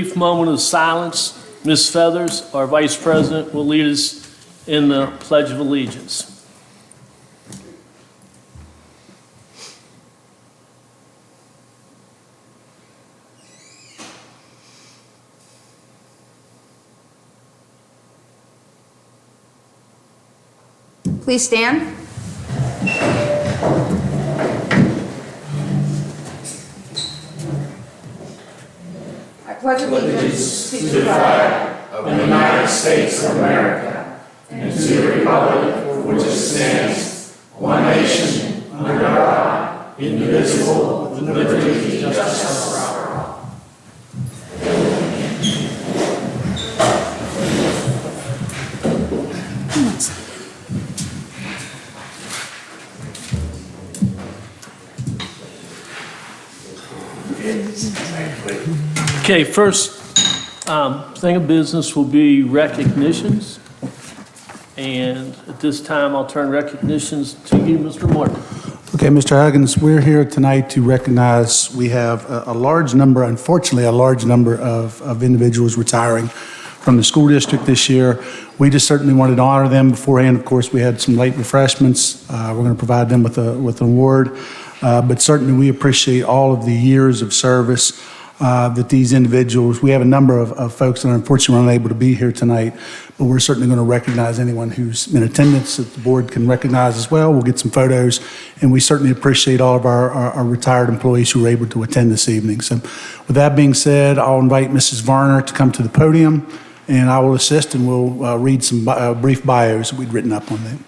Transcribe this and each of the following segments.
brief moment of silence, Ms. Feathers, our Vice President, will lead us in the Pledge of Allegiance. Please stand. I pledge allegiance to the flag of the United States of America and to the republic for which it stands, one nation, under God, indivisible, with liberty and justice for all. Okay, first thing of business will be recognitions. And at this time, I'll turn recognitions to you, Mr. Morton. Okay, Mr. Huggins, we're here tonight to recognize we have a large number, unfortunately, a large number of individuals retiring from the school district this year. We just certainly wanted to honor them beforehand. Of course, we had some late refreshments. We're going to provide them with an award. But certainly we appreciate all of the years of service that these individuals, we have a number of folks that are unfortunately unable to be here tonight, but we're certainly going to recognize anyone who's in attendance that the board can recognize as well. We'll get some photos, and we certainly appreciate all of our retired employees who were able to attend this evening. So with that being said, I'll invite Mrs. Varner to come to the podium, and I will assist, and we'll read some brief bios that we'd written up on them.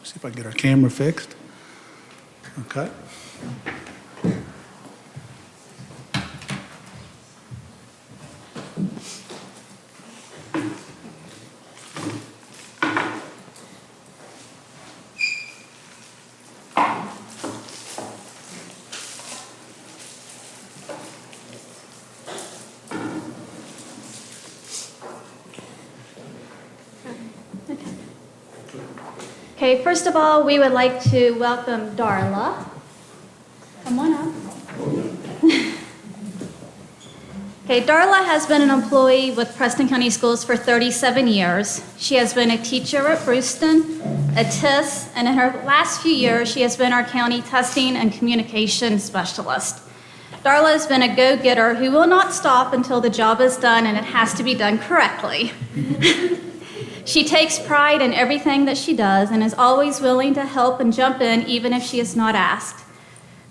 See if I can get our camera fixed. Okay. Okay, first of all, we would like to welcome Darla. Come on up. Okay, Darla has been an employee with Preston County Schools for 37 years. She has been a teacher at Preston, a TIS, and in her last few years, she has been our county testing and communication specialist. Darla has been a go-getter who will not stop until the job is done and it has to be done correctly. She takes pride in everything that she does and is always willing to help and jump in even if she is not asked.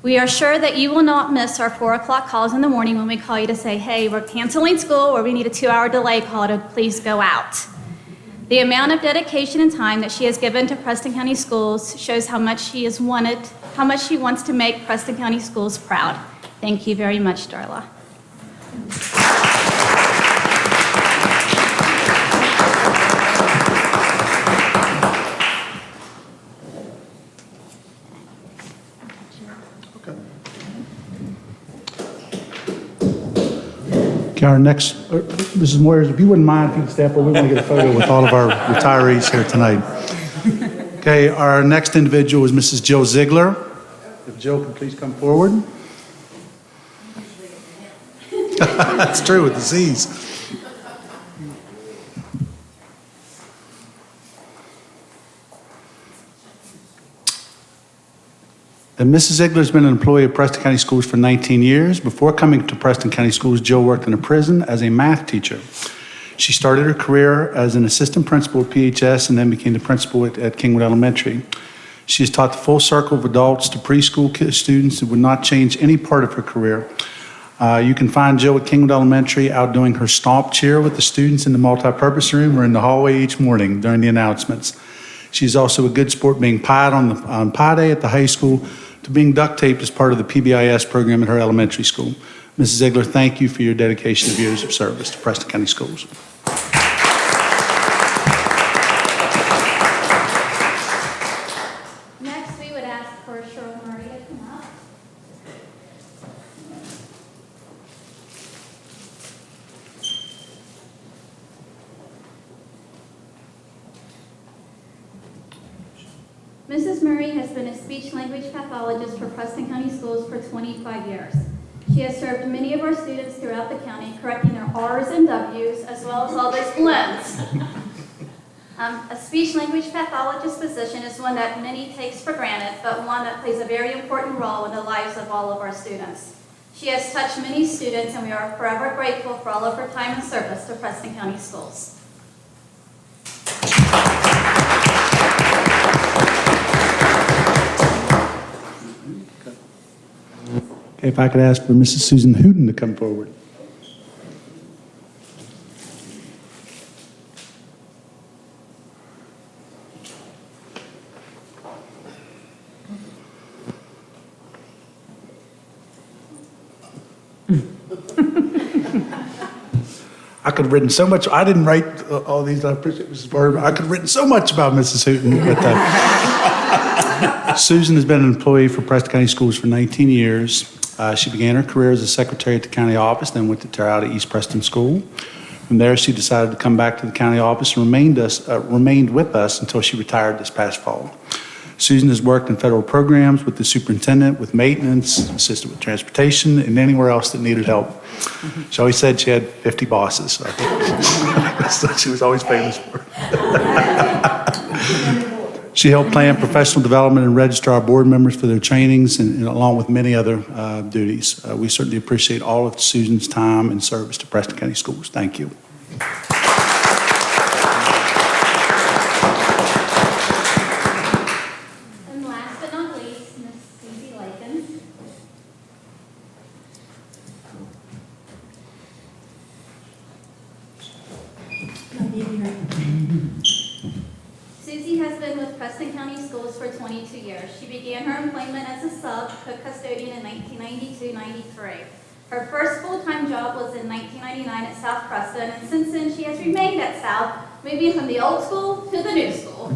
We are sure that you will not miss our 4 o'clock calls in the morning when we call you to say, hey, we're canceling school or we need a 2-hour delay call to please go out. The amount of dedication and time that she has given to Preston County Schools shows how much she wants to make Preston County Schools proud. Thank you very much, Darla. Okay, our next, Mrs. Moyers, if you wouldn't mind, if you could step up, we want to get a photo with all of our retirees here tonight. Okay, our next individual is Mrs. Jill Ziegler. If Jill can please come forward. That's true with the Z's. And Mrs. Ziegler has been an employee of Preston County Schools for 19 years. Before coming to Preston County Schools, Jill worked in a prison as a math teacher. She started her career as an assistant principal at PHS and then became the principal at Kingwood Elementary. She has taught the full circle of adults to preschool students and would not change any part of her career. You can find Jill at Kingwood Elementary out doing her stomp cheer with the students in the multipurpose room or in the hallway each morning during the announcements. She's also a good sport, being pied on Pie Day at the high school to being duct taped as part of the PBIS program at her elementary school. Mrs. Ziegler, thank you for your dedication of years of service to Preston County Schools. Next, we would ask for Cheryl Murray to come up. Mrs. Murray has been a speech-language pathologist for Preston County Schools for 25 years. She has served many of our students throughout the county, correcting their R's and W's, as well as all those blends. A speech-language pathologist position is one that many takes for granted, but one that plays a very important role in the lives of all of our students. She has touched many students, and we are forever grateful for all of her time and service to Preston County Schools. Okay, if I could ask for Mrs. Susan Hooten to come forward. I could have written so much. I didn't write all these. I appreciate Mrs. Barber. I could have written so much about Mrs. Hooten. But Susan has been an employee for Preston County Schools for 19 years. She began her career as a secretary at the county office, then went to Terrell East Preston School. From there, she decided to come back to the county office and remained with us until she retired this past fall. Susan has worked in federal programs with the superintendent, with maintenance, assisted with transportation, and anywhere else that needed help. She always said she had 50 bosses. So I think that's what she was always famous for. She helped plan professional development and register our board members for their trainings, and along with many other duties. We certainly appreciate all of Susan's time and service to Preston County Schools. Thank you. And last but not least, Ms. Susie Lakins. Susie has been with Preston County Schools for 22 years. She began her employment as a sub cook custodian in 1992-93. Her first full-time job was in 1999 at South Preston, and since then she has remained at South, moving from the old school to the new school.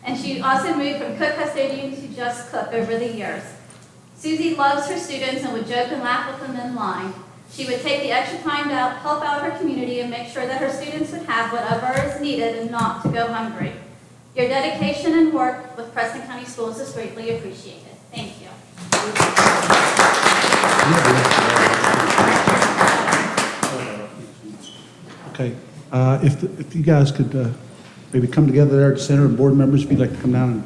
And she also moved from cook custodian to just cook over the years. Susie loves her students and would joke and laugh with them in line. She would take the extra time to help out her community and make sure that her students would have whatever is needed and not to go hungry. Your dedication and work with Preston County Schools is greatly appreciated. Thank you. Okay, if you guys could maybe come together there at the center, and board members, if you'd like to come down and.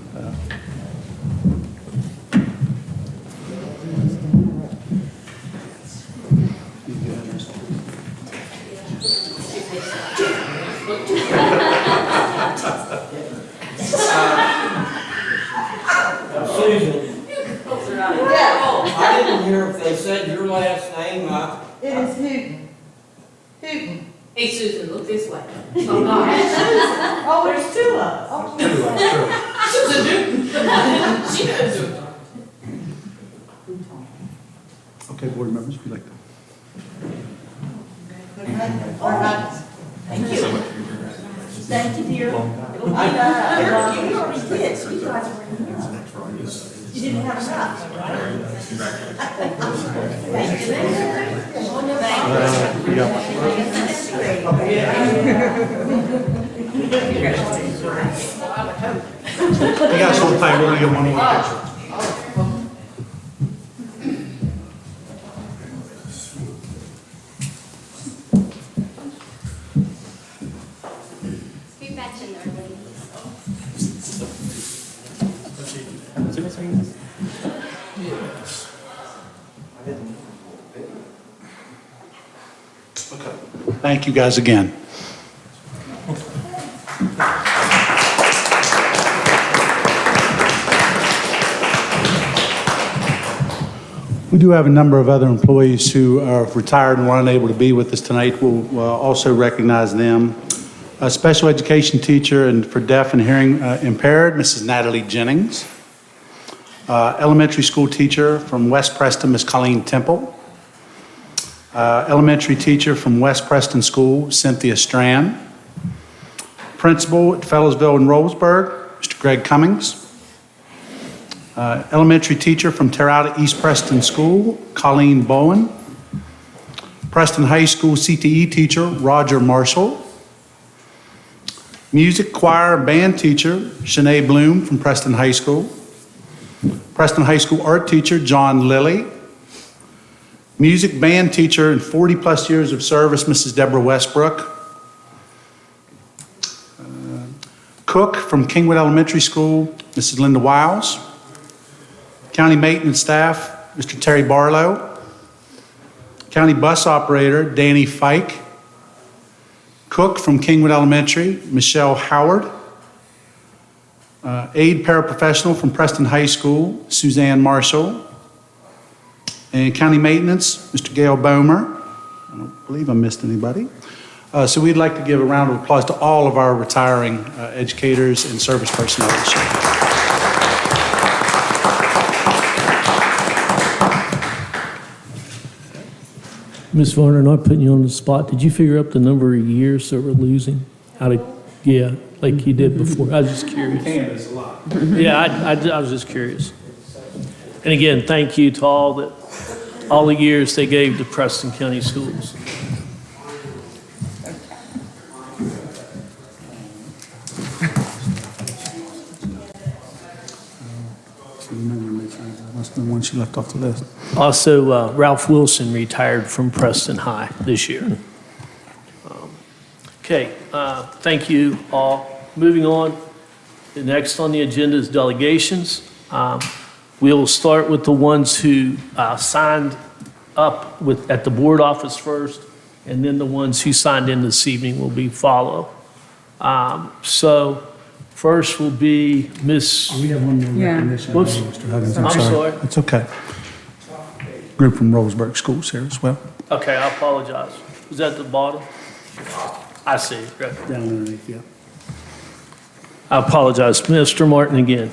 I didn't hear if they said your last name. It is Hooten. Hooten. Hey Susan, look this way. Oh gosh. Oh, there's two of us. Oh, Susan Newton. She knows who. Okay, board members, if you'd like to. Thank you. Thank you, dear. You already did. You guys were in here. You didn't have enough, right? Thank you. You guys hold tight, we're gonna get one more picture. Scoot back in there, ladies. Thank you guys again. We do have a number of other employees who are retired and were unable to be with us tonight. We'll also recognize them. A special education teacher and for deaf and hearing impaired, Mrs. Natalie Jennings. Elementary school teacher from West Preston, Ms. Colleen Temple. Elementary teacher from West Preston School, Cynthia Strand. Principal at Fellows,ville and Rollsburg, Mr. Greg Cummings. Elementary teacher from Terrell East Preston School, Colleen Bowen. Preston High School CTE teacher, Roger Marshall. Music, choir, band teacher, Shanae Bloom from Preston High School. Preston High School art teacher, John Lilly. Music band teacher and 40-plus years of service, Mrs. Deborah Westbrook. Cook from Kingwood Elementary School, Mrs. Linda Wiles. County maintenance staff, Mr. Terry Barlow. County bus operator, Danny Fike. Cook from Kingwood Elementary, Michelle Howard. Aide paraprofessional from Preston High School, Suzanne Marshall. And county maintenance, Mr. Gail Bomer. I don't believe I missed anybody. So we'd like to give a round of applause to all of our retiring educators and service personnel this year. Ms. Varner, not putting you on the spot, did you figure out the number of years that we're losing? Yeah, like you did before. I was just curious. It's a lot. Yeah, I was just curious. And again, thank you to all the years they gave to Preston County Schools. Must have been one she left off the list. Also, Ralph Wilson retired from Preston High this year. Okay, thank you all. Moving on, the next on the agenda is delegations. We'll start with the ones who signed up at the board office first, and then the ones who signed in this evening will be follow. So first will be Miss. We have one more Yeah. recognition. Whoops. Mr. Huggins, I'm sorry. It's okay. Group from Roseburg Schools here as well. Okay, I apologize. Was that the bottom? I see. Right. Down underneath, yeah. I apologize. Mr. Martin again.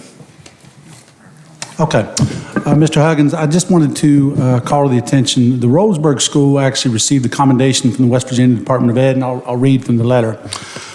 Okay. Mr. Huggins, I just wanted to call to the attention, the Roseburg School actually received a commendation from the West Virginia Department of Ed, and I'll read from the letter.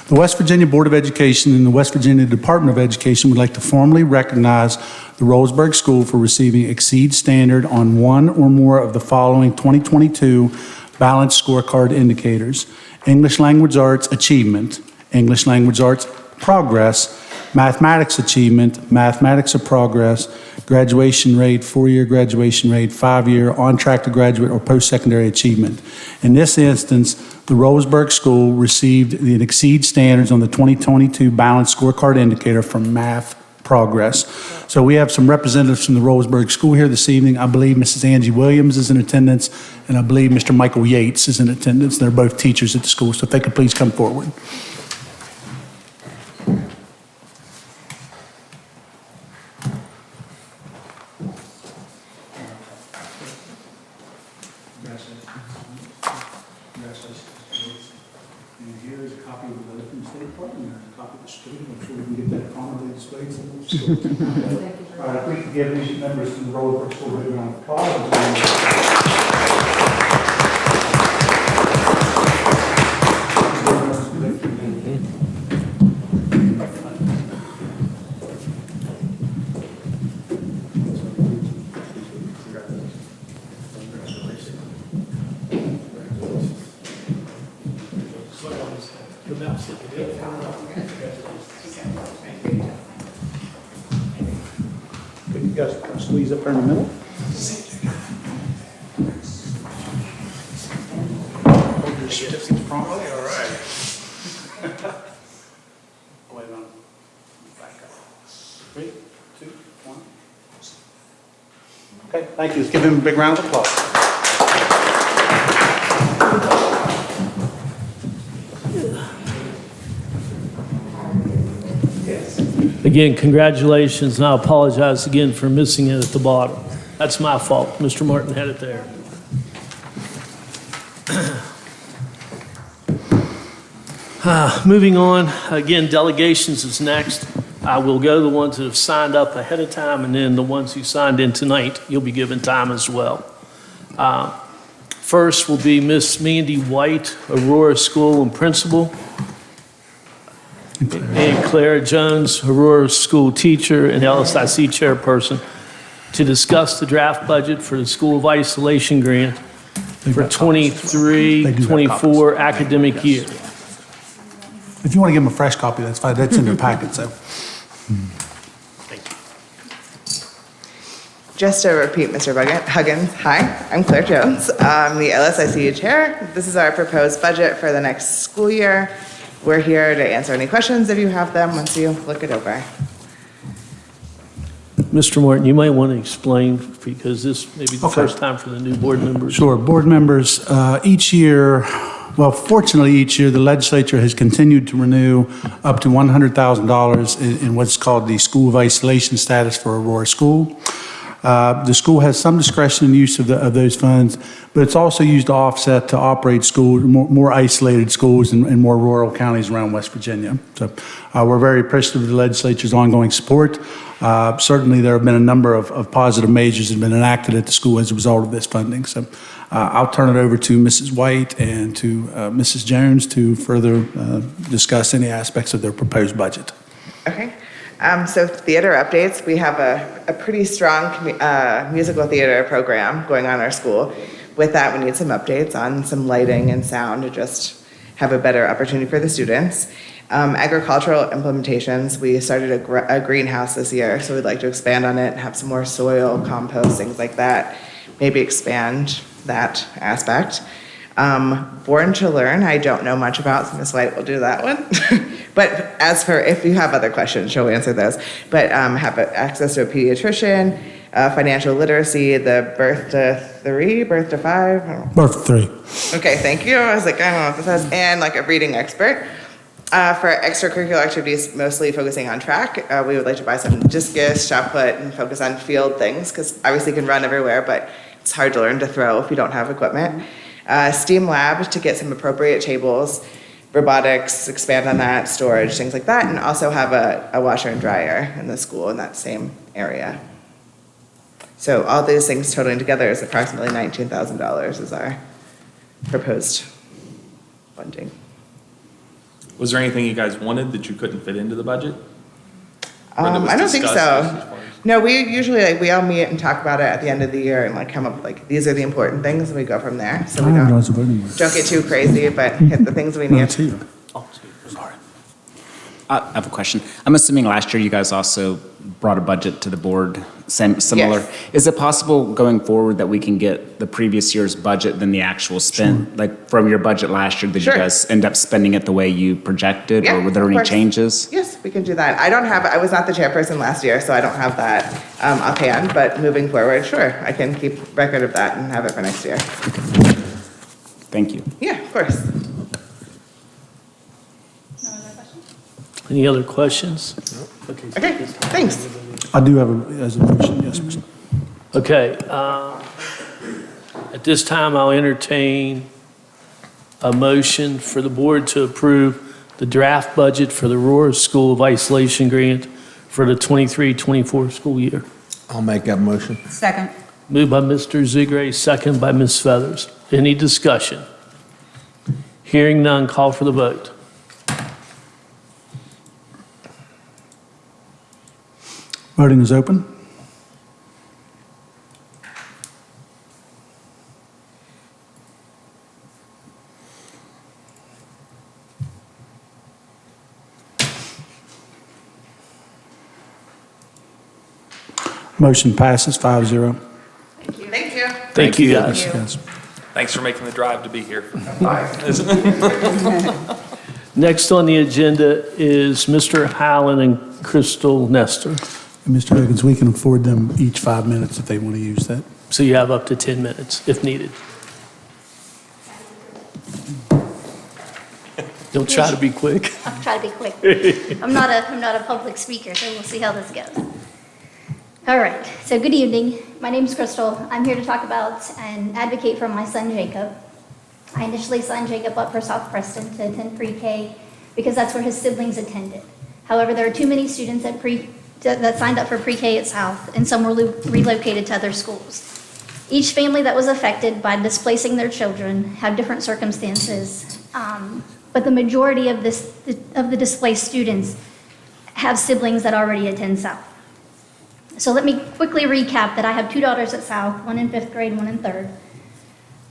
The West Virginia Board of Education and the West Virginia Department of Education would like to formally recognize the Roseburg School for receiving Exceed Standard on one or more of the following 2022 Balanced Scorecard Indicators: English Language Arts Achievement, English Language Arts Progress, Mathematics Achievement, Mathematics of Progress, Graduation Rate, 4-year graduation rate, 5-year on track to graduate or post-secondary achievement. In this instance, the Roseburg School received the Exceed Standards on the 2022 Balanced Scorecard Indicator for Math Progress. So we have some representatives from the Roseburg School here this evening. I believe Mrs. Angie Williams is in attendance, and I believe Mr. Michael Yates is in attendance. They're both teachers at the school, so if they could please come forward. And here is a copy of the letter from the State Department, and a copy of the certificate. I'm sure we can get that prominently displayed somewhere. All right, if we could give these members from the Roseburg School a round of You guys can squeeze up there in the middle. Hold your certificates promptly, all right. Wait on. Back up. 3, 2, 1. Okay, thank you. Let's give him a big round of applause. Again, congratulations, and I apologize again for missing it at the bottom. That's my fault. Mr. Martin had it there. Moving on, again, delegations is next. I will go the ones that have signed up ahead of time, and then the ones who signed in tonight, you'll be given time as well. First will be Miss Mandy White, Aurora School and Principal. And Clara Jones, Aurora School Teacher and LSIC Chairperson, to discuss the draft budget for the School of Isolation Grant for 23-24 academic year. If you want to give them a fresh copy, that's fine. That's in their packet, so. Just to repeat, Mr. Huggins, hi, I'm Claire Jones. I'm the LSICU chair. This is our proposed budget for the next school year. We're here to answer any questions if you have them once you look it over. Mr. Martin, you might want to explain, because this may be the first time for the new board members. Sure. Board members, each year, well, fortunately, each year, the legislature has continued to renew up to $100,000 in what's called the school of isolation status for Aurora School. The school has some discretion in use of those funds, but it's also used to offset to operate schools, more isolated schools in more rural counties around West Virginia. So we're very appreciative of the legislature's ongoing support. Certainly, there have been a number of positive measures that have been enacted at the school as a result of this funding. So I'll turn it over to Mrs. White and to Mrs. Jones to further discuss any aspects of their proposed budget. Okay. So theater updates, we have a pretty strong musical theater program going on in our school. With that, we need some updates on some lighting and sound to just have a better opportunity for the students. Agricultural implementations, we started a greenhouse this year, so we'd like to expand on it, have some more soil, compost, things like that. Maybe expand that aspect. Born to Learn, I don't know much about, so Ms. White will do that one. But as for, if you have other questions, she'll answer those. But have access to a pediatrician, financial literacy, the birth to 3, birth to 5? I don't know. Birth 3. Okay, thank you. I was like, I don't know what this says. And like a reading expert. For extracurricular activities, mostly focusing on track, we would like to buy some discus, shot put, and focus on field things, because obviously you can run everywhere, but it's hard to learn to throw if you don't have equipment. STEAM lab to get some appropriate tables, robotics, expand on that, storage, things like that, and also have a washer and dryer in the school in that same area. So all these things totaling together is approximately $19,000 is our proposed funding. Was there anything you guys wanted that you couldn't fit into the budget? Or that was I don't think discussed as so. far as- No, we usually we all meet and talk about it at the end of the year and come up with these are the important things, and we go from there. So we don't get too crazy, but hit the things we need. Sorry. I have a question. I'm assuming last year you guys also brought a budget to the board, similar. Yes. Is it possible going forward that we can get the previous year's budget than the actual spend? Like from your budget last year, did Sure. you guys end up spending it the way you projected? Yeah, Or were there of any course. changes? Yes, we can do that. I was not the chairperson last year, so I don't have that offhand, but moving forward, sure, I can keep record of that and have it for next year. Thank you. Yeah, of course. Any other questions? Okay, thanks. I do have as a motion, yes, Mr. Okay, at this time, I'll entertain a motion for the board to approve the draft budget for the Aurora School of Isolation Grant for the 23-24 school year. I'll make that motion. Second. Moved by Mr. Zigray, second by Ms. Feathers. Any discussion? Hearing none, call for the vote. Voting is open. Motion passes 5-0. Thank you. Thank you, guys. Yes. Thanks for making the drive to be here. Next on the agenda is Mr. Highland and Crystal Nestor. And Mr. Higgins, we can afford them each 5 minutes if they want to use that. So you have up to 10 minutes if needed. Don't try to be quick. I'll try to be quick. I'm not a public speaker, so we'll see how this goes. All right, so good evening. My name is Crystal. I'm here to talk about and advocate for my son Jacob. I initially signed Jacob up for South Preston to attend pre-K because that's where his siblings attended. However, there are too many students that signed up for pre-K at South, and some were relocated to other schools. Each family that was affected by displacing their children had different circumstances, but the majority of the displaced students have siblings that already attend South. So let me quickly recap that I have 2 daughters at South, one in 5th grade, one in 3rd.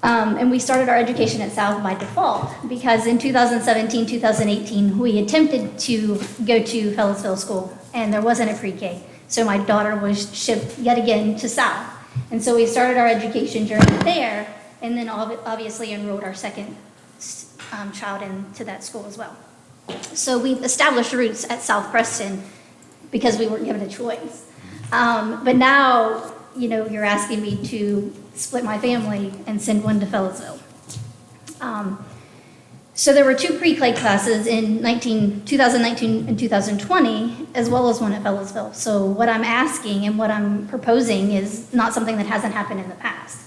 And we started our education at South by default because in 2017, 2018, we attempted to go to Fellows School and there wasn't a pre-K. So my daughter was shipped yet again to South. And so we started our education journey there, and then obviously enrolled our second child into that school as well. So we've established roots at South Preston because we weren't given a choice. But now, you're asking me to split my family and send one to Fellows. So there were 2 pre-K classes in 2019 and 2020, as well as one at Fellows. So what I'm asking and what I'm proposing is not something that hasn't happened in the past.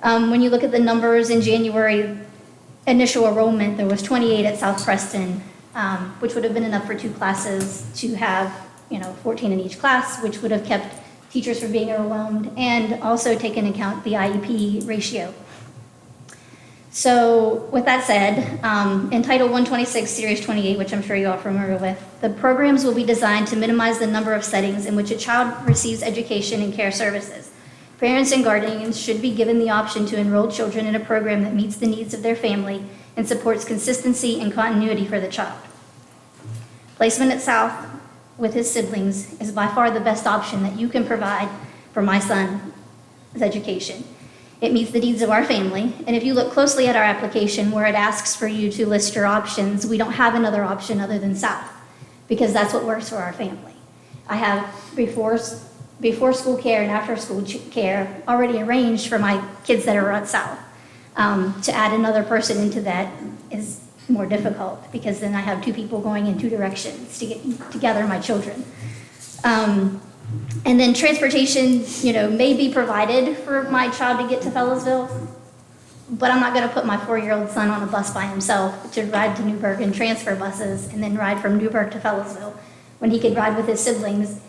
When you look at the numbers in January, initial enrollment, there was 28 at South Preston, which would have been enough for 2 classes to have, 14 in each class, which would have kept teachers from being overwhelmed and also taken into account the IEP ratio. So with that said, in Title 126, Series 28, which I'm sure you're all familiar with, the programs will be designed to minimize the number of settings in which a child receives education and care services. Parents and guardians should be given the option to enroll children in a program that meets the needs of their family and supports consistency and continuity for the child. Placement at South with his siblings is by far the best option that you can provide for my son's education. It meets the needs of our family, and if you look closely at our application where it asks for you to list your options, we don't have another option other than South, because that's what works for our family. I have before school care and after school care already arranged for my kids that are at South. To add another person into that is more difficult, because then I have 2 people going in 2 directions to gather my children. And then transportation, may be provided for my child to get to Fellows, but I'm not going to put my 4-year-old son on a bus by himself to ride to Newburgh and transfer buses and then ride from Newburgh to Fellows when he could ride with his siblings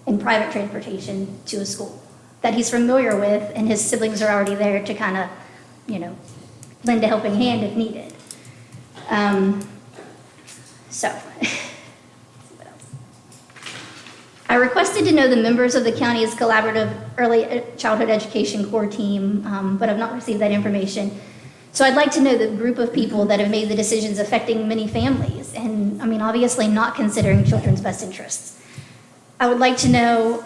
in private transportation to a school that he's familiar with, and his siblings are already there to kind of, lend a helping hand if needed. I requested to know the members of the county's collaborative early childhood education core team, but I've not received that information. So I'd like to know the group of people that have made the decisions affecting many families, and obviously not considering children's best interests. I would like to know,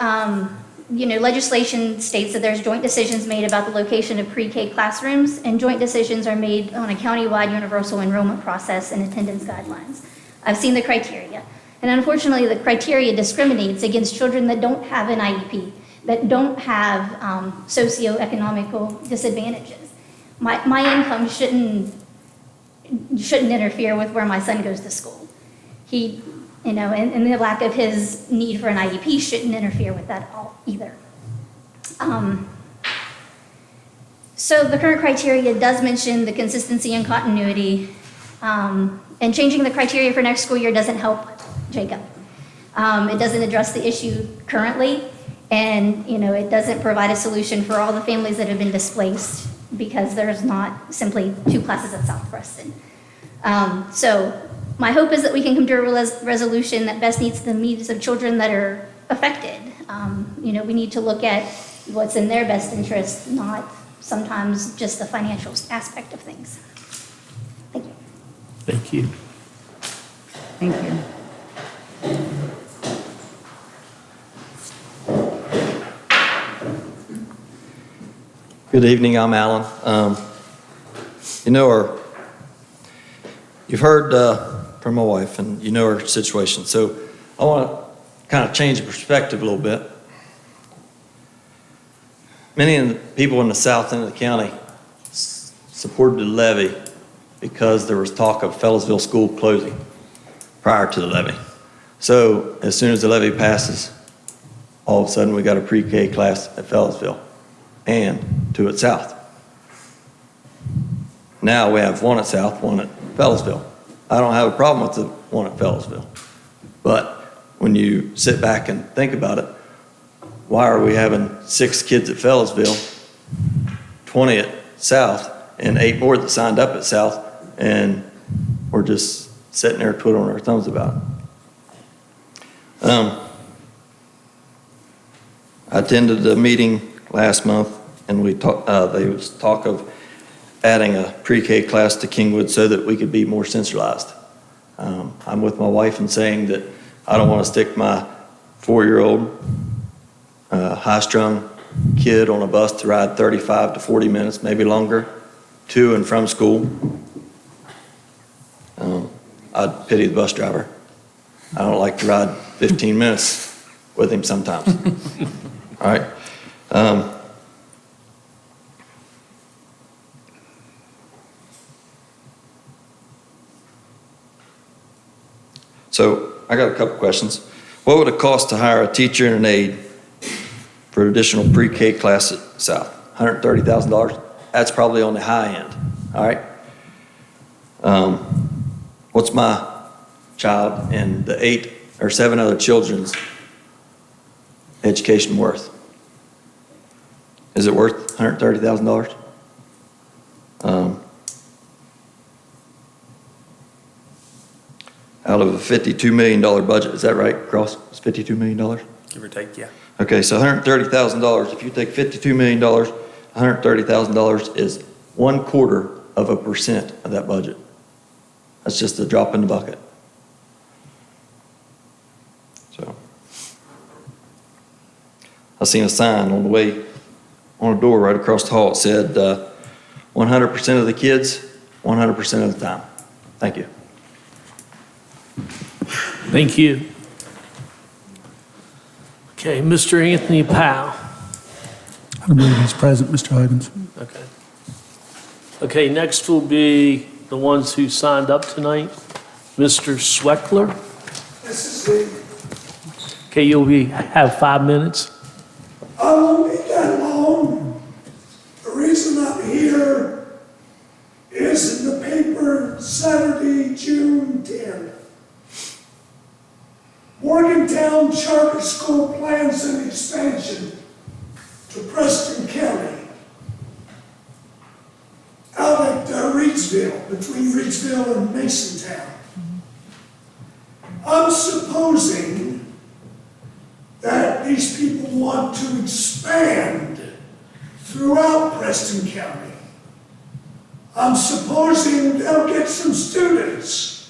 legislation states that there's joint decisions made about the location of pre-K classrooms, and joint decisions are made on a countywide universal enrollment process and attendance guidelines. I've seen the criteria. And unfortunately, the criteria discriminates against children that don't have an IEP, that don't have socioeconomical disadvantages. My income shouldn't interfere with where my son goes to school. He, and the lack of his need for an IEP shouldn't interfere with that all either. So the current criteria does mention the consistency and continuity, and changing the criteria for next school year doesn't help Jacob. It doesn't address the issue currently, and it doesn't provide a solution for all the families that have been displaced, because there's not simply 2 classes at South Preston. So my hope is that we can come to a resolution that best meets the needs of children that are affected. We need to look at what's in their best interest, not sometimes just the financial aspect of things. Thank you. Thank you. Thank you. Good evening, I'm Alan. You've heard from my wife, and you know her situation, so I want to kind of change the perspective a little bit. Many of the people in the south end of the county supported the levy because there was talk of Fellows School closing prior to the levy. So as soon as the levy passes, all of a sudden we got a pre-K class at Fellows and 2 at South. Now we have 1 at South, 1 at Fellows. I don't have a problem with the 1 at Fellows, but when you sit back and think about it, why are we having 6 kids at Fellows, 20 at South, and 8 more that signed up at South, and we're just sitting there twiddling our thumbs about it? I attended a meeting last month, and there was talk of adding a pre-K class to Kingwood so that we could be more centralized. I'm with my wife in saying that I don't want to stick my 4-year-old, high-strung kid on a bus to ride 35 to 40 minutes, maybe longer, to and from school. I'd pity the bus driver. I don't like to ride 15 minutes with him sometimes. All right. So I got a couple questions. What would it cost to hire a teacher and an aide for additional pre-K class at South? $130,000? That's probably on the high end, all right? What's my child and the 8 or 7 other children's education worth? Is it worth $130,000? Out of a $52 million budget, is that right, Cross? It's $52 million? Give or take, yeah. Okay, so $130,000, if you take $52 million, $130,000 is 0.25% of that budget. That's just a drop in the bucket. So, I seen a sign on the way, on a door right across the hall. It said, 100% of the kids, 100% of the time. Thank you. Thank you. Okay, Mr. Anthony Powell. I don't believe he's present, Mr. Huggins. Okay. Okay, next will be the ones who signed up tonight. Mr. Sweckler. This is me. Okay, have 5 minutes. I won't be that long. The reason I'm here is in the paper Saturday, June 10th. Morgantown Charter School plans an expansion to Preston County out at Reedsville, between Reedsville and Masontown. I'm supposing that these people want to expand throughout Preston County. I'm supposing they'll get some students,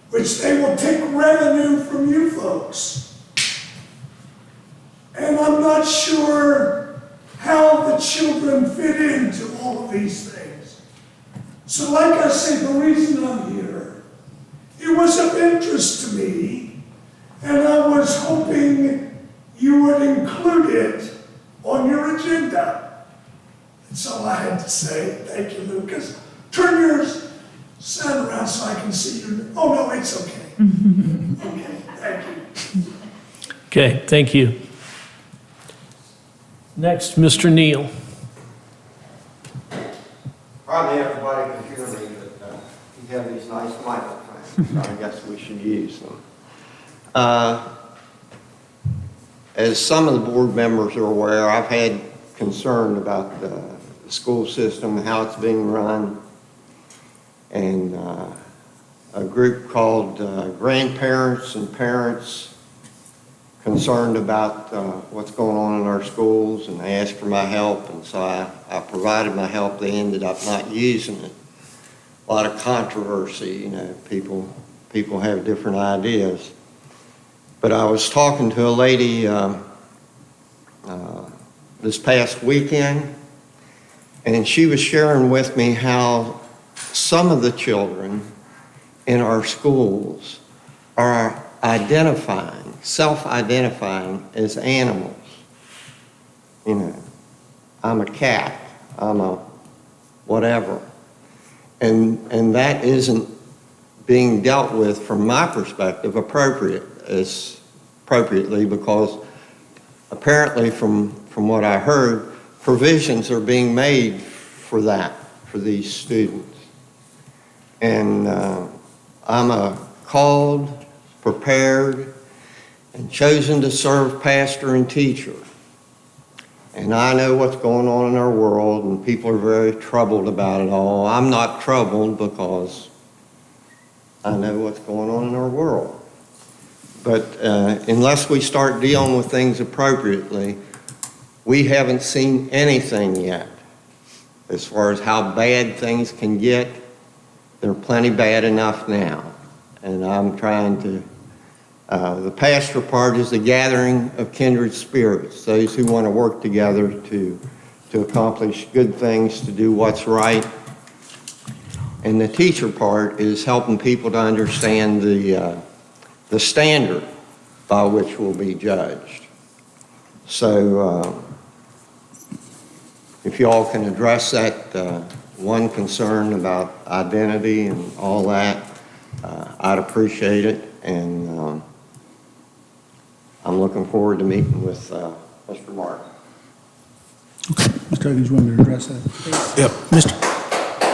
which they will take revenue from you folks. And I'm not sure how the children fit into all of these things. So like I say, the reason I'm here, it was of interest to me, and I was hoping you would include it on your agenda. That's all I had to say. Thank you, Lucas. Turn yours sound around so I can see you. Oh, no, it's okay. Okay, thank you. Okay, thank you. Next, Mr. Neal. Probably everybody can hear me, but you have these nice microphones, so I guess we should use them. As some of the board members are aware, I've had concern about the school system, how it's being run, and a group called Grandparents and Parents Concerned about what's going on in our schools, and they asked for my help, and so I provided my help. They ended up not using it. A lot of controversy, you know, people have different ideas. But I was talking to a lady this past weekend, and she was sharing with me how some of the children in our schools are self-identifying as animals. You know, I'm a cat, I'm a whatever. And that isn't being dealt with, from my perspective, appropriately, because apparently from what I heard, provisions are being made for that, for these students. And I'm a called, prepared, and chosen to serve pastor and teacher. And I know what's going on in our world, and people are very troubled about it all. I'm not troubled because I know what's going on in our world. But unless we start dealing with things appropriately, we haven't seen anything yet. As far as how bad things can get, they're plenty bad enough now. And I'm trying to The pastor part is the gathering of kindred spirits, those who want to work together to accomplish good things, to do what's right. And the teacher part is helping people to understand the standard by which we'll be judged. So if you all can address that one concern about identity and all that, I'd appreciate it. And I'm looking forward to meeting with Mr. Martin. Okay, Mr. Huggins, you want me to address that? Yep.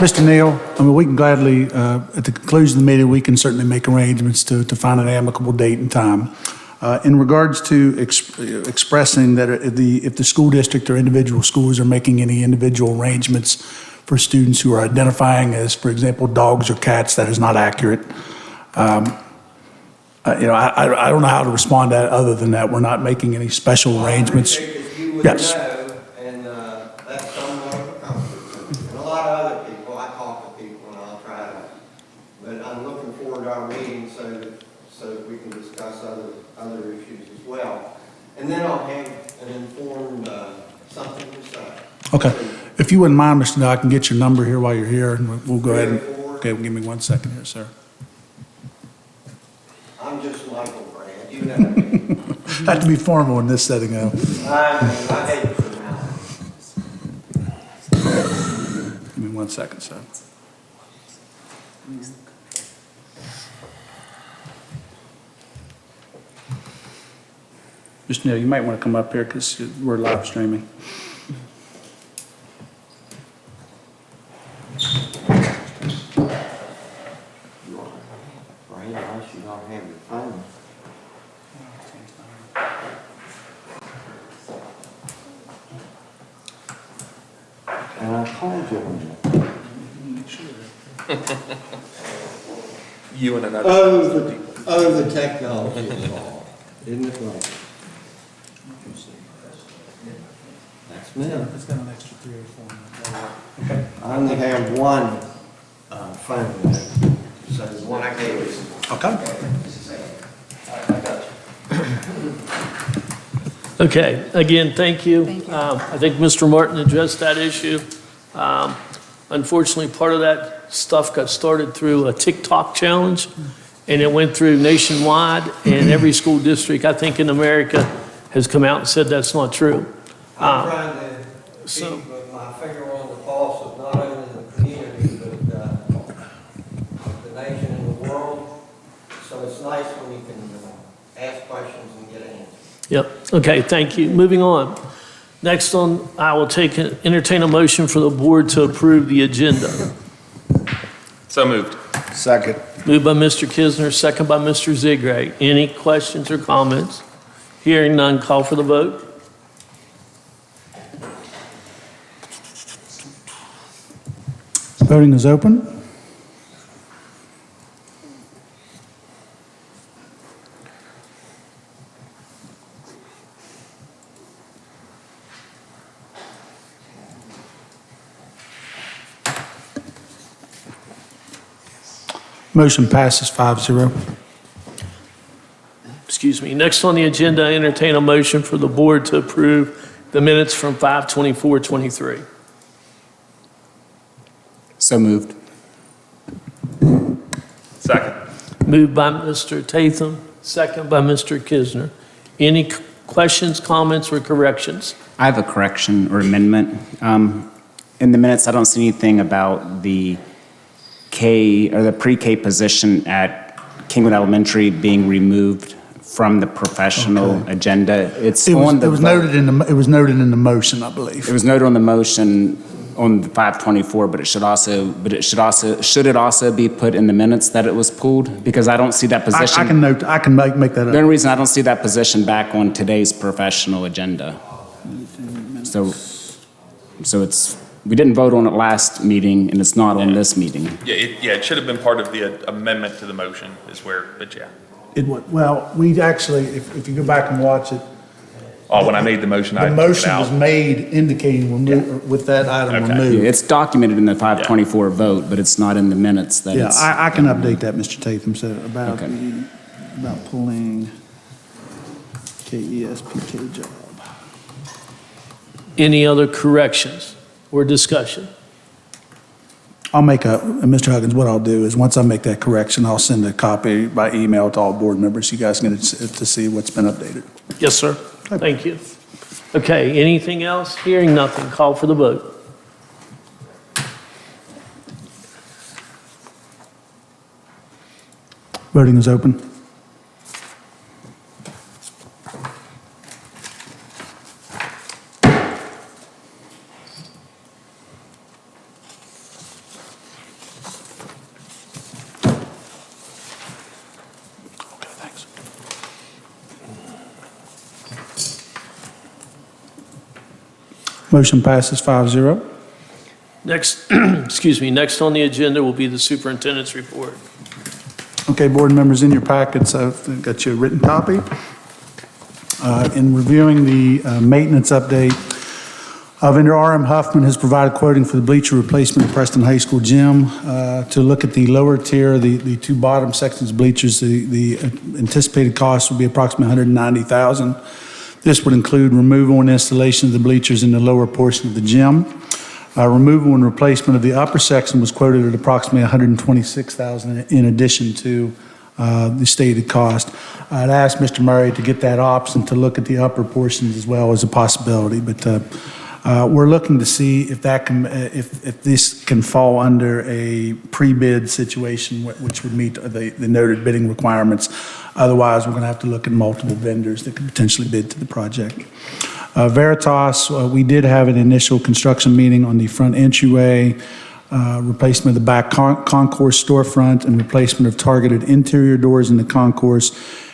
Mr. Neal, I mean, we can gladly, at the conclusion of the meeting, we can certainly make arrangements to find an amicable date and time. In regards to expressing that if the school district or individual schools are making any individual arrangements for students who are identifying as, for example, dogs or cats, that is not accurate. I don't know how to respond to that other than that we're not making any special arrangements. Yes. And that's somewhat of a comfort. And a lot of other people, I talk to people and I'll try to, but I'm looking forward to our meeting so that we can discuss other issues as well. And then I'll have an informed something to say. Okay. If you wouldn't mind, Mr. Neal, I can get your number here while you're here, and we'll go ahead and, okay, give me 1 second here, sir. I'm just Michael Brad, you know me. Have to be formal in this setting, though. I hate to Give me 1 second, sir. Mr. Neal, you might want to come up here because we're live streaming. Brad, I should not have your phone. And I called you on that. You and another. The technology involved, isn't it right? That's me. It's got an extra 3 or 4 minutes. I only have one phone, so the one I gave is. Okay. Okay, again, thank you. I think Mr. Martin addressed that issue. Unfortunately, part of that stuff got started through a TikTok challenge, and it went through nationwide, and every school district, I think in America, has come out and said that's not true. I'm trying to keep my finger on the pulse of not only the community, but the nation and the world. So it's nice when you can ask questions and get answers. Yep, okay, thank you. Moving on. Next on, I will entertain a motion for the board to approve the agenda. So moved. Second. Moved by Mr. Kisner, second by Mr. Zigray. Any questions or comments? Hearing none, call for the vote. Voting is open. Motion passes 5-0. Excuse me. Next on the agenda, I entertain a motion for the board to approve the minutes from 5/24/23. So moved. Second. Moved by Mr. Tatham, second by Mr. Kisner. Any questions, comments, or corrections? I have a correction or amendment. In the minutes, I don't see anything about the K or the pre-K position at Kingwood Elementary being removed from the professional Okay. agenda. It's It was, on the it was vote. noted in the motion, I believe. It was noted on the motion on the 524, but should it also be put in the minutes that it was pulled? Because I don't see that position. I can make that The up. only reason I don't see that position back on today's professional agenda. So it's, we didn't vote on it last meeting, and it's not on this meeting. Yeah, it should have been part of the amendment to the motion is where, but yeah. Well, we actually, if you go back and watch it, Oh, when I made the motion, I the took it motion was out. made indicating with that item Okay. Yeah, removed. it's documented in the 524 vote, but it's not in the minutes that Yeah, it's. I can update that, Mr. Tatham said about Okay. about pulling KESPK job. Any other corrections or discussion? I'll make Mr. Huggins, what I'll do is, once I make that correction, I'll send a copy by email to all board members. You guys can get to see what's been updated. Yes, sir. Thank you. Okay, anything else? Hearing nothing, call for the vote. Voting is open. Okay, thanks. Motion passes 5-0. Next, excuse me, next on the agenda will be the superintendent's report. Okay, board members, in your packets, I've got you a written copy. In reviewing the maintenance update, vendor RM Huffman has provided quoting for the bleacher replacement at Preston High School gym. To look at the lower tier, the two bottom sections of bleachers, the anticipated cost would be approximately $190,000. This would include removal and installation of the bleachers in the lower portion of the gym. Removal and replacement of the upper section was quoted at approximately $126,000 in addition to the stated cost. I'd asked Mr. Murray to get that option to look at the upper portions as well as a possibility, but we're looking to see if that can, if this can fall under a pre-bid situation, which would meet the noted bidding requirements. Otherwise, we're going to have to look at multiple vendors that could potentially bid to the project. Veritas, we did have an initial construction meeting on the front entryway, replacement of the back concourse storefront, and replacement of targeted interior doors in the concourse,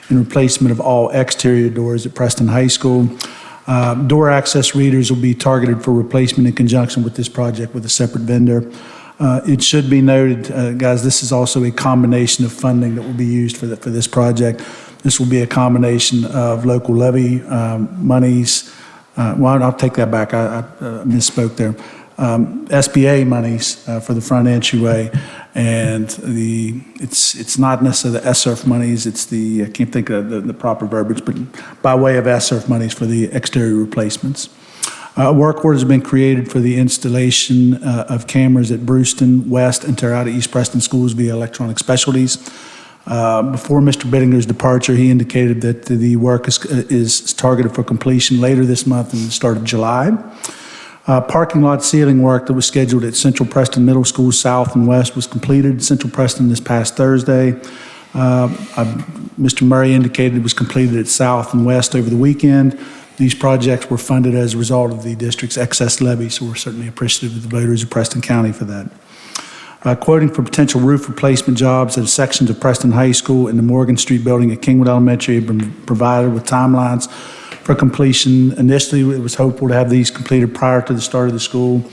and replacement of all exterior doors at Preston High School. Door access readers will be targeted for replacement in conjunction with this project with a separate vendor. It should be noted, guys, this is also a combination of funding that will be used for this project. This will be a combination of local levy monies. Well, I'll take that back. I misspoke there. SBA monies for the front entryway, and it's not necessarily the SRF monies. It's the, I can't think of the proper verbiage, but by way of SRF monies for the exterior replacements. Work orders have been created for the installation of cameras at Preston West and Terrata East Preston schools via Electronic Specialties. Before Mr. Bittinger's departure, he indicated that the work is targeted for completion later this month and the start of July. Parking lot ceiling work that was scheduled at Central Preston Middle School South and West was completed. Central Preston this past Thursday. Mr. Murray indicated it was completed at South and West over the weekend. These projects were funded as a result of the district's excess levy, so we're certainly appreciative of the voters of Preston County for that. Quoting for potential roof replacement jobs at sections of Preston High School and the Morgan Street building at Kingwood Elementary have been provided with timelines for completion. Initially, it was hopeful to have these completed prior to the start of the school.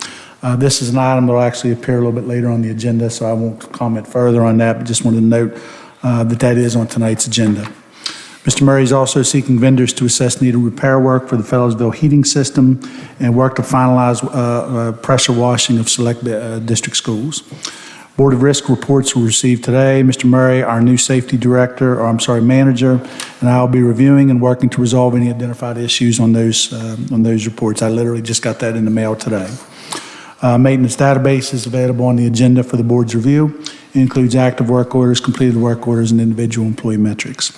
This is an item that will actually appear a little bit later on the agenda, so I won't comment further on that, but just wanted to note that is on tonight's agenda. Mr. Murray is also seeking vendors to assess needed repair work for the Fellows heating system and work to finalize pressure washing of select district schools. Board of Risk reports were received today. Mr. Murray, our new safety director, manager, and I will be reviewing and working to resolve any identified issues on those reports. I literally just got that in the mail today. Maintenance database is available on the agenda for the board's review. It includes active work orders, completed work orders, and individual employee metrics.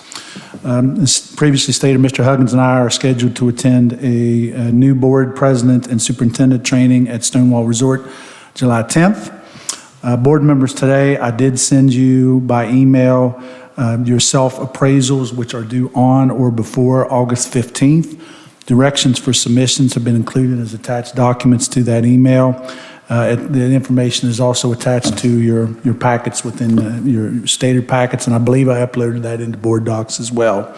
As previously stated, Mr. Huggins and I are scheduled to attend a new board president and superintendent training at Stonewall Resort July 10th. Board members, today I did send you by email your self-appraisals, which are due on or before August 15th. Directions for submissions have been included as attached documents to that email. The information is also attached to your packets within your stated packets, and I believe I uploaded that into board docs as well.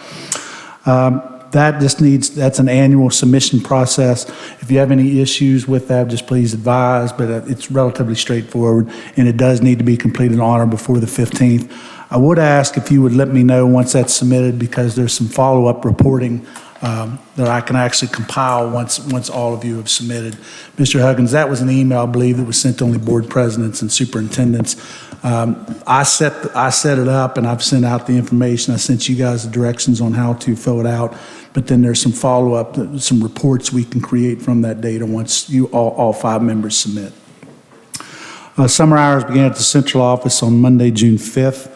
That's an annual submission process. If you have any issues with that, just please advise, but it's relatively straightforward, and it does need to be completed on or before the 15th. I would ask if you would let me know once that's submitted, because there's some follow-up reporting that I can actually compile once all of you have submitted. Mr. Huggins, that was an email, I believe, that was sent to only board presidents and superintendents. I set it up, and I've sent out the information. I sent you guys the directions on how to fill it out, but then there's some follow-up, some reports we can create from that data once you all 5 members submit. Summer hours began at the central office on Monday, June 5th.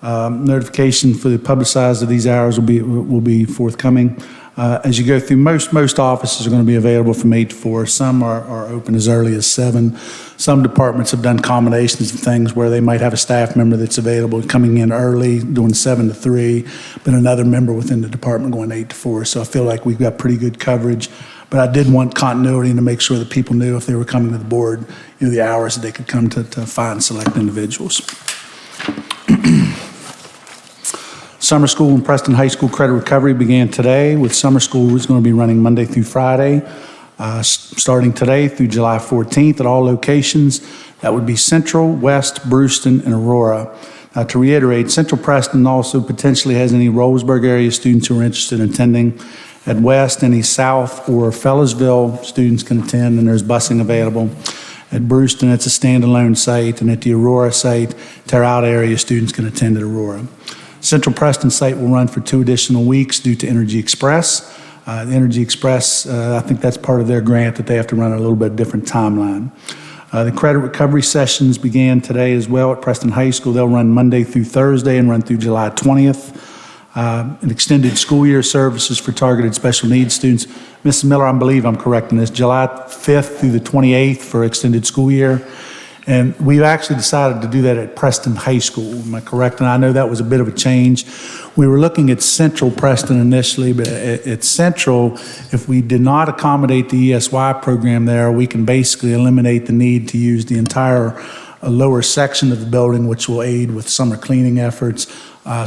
Notification for the publicized of these hours will be forthcoming. As you go through, most offices are going to be available from 8 to 4. Some are open as early as 7. Some departments have done combinations of things where they might have a staff member that's available coming in early, doing 7 to 3, but another member within the department going 8 to 4. So I feel like we've got pretty good coverage. But I did want continuity to make sure that people knew if they were coming to the board, the hours that they could come to find select individuals. Summer school in Preston High School credit recovery began today, with summer school is going to be running Monday through Friday, starting today through July 14th at all locations. That would be Central, West, Brewston, and Aurora. To reiterate, Central Preston also potentially has any Rollsburg area students who are interested in attending. At West, any South or Fellows-ville students can attend, and there's busing available. At Brewston, it's a standalone site, and at the Aurora site, Terre-Haute area students can attend at Aurora. Central Preston site will run for 2 additional weeks due to Energy Express. The Energy Express, I think that's part of their grant that they have to run a little bit different timeline. The credit recovery sessions began today as well at Preston High School. They'll run Monday through Thursday and run through July 20th. An extended school year services for targeted special needs students. Mrs. Miller, I believe I'm correct in this, July 5th through the 28th for extended school year. And we've actually decided to do that at Preston High School. Am I correct? And I know that was a bit of a change. We were looking at Central Preston initially, but at Central, if we did not accommodate the ESY program there, we can basically eliminate the need to use the entire lower section of the building, which will aid with summer cleaning efforts.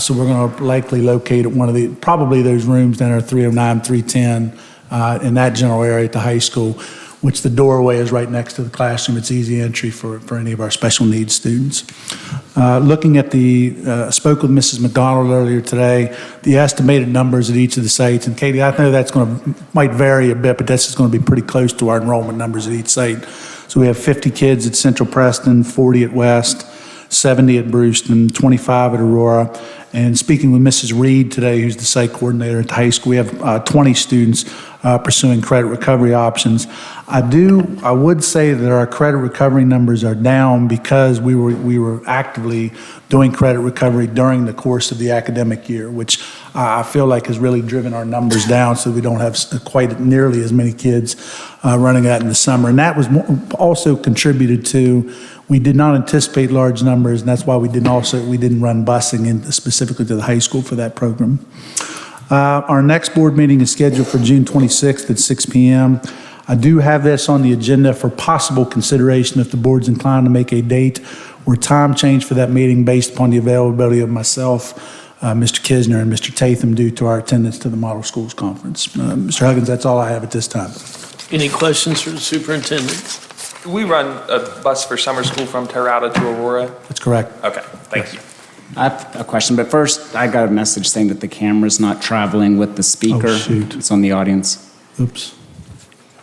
So we're going to likely locate at one of probably those rooms that are 309, 310 in that general area at the high school, which the doorway is right next to the classroom. It's easy entry for any of our special needs students. Looking at spoke with Mrs. McDonald earlier today, the estimated numbers at each of the sites, and Katie, I know that's might vary a bit, but that's just going to be pretty close to our enrollment numbers at each site. So we have 50 kids at Central Preston, 40 at West, 70 at Brewston, 25 at Aurora. And speaking with Mrs. Reed today, who's the site coordinator at the high school, we have 20 students pursuing credit recovery options. I would say that our credit recovery numbers are down because we were actively doing credit recovery during the course of the academic year, which I feel like has really driven our numbers down, so we don't have quite nearly as many kids running that in the summer. And that was also contributed to, we did not anticipate large numbers, and that's why we didn't run busing specifically to the high school for that program. Our next board meeting is scheduled for June 26th at 6 p.m. I do have this on the agenda for possible consideration if the board's inclined to make a date or time change for that meeting based upon the availability of myself, Mr. Kisner, and Mr. Tatham due to our attendance to the Model Schools Conference. Mr. Huggins, that's all I have at this time. Any questions for the superintendent? We run a bus for summer school from Terre-Haute to Aurora. That's correct. Okay, thank you. I have a question, but first, I got a message saying that the camera's not traveling with the speaker. Oh, shoot. It's on the audience. Oops.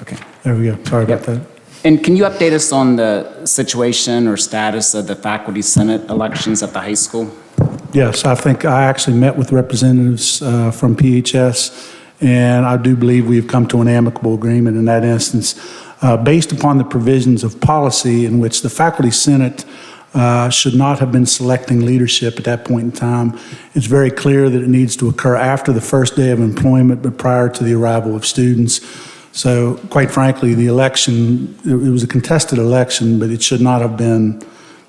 Okay. There we go. Sorry about that. And can you update us on the situation or status of the faculty senate elections at the high school? Yes, I think I actually met with representatives from PHS, and I do believe we've come to an amicable agreement in that instance. Based upon the provisions of policy in which the faculty senate should not have been selecting leadership at that point in time, it's very clear that it needs to occur after the first day of employment, but prior to the arrival of students. So quite frankly, the election, it was a contested election, but it should not have been,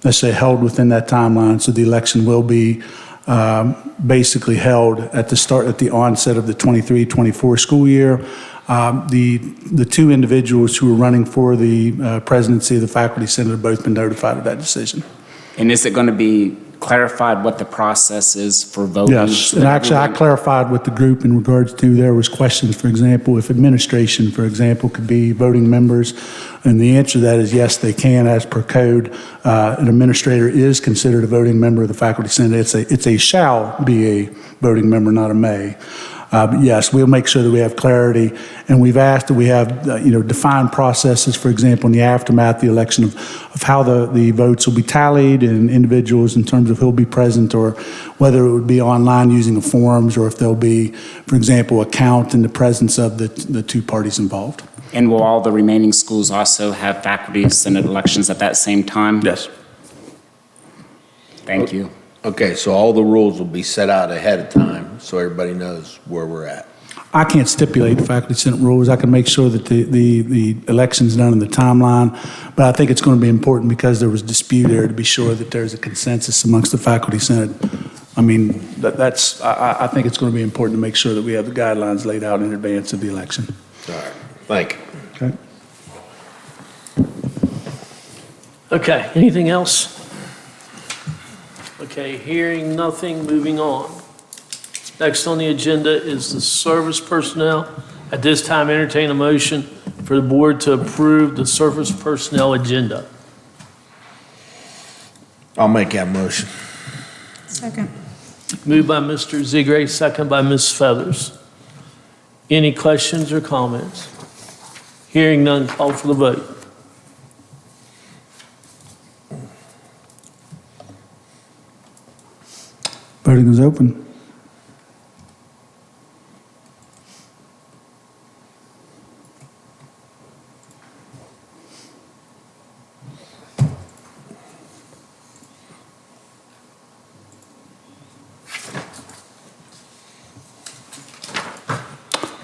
let's say, held within that timeline. So the election will be basically held at the onset of the 23-24 school year. The 2 individuals who are running for the presidency of the faculty senate have both been notified of that decision. And is it going to be clarified what the process is for voting? Yes, and actually I clarified with the group in regards to, there was questions, for example, if administration, for example, could be voting members, and the answer to that is yes, they can as per code. An administrator is considered a voting member of the faculty senate. It's a shall be a voting member, not a may. But yes, we'll make sure that we have clarity, and we've asked that we have, defined processes, for example, in the aftermath of the election of how the votes will be tallied and individuals in terms of who'll be present, or whether it would be online using the forms, or if there'll be, for example, a count in the presence of the two parties involved. And will all the remaining schools also have faculty senate elections at that same time? Yes. Thank you. Okay, so all the rules will be set out ahead of time, so everybody knows where we're at. I can't stipulate the faculty senate rules. I can make sure that the election's done in the timeline, but I think it's going to be important because there was dispute there to be sure that there's a consensus amongst the faculty senate. I mean, I think it's going to be important to make sure that we have the guidelines laid out in advance of the election. All right, thank you. Okay. Okay, anything else? Okay, hearing nothing, moving on. Next on the agenda is the service personnel. At this time, entertain a motion for the board to approve the service personnel agenda. I'll make that motion. Second. Moved by Mr. Ziegler, second by Ms. Feathers. Any questions or comments? Hearing none, call for the vote. Voting is open.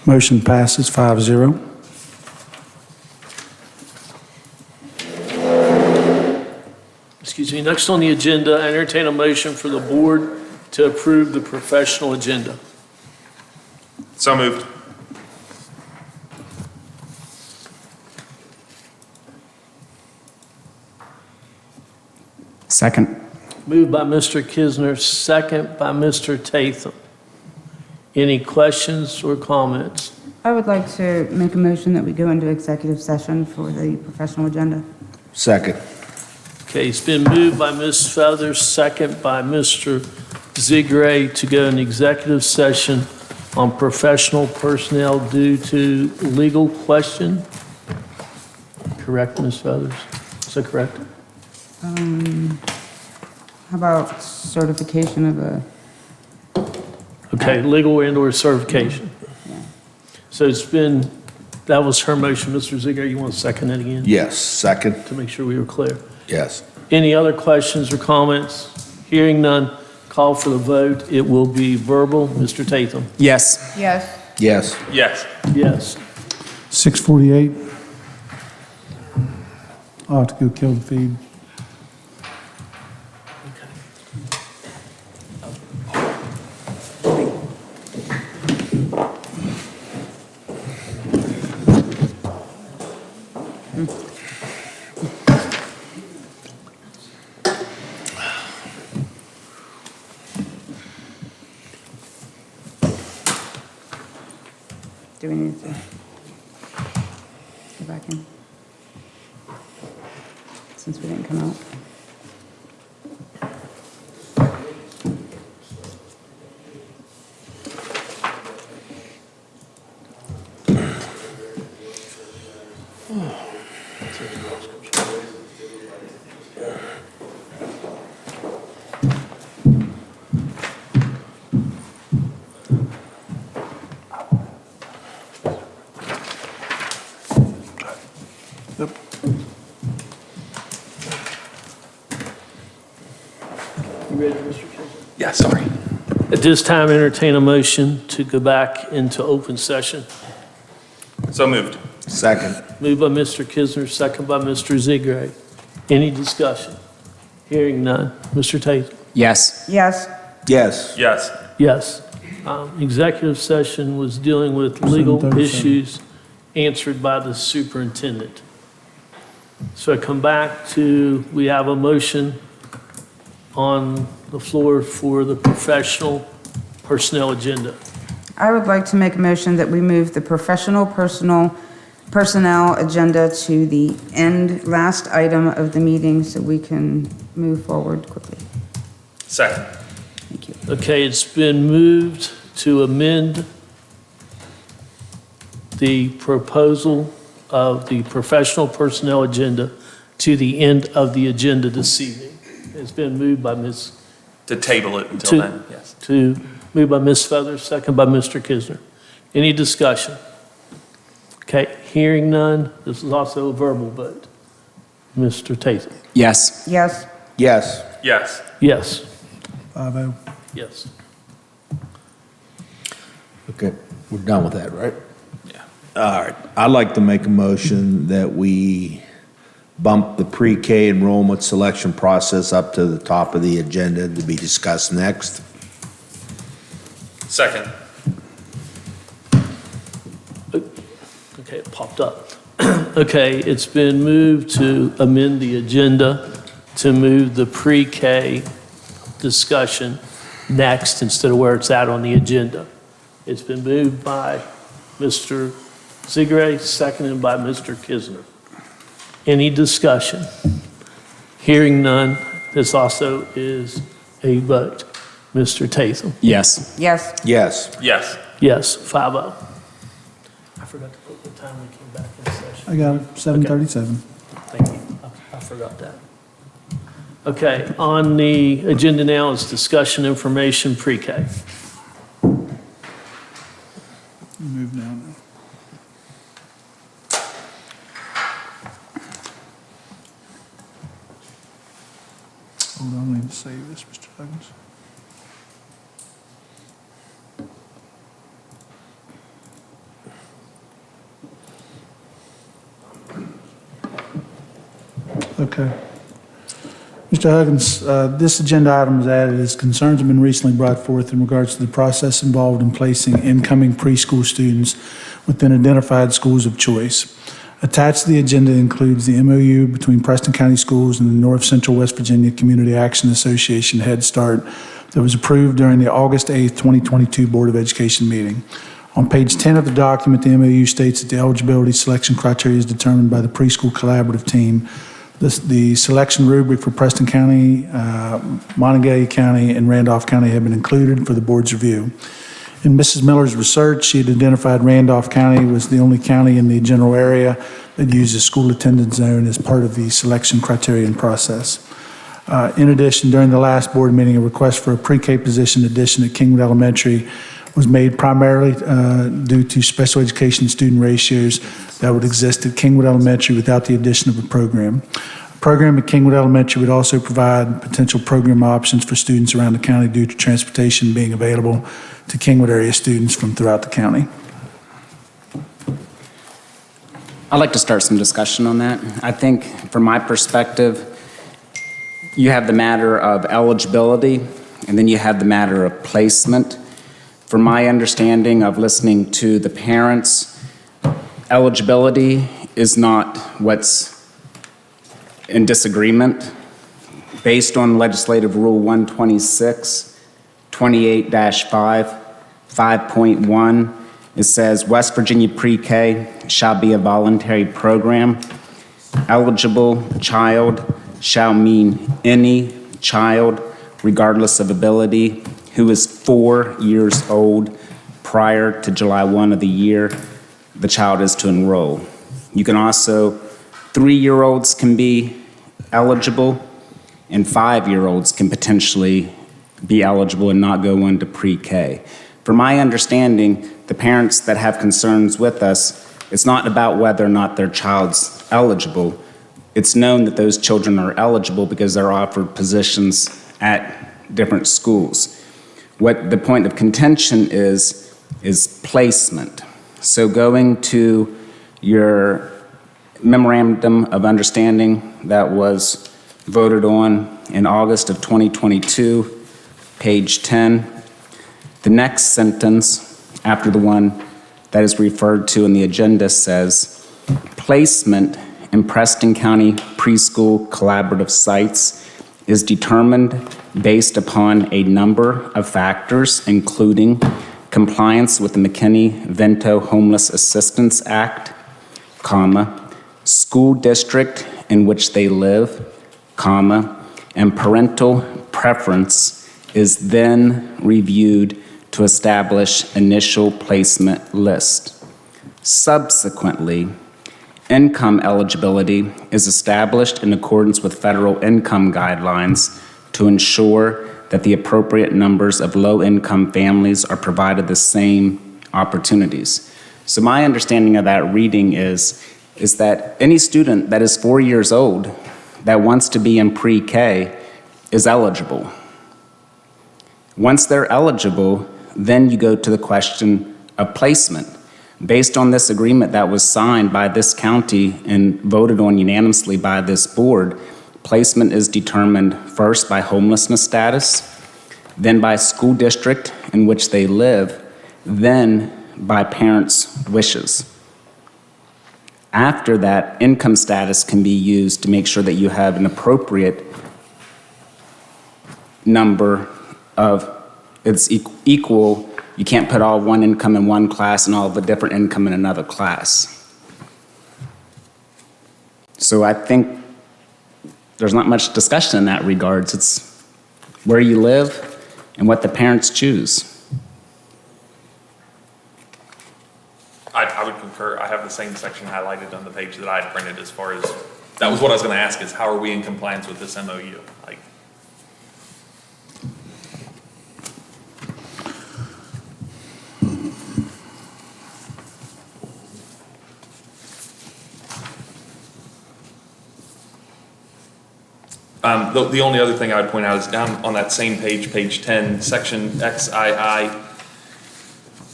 Motion passes 5-0. Excuse me, next on the agenda, I entertain a motion for the board to approve the professional agenda. So moved. Second. Moved by Mr. Kisner, second by Mr. Tatham. Any questions or comments? I would like to make a motion that we go into executive session for the professional agenda. Second. Okay, it's been moved by Ms. Feathers, second by Mr. Ziegler to go in executive session on professional personnel due to legal question. Correct, Ms. Feathers? Is that correct? How about certification of a, Okay, legal and/or certification. yeah. So it's been, that was her motion. Mr. Ziegler, you want to second it again? Yes, second. To make sure we were clear. Yes. Any other questions or comments? Hearing none, call for the vote. It will be verbal. Mr. Tatham? Yes. Yes. Yes. Yes. Yes. 6:48. I'll have to go kill the feed. Do we need to go back in? Since we didn't come out. Yep. You ready, Mr. Kisner? Yeah, sorry. At this time, entertain a motion to go back into open session. So moved. Second. Moved by Mr. Kisner, second by Mr. Ziegler. Any discussion? Hearing none. Mr. Tate? Yes. Yes. Yes. Yes. Yes. Executive session was dealing with legal 7:37. issues answered by the superintendent. So I come back to, we have a motion on the floor for the professional personnel agenda. I would like to make a motion that we move the professional personnel agenda to the last item of the meeting so we can move forward quickly. Second. Thank you. Okay, it's been moved to amend the proposal of the professional personnel agenda to the end of the agenda this evening. It's been moved by Ms. To table it until then, yes. Moved by Ms. Feathers, second by Mr. Kisner. Any discussion? Okay, hearing none. This is also a verbal vote. Mr. Tatham? Yes. Yes. Yes. Yes. Yes. 5-0. Yes. Okay, we're done with that, right? Yeah. All right, I'd like to make a motion that we bump the pre-K enrollment selection process up to the top of the agenda to be discussed next. Second. Okay, it popped up. Okay, it's been moved to amend the agenda to move the pre-K discussion next instead of where it's at on the agenda. It's been moved by Mr. Zigray, seconded by Mr. Kisner. Any discussion? Hearing none, this also is a vote. Mr. Tatham? Yes. Yes. Yes. Yes. Yes, 5-0. I forgot to put the time we came back in session. I got it, 7:37. Thank you. I forgot that. Okay, on the agenda now is discussion information pre-K. Move now. Hold on, I need to save this, Mr. Huggins. Okay. Mr. Huggins, this agenda item was added as concerns have been recently brought forth in regards to the process involved in placing incoming preschool students within identified schools of choice. Attached to the agenda includes the MOU between Preston County Schools and the North Central West Virginia Community Action Association Head Start that was approved during the August 8th, 2022 Board of Education meeting. On page 10 of the document, the MOU states that the eligibility selection criteria is determined by the preschool collaborative team. The selection rubric for Preston County, Montague County, and Randolph County have been included for the board's review. In Mrs. Miller's research, she had identified Randolph County was the only county in the general area that uses school attendance zone as part of the selection criterion process. In addition, during the last board meeting, a request for a pre-K position addition at Kingwood Elementary was made primarily due to special education student ratios that would exist at Kingwood Elementary without the addition of a program. A program at Kingwood Elementary would also provide potential program options for students around the county due to transportation being available to Kingwood area students from throughout the county. I'd like to start some discussion on that. I think from my perspective, you have the matter of eligibility, and then you have the matter of placement. From my understanding of listening to the parents, eligibility is not what's in disagreement. Based on Legislative Rule 126, 28-5, 5.1, it says West Virginia Pre-K shall be a voluntary program. Eligible child shall mean any child, regardless of ability, who is 4 years old prior to July 1 of the year the child is to enroll. You can also, 3-year-olds can be eligible, and 5-year-olds can potentially be eligible and not go into pre-K. From my understanding, the parents that have concerns with us, it's not about whether or not their child's eligible. It's known that those children are eligible because they're offered positions at different schools. What the point of contention is placement. So going to your memorandum of understanding that was voted on in August of 2022, page 10, the next sentence after the one that is referred to in the agenda says, placement in Preston County preschool collaborative sites is determined based upon a number of factors, including compliance with the McKinney-Vento Homeless Assistance Act, school district in which they live, and parental preference is then reviewed to establish initial placement list. Subsequently, income eligibility is established in accordance with federal income guidelines to ensure that the appropriate numbers of low-income families are provided the same opportunities. So my understanding of that reading is that any student that is 4 years old that wants to be in pre-K is eligible. Once they're eligible, then you go to the question of placement. Based on this agreement that was signed by this county and voted on unanimously by this board, placement is determined first by homelessness status, then by school district in which they live, then by parents' wishes. After that, income status can be used to make sure that you have an appropriate number of, it's equal. You can't put all one income in one class and all of a different income in another class. So I think there's not much discussion in that regards. It's where you live and what the parents choose. I would concur. I have the same section highlighted on the page that I had printed as far as, that was what I was gonna ask, is how are we in compliance with this MOU? Like, the only other thing I would point out is down on that same page, page 10, section XII,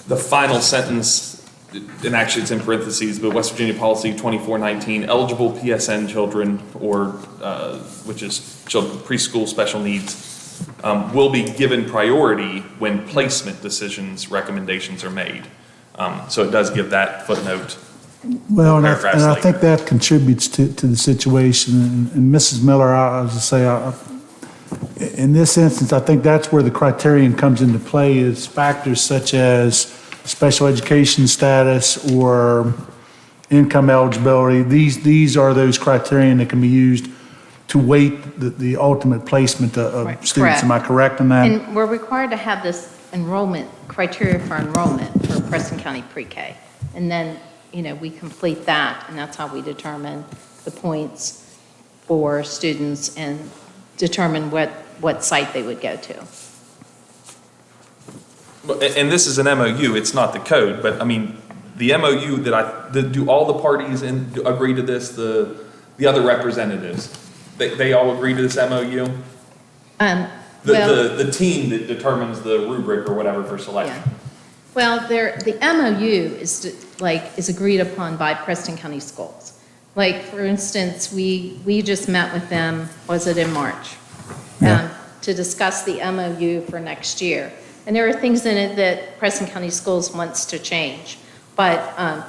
the final sentence, and actually it's in parentheses, but West Virginia Policy 2419, eligible PSN children, or which is children preschool special needs, will be given priority when placement decisions recommendations are made. So it does give that footnote. Well, and paragraphs I later. think that contributes to the situation. And Mrs. Miller, I was to say, in this instance, I think that's where the criterion comes into play, is factors such as special education status or income eligibility. These are those criterion that can be used to weight the ultimate placement of Right, students. correct. Am I correct in that? And we're required to have this enrollment, criteria for enrollment for Preston County Pre-K. And then, we complete that, and that's how we determine the points for students and determine what site they would go to. And this is an MOU, it's not the code, but I mean, the MOU do all the parties agree to this, the other representatives? They all agree to this MOU? The team that determines the rubric or whatever for selection? Yeah. Well, the MOU is agreed upon by Preston County Schools. Like, for instance, we just met with them, was it in March? To discuss the MOU for next year. And there are things in it that Preston County Schools wants to change. But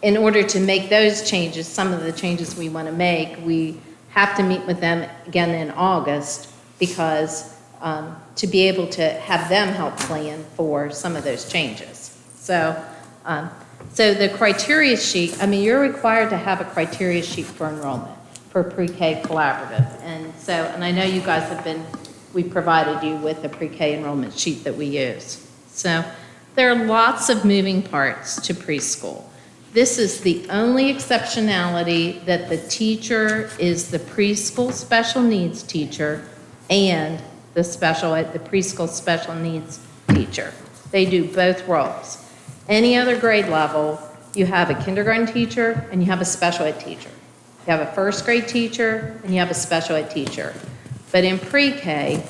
in order to make those changes, some of the changes we want to make, we have to meet with them again in August, because to be able to have them help plan for some of those changes. So the criteria sheet, you're required to have a criteria sheet for enrollment for pre-K collaborative. And I know you guys we provided you with the pre-K enrollment sheet that we use. So there are lots of moving parts to preschool. This is the only exceptionality, that the teacher is the preschool special needs teacher and the preschool special needs teacher. They do both roles. Any other grade level, you have a kindergarten teacher and you have a special ed teacher. You have a first grade teacher and you have a special ed teacher. But in pre-K,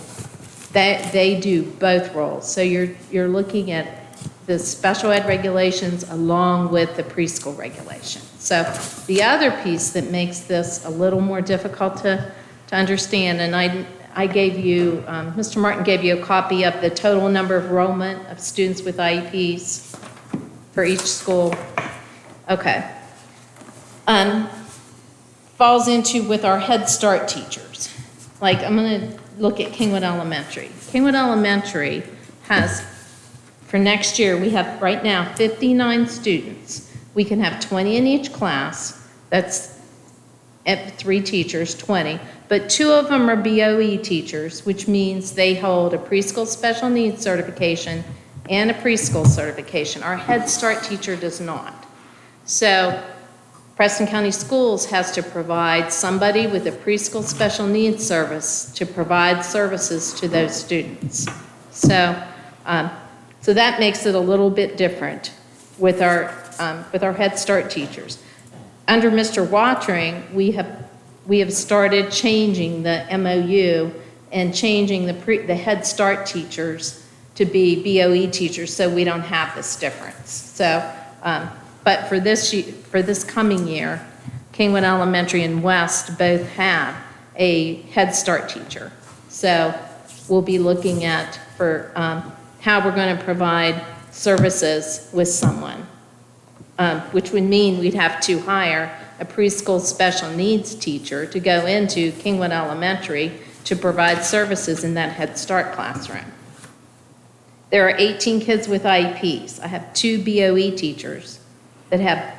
they do both roles. So you're looking at the special ed regulations along with the preschool regulation. So the other piece that makes this a little more difficult to understand, and I gave you, Mr. Martin gave you a copy of the total number of enrollment of students with IEPs for each school. Okay. Falls into with our Head Start teachers. Like, I'm going to look at Kingwood Elementary. Kingwood Elementary has, for next year, we have right now 59 students. We can have 20 in each class. That's at 3 teachers, 20. But 2 of them are BOE teachers, which means they hold a preschool special needs certification and a preschool certification. Our Head Start teacher does not. So Preston County Schools has to provide somebody with a preschool special needs service to provide services to those students. So, so that makes it a little bit different with our Head Start teachers. Under Mr. Watering, we have started changing the MOU and changing the Head Start teachers to be BOE teachers, so we don't have this difference. So, but for this coming year, Kingwood Elementary and West both have a Head Start teacher. So we'll be looking at for how we're going to provide services with someone, which would mean we'd have to hire a preschool special needs teacher to go into Kingwood Elementary to provide services in that Head Start classroom. There are 18 kids with IEPs. I have 2 BOE teachers that have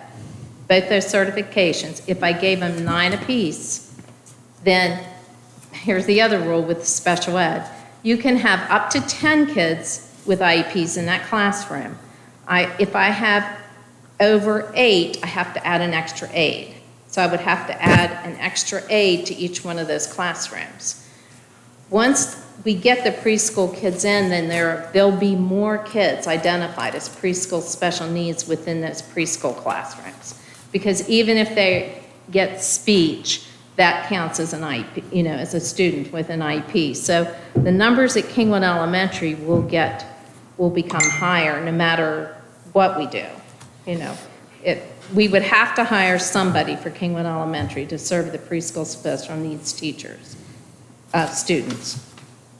both those certifications. If I gave them 9 apiece, then here's the other rule with special ed. You can have up to 10 kids with IEPs in that classroom. If I have over 8, I have to add an extra aide. So I would have to add an extra aide to each one of those classrooms. Once we get the preschool kids in, then there'll be more kids identified as preschool special needs within those preschool classrooms. Because even if they get speech, that counts as an IEP, as a student with an IEP. So the numbers at Kingwood Elementary will become higher no matter what we do. We would have to hire somebody for Kingwood Elementary to serve the preschool special needs teachers, students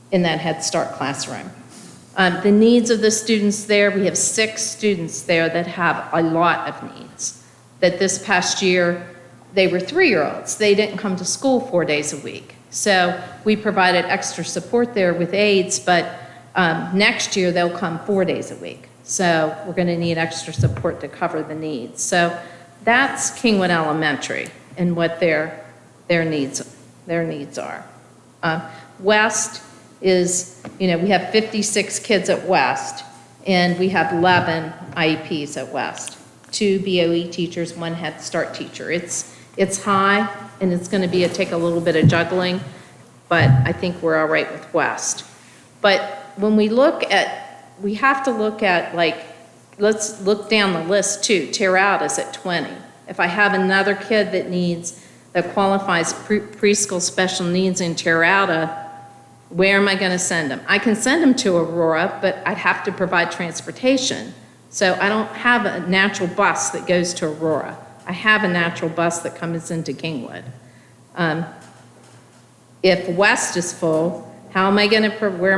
in that Head Start classroom. The needs of the students there, we have 6 students there that have a lot of needs. That this past year, they were 3-year-olds. They didn't come to school 4 days a week. So we provided extra support there with aides, but next year they'll come 4 days a week. So we're going to need extra support to cover the needs. So that's Kingwood Elementary and what their needs are. West is, we have 56 kids at West, and we have 11 IEPs at West. 2 BOE teachers, 1 Head Start teacher. It's high, and it's going to take a little bit of juggling, but I think we're all right with West. But when we have to look at, let's look down the list too. Terre is at 20. If I have another kid that qualifies preschool special needs in Terre, where am I going to send them? I can send them to Aurora, but I'd have to provide transportation. So I don't have a natural bus that goes to Aurora. I have a natural bus that comes into Kingwood. If West is full, where am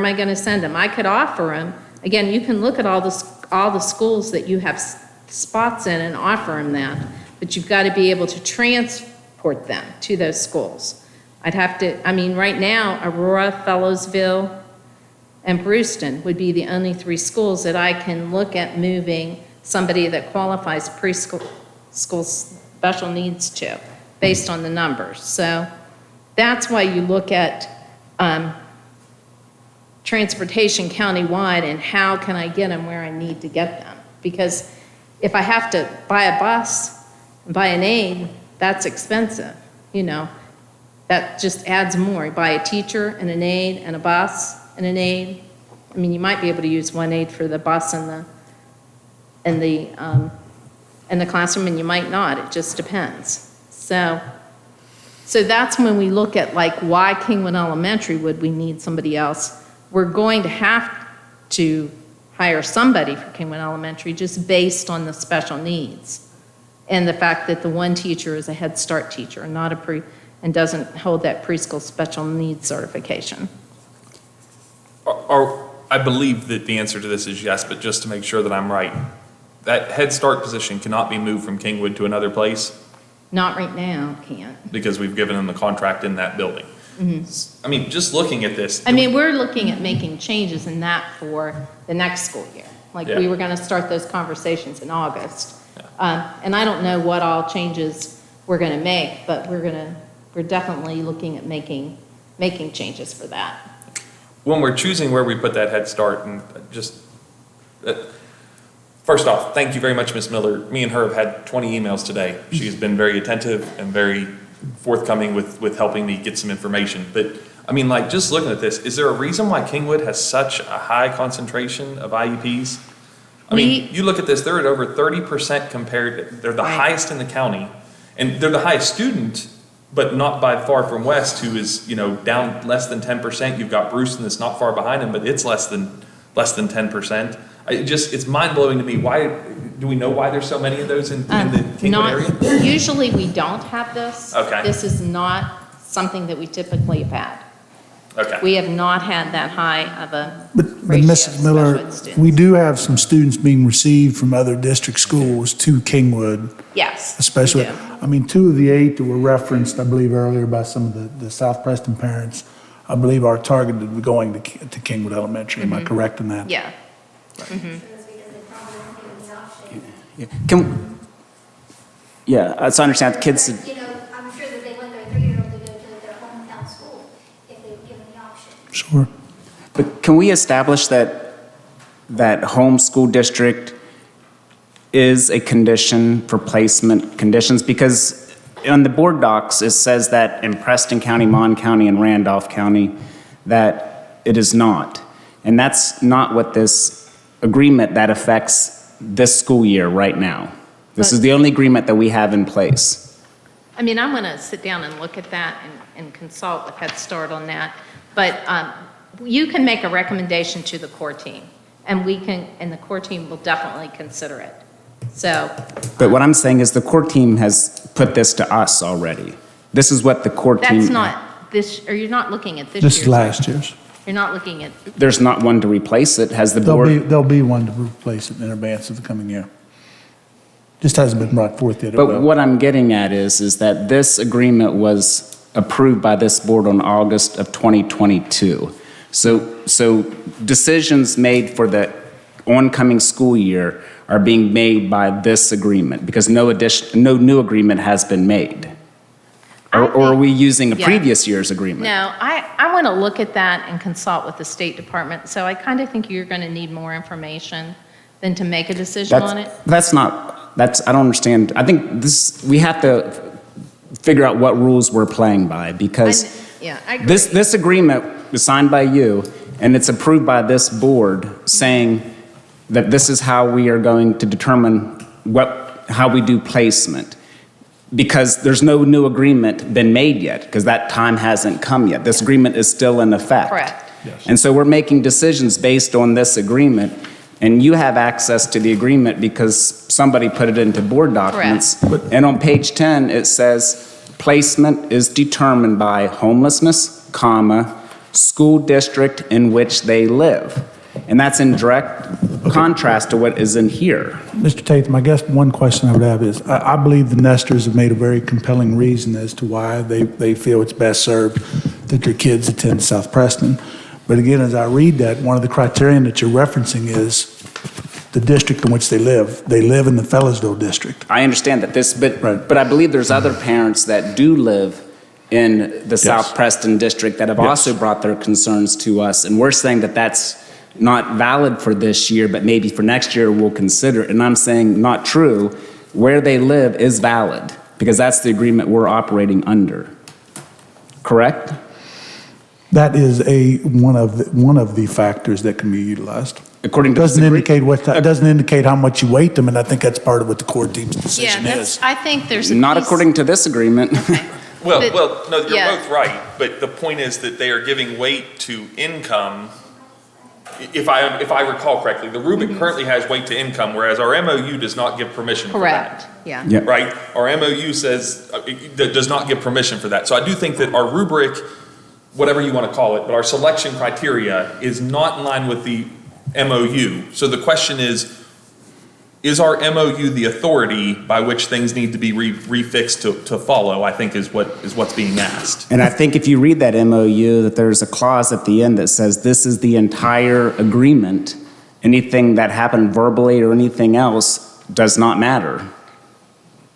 I going to send them? I could offer them. Again, you can look at all the schools that you have spots in and offer them that, but you've got to be able to transport them to those schools. Right now, Aurora, Fellowsville, and Preston would be the only 3 schools that I can look at moving somebody that qualifies preschool special needs to, based on the numbers. So that's why you look at transportation countywide and how can I get them where I need to get them. Because if I have to buy a bus and buy an aide, that's expensive, That just adds more. You buy a teacher and an aide and a bus and an aide. You might be able to use 1 aide for the bus and the classroom, and you might not. It just depends. So that's when we look at why Kingwood Elementary would we need somebody else. We're going to have to hire somebody for Kingwood Elementary just based on the special needs and the fact that the 1 teacher is a Head Start teacher and not and doesn't hold that preschool special needs certification. I believe that the answer to this is yes, but just to make sure that I'm right, that Head Start position cannot be moved from Kingwood to another place? Not right now, can't. Because we've given them the contract in that building. Mm-hmm. Just looking at this. We're looking at making changes in that for the next school year. We were going to start those conversations in August. Yeah. And I don't know what all changes we're going to make, but we're definitely looking at making changes for that. When we're choosing where we put that Head Start, and First off, thank you very much, Ms. Miller. Me and her have had 20 emails today. She has been very attentive and very forthcoming with helping me get some information. But, I mean, like, just looking at this, is there a reason why Kingwood has such a high concentration of IEPs? I mean, you look at this, they're at over 30% compared, they're the highest in the county. And they're the highest student, but not by far from West, who is, you know, down less than 10%. You've got Brewston that's not far behind him, but it's less than 10%. It's mind-blowing to me. Why, do we know why there's so many of those in the Kingwood area? Usually we don't have this. Okay. This is not something that we typically have had. Okay. We have not had that high of a But ratio of Mrs. Miller, special ed students. we do have some students being received from other district schools to Kingwood, Yes. especially. we do. I mean, 2 of the 8 that were referenced, I believe earlier by some of the South Preston parents, I believe are targeted going to Kingwood Elementary. Am I correct in that? Yeah. So I understand the kids, You know, I'm sure that they want their 3-year-old to go to their hometown school if they were given the option. Sure. but can we establish that home school district is a condition for placement conditions? Because on the board docs, it says that in Preston County, Mon County, and Randolph County, that it is not. And that's not what this agreement that affects this school year right now. This is the only agreement that we have in place. I mean, I'm going to sit down and look at that and consult with Head Start on that. But you can make a recommendation to the core team, and the core team will definitely consider it. So, But what I'm saying is the core team has put this to us already. This is what the core team. that's not this, or you're not looking at this This year's. is last year's. You're not looking at, There's not one to replace it. Has the board? There'll be one to replace it in advance of the coming year. Just hasn't been brought forth yet. It But will. what I'm getting at is that this agreement was approved by this board on August of 2022. So decisions made for the oncoming school year are being made by this agreement because no new agreement has been made. Or are we using a yeah. previous year's agreement? no, I want to look at that and consult with the State Department. So I kind of think you're going to need more information than to make a decision on it. I don't understand. I think we have to figure out what rules we're playing by because Yeah, I agree. this agreement was signed by you and it's approved by this board saying that this is how we are going to determine how we do placement. Because there's no new agreement been made yet, because that time hasn't come yet. This agreement is still in effect. Correct. And so we're making decisions based on this agreement, and you have access to the agreement because somebody put it into board documents. And on page 10, it says, placement is determined by homelessness, school district in which they live. And that's in direct contrast to what is in here. Mr. Tatham, I guess one question I would have is, I believe the Nestors have made a very compelling reason as to why they feel it's best served that their kids attend South Preston. But again, as I read that, one of the criterion that you're referencing is the district in which they live. They live in the Fellows-Ville district. I understand that but I believe there's other parents that do live in the South Preston district that have also brought their concerns to us. And we're saying that that's not valid for this year, but maybe for next year we'll consider it. And I'm saying not true. Where they live is valid because that's the agreement we're operating under. Correct? That is one of the factors that can be utilized. According to doesn't indicate how much you weight them, and I think that's part of what the core team's decision is. I think there's not according to this agreement. No, you're both right. But the point is that they are giving weight to income. If I recall correctly, the rubric currently has weight to income, whereas our MOU does not give permission for that. Correct, yeah. Yep. Right? Our MOU says, that does not give permission for that. So I do think that our rubric, whatever you want to call it, but our selection criteria is not in line with the MOU. So the question is our MOU the authority by which things need to be refixed to follow, I think is what's being asked. And I think if you read that MOU, that there's a clause at the end that says this is the entire agreement. Anything that happened verbally or anything else does not matter.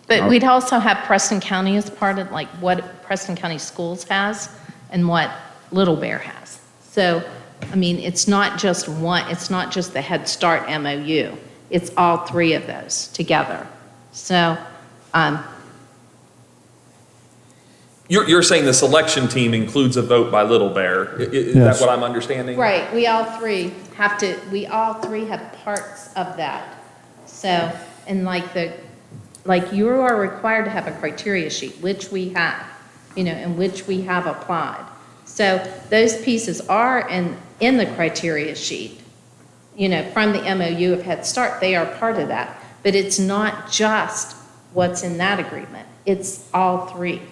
But we'd also have Preston County as part of like what Preston County Schools has and what Little Bear has. So, I mean, it's not just the Head Start MOU. it's all three of those together. So, You're saying the selection team includes a vote by Little Bear. Is Yes. that what I'm understanding? right, we all three have parts of that. So, and like you are required to have a criteria sheet, which we have, and which we have applied. So those pieces are in the criteria sheet, from the MOU of Head Start, they are part of that. But it's not just what's in that agreement, it's all three.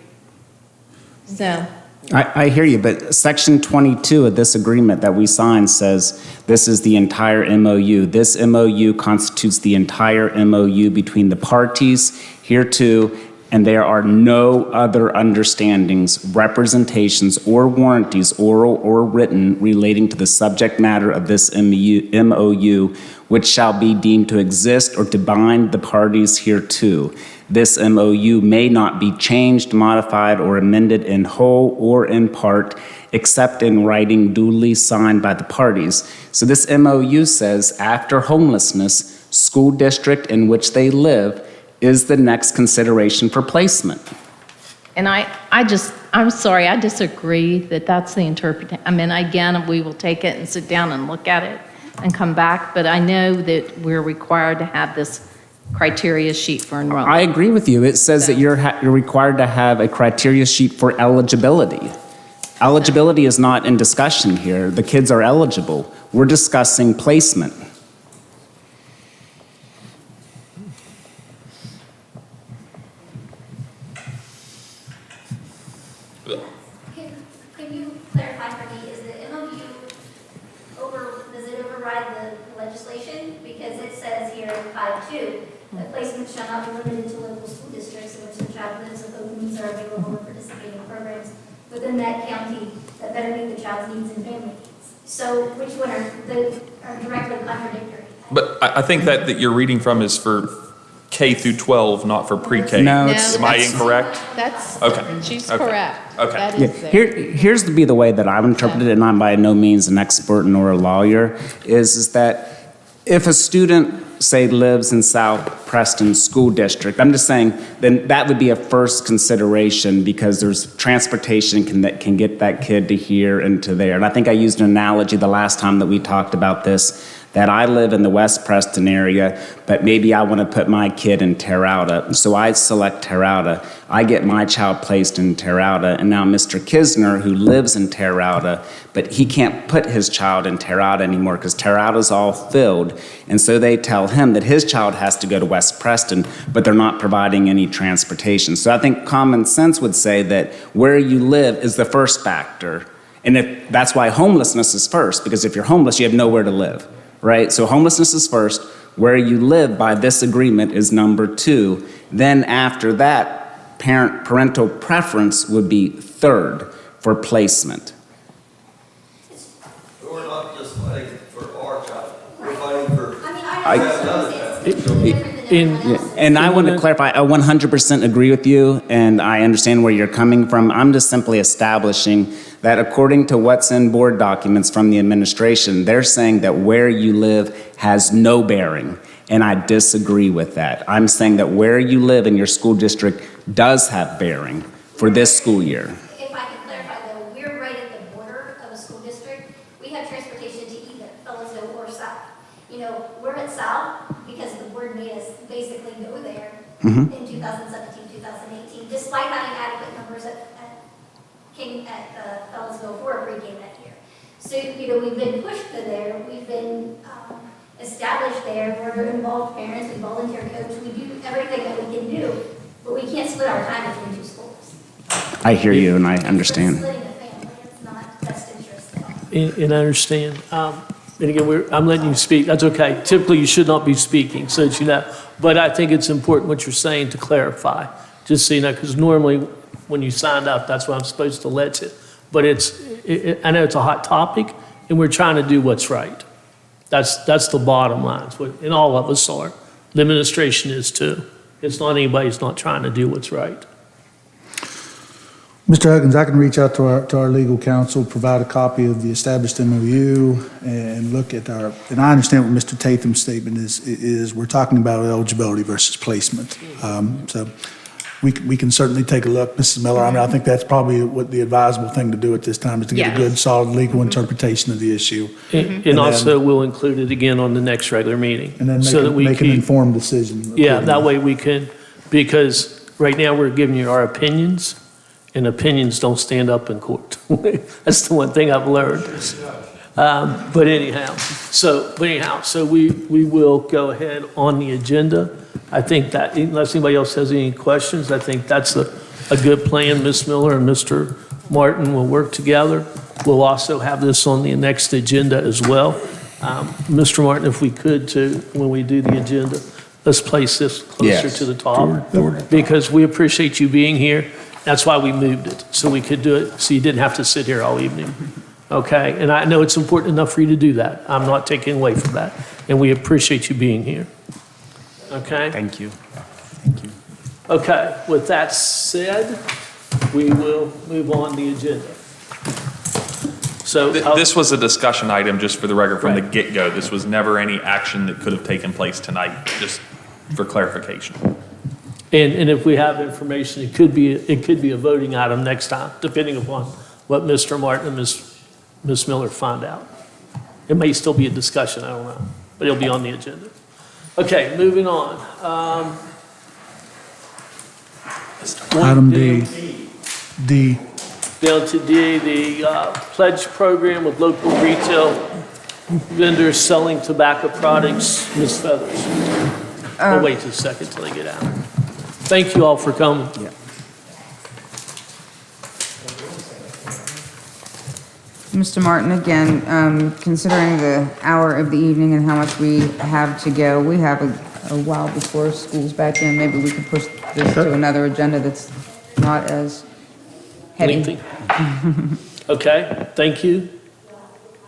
So, I hear you, but section 22 of this agreement that we signed says this is the entire MOU. This MOU constitutes the entire MOU between the parties hereto, and there are no other understandings, representations, or warranties, oral or written, relating to the subject matter of this MOU, which shall be deemed to exist or to bind the parties hereto. This MOU may not be changed, modified, or amended in whole or in part, except in writing duly signed by the parties. So this MOU says after homelessness, school district in which they live is the next consideration for placement. and I'm sorry, I disagree that that's the interpretation. I mean, again, we will take it and sit down and look at it and come back, but I know that we're required to have this criteria sheet for enrollment. I agree with you. It says that you're required to have a criteria sheet for eligibility. Eligibility is not in discussion here. The kids are eligible. We're discussing placement. Can you clarify for me, is the MOU does it override the legislation? Because it says here in 5.2, that placement shall not be limited to local school districts in which the child lives if open means are available or participating in programs within that county that better meet the child's needs and family needs. So which one are directly contradictory? But I think that you're reading from is for K through 12, not for pre-K. No, Am I incorrect? That's, Okay. she's Okay. correct. Okay. That Yeah, is there. here's to be the way that I've interpreted it, and I'm by no means an expert nor a lawyer, is that if a student, say, lives in South Preston School District, I'm just saying, then that would be a first consideration because there's transportation that can get that kid to here and to there. And I think I used an analogy the last time that we talked about this, that I live in the West Preston area, but maybe I want to put my kid in Terrauda. So I select Terrauda. I get my child placed in Terrauda, and now Mr. Kisner, who lives in Terrauda, but he can't put his child in Terrauda anymore because Terrauda's all filled. And so they tell him that his child has to go to West Preston, but they're not providing any transportation. So I think common sense would say that where you live is the first factor. And that's why homelessness is first, because if you're homeless, you have nowhere to live. Right? So homelessness is first. Where you live by this agreement is number 2. Then after that, parental preference would be third for placement. We're not just fighting for our child, we're fighting for. I mean, I understand it's different than everyone else. And I want to clarify, I 100% agree with you, and I understand where you're coming from. I'm just simply establishing that according to what's in board documents from the administration, they're saying that where you live has no bearing, and I disagree with that. I'm saying that where you live in your school district does have bearing for this school year. If I can clarify though, we're right at the border of a school district. We have transportation to either Fellows or South. We're at South because the board made us basically go there in 2017, 2018, despite having adequate numbers at Fellows for a pre-K that year. So, we've been pushed to there, we've been established there, we're involved parents, we volunteer coach, we do everything that we can do, but we can't split our time between two schools. I hear you, and I understand. It's splitting the family, it's not best interest at all. And I understand. And again, I'm letting you speak. That's okay. Typically, you should not be speaking, so that you know. But I think it's important what you're saying to clarify, just so you know, because normally when you signed up, that's what I'm supposed to let you. But I know it's a hot topic, and we're trying to do what's right. That's the bottom line, and all of us are. The administration is too. It's not anybody's not trying to do what's right. Mr. Huggins, I can reach out to our legal counsel, provide a copy of the established MOU, and look look at our, and I understand what Mr. Tatham's statement is we're talking about eligibility versus placement. So we can certainly take a look, Mrs. Miller. I mean, I think that's probably what the advisable thing to do at this time is to get a Yes. good, solid legal interpretation of the issue. And also, we'll include it again on the next regular meeting. And then so that we make an keep- informed decision. Yeah, that way we can, because right now we're giving you our opinions, and opinions don't stand up in court. That's the one thing I've learned. But anyhow, so we will go ahead on the agenda. I think that, unless anybody else has any questions, I think that's a good plan. Ms. Miller and Mr. Martin will work together. We'll also have this on the next agenda as well. Mr. Martin, if we could too, when we do the agenda, let's place this closer Yes. to the top. Because we appreciate you being here. That's why we moved it, so we could do it, so you didn't have to sit here all evening. Okay? And I know it's important enough for you to do that. I'm not taking away from that. And we appreciate you being here. Okay? Thank you. Okay, with that said, we will move on the agenda. So, This was a discussion item, just for the record, from the Right. get-go. This was never any action that could have taken place tonight, just for clarification. and if we have information, it could be a voting item next time, depending upon what Mr. Martin and Ms. Miller find out. It may still be a discussion, I don't know, but it'll be on the agenda. Okay, moving on. Item D. D. Down to D, the pledge program with local retail vendors selling tobacco products. Ms. Feathers. We'll wait just a second till they get out. Thank you all for coming. Mr. Martin, again, considering the hour of the evening and how much we have to go, we have a while before school's back in. Maybe we can push this to another agenda that's not as heavy. Lengthy. Okay, thank you.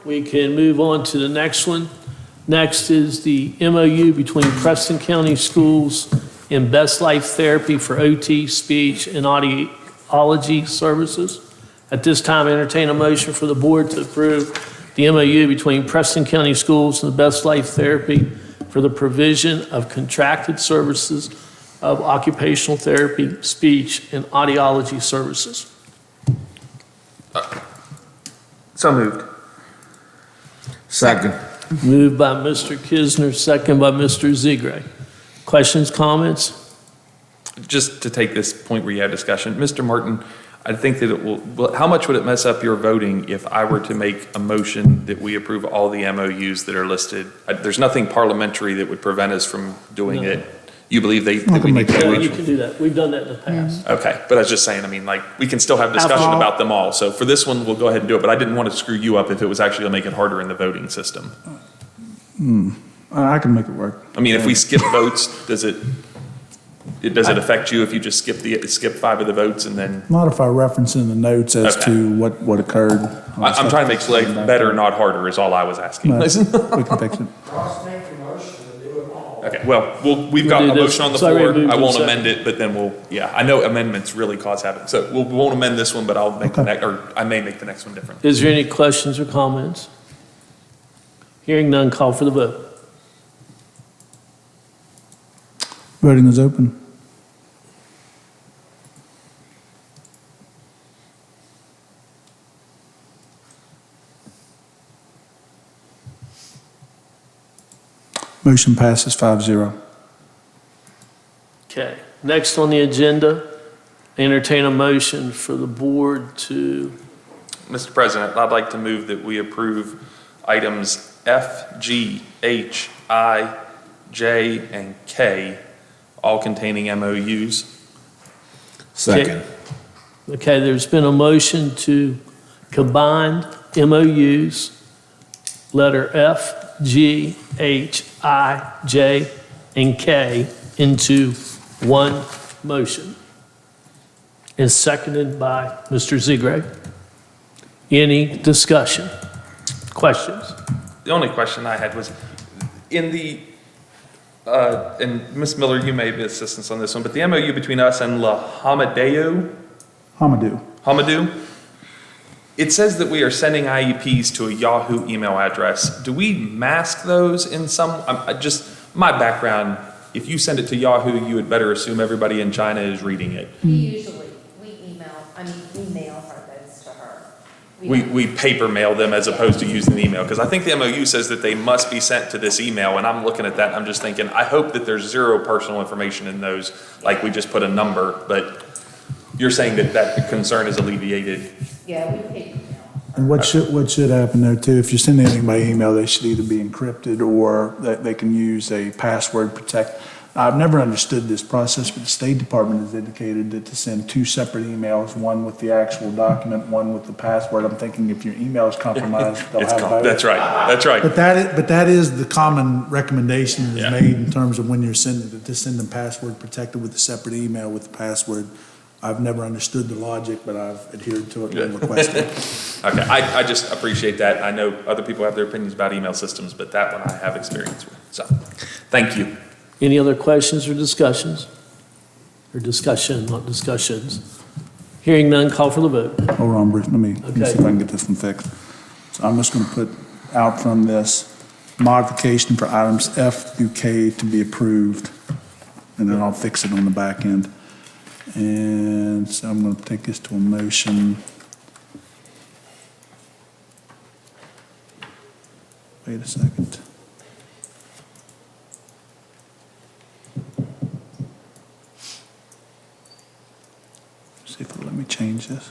We can move on to the next one. Next is the MOU between Preston County Schools and Best Life Therapy for OT, speech, and audiology services. At this time, I entertain a motion for the board to approve the MOU between Preston County Schools and the Best Life Therapy for the provision of contracted services of occupational therapy, speech, and audiology services. So moved. Second. Moved by Mr. Kisner, second by Mr. Zegray. Questions, comments? Just to take this point where you had discussion, Mr. Martin, I think that it will, how much would it mess up your voting if I were to make a motion that we approve all the MOUs that are listed? There's nothing parliamentary that would prevent us from doing No. it. You believe that we need to Yeah, do you it? can do that. We've done that in the past. Okay, but I was just saying, I mean, like, we can still have discussion about them all. So for this one, we'll go ahead and do it, but I didn't want to screw you up if it was actually gonna make it harder in the voting system. I can make it work. I mean, if we skip votes, does it affect you if you just skip 5 of the votes and then? Not if I reference in the notes as Okay. to what occurred. I'm trying to make life better, not harder, is all I was asking. No, we can fix it. Okay, well, we've got We'll a do this. motion on the It's already floor. moved I and won't seconded. amend it, but then I know amendments really cause havoc. So we won't amend this one, but I'll make the Okay. next, or I may make the next one different. Is there any questions or comments? Hearing none, call for the vote. Voting is open. Motion passes 5-0. Okay, next on the agenda, entertain a motion for the board to, Mr. President, I'd like to move that we approve items F, G, H, I, J, and K, all containing MOUs. Second. okay, there's been a motion to combine MOUs, letter F, G, H, I, J, and K into one motion. And seconded by Mr. Zegray. Any discussion? Questions? The only question I had was, in the, and Ms. Miller, you may be assistance on this one, but the MOU between us and La Hamadeu, Hamadou. Hamadou, It says that we are sending IEPs to a Yahoo email address. Do we mask those in some, my background, if you send it to Yahoo, you would better assume everybody in China is reading it. We email her those to her. We paper mail them as opposed to using the email, because I think the MOU says that they must be sent to this email, and I'm looking at that, and I'm just thinking, I hope that there's zero personal information in those, like we just put a number, but you're saying that that concern is alleviated. Yeah, we paper mail. And what should happen there too, if you're sending anything by email, they should either be encrypted or that they can use a password protect. I've never understood this process, but the State Department has indicated that to send two separate emails, one with the actual document, one with the password. I'm thinking if your email is compromised, they'll have both. That's right. But that is the common recommendation that's made in terms of when you're sending, to send them password protected with a separate email with the password. I've never understood the logic, but I've adhered to it and requested. Okay, I just appreciate that. I know other people have their opinions about email systems, but that one I have experience with. So, thank you. Any other questions or discussions? Or discussion, not discussions? Hearing none, call for the vote. Hold on, Bruce, let me see if I can get this one fixed. So I'm just going to put out from this modification for items F through K to be approved, and then I'll fix it on the back end. And so I'm going to take this to a motion. Wait a second. See if it'll let me change this.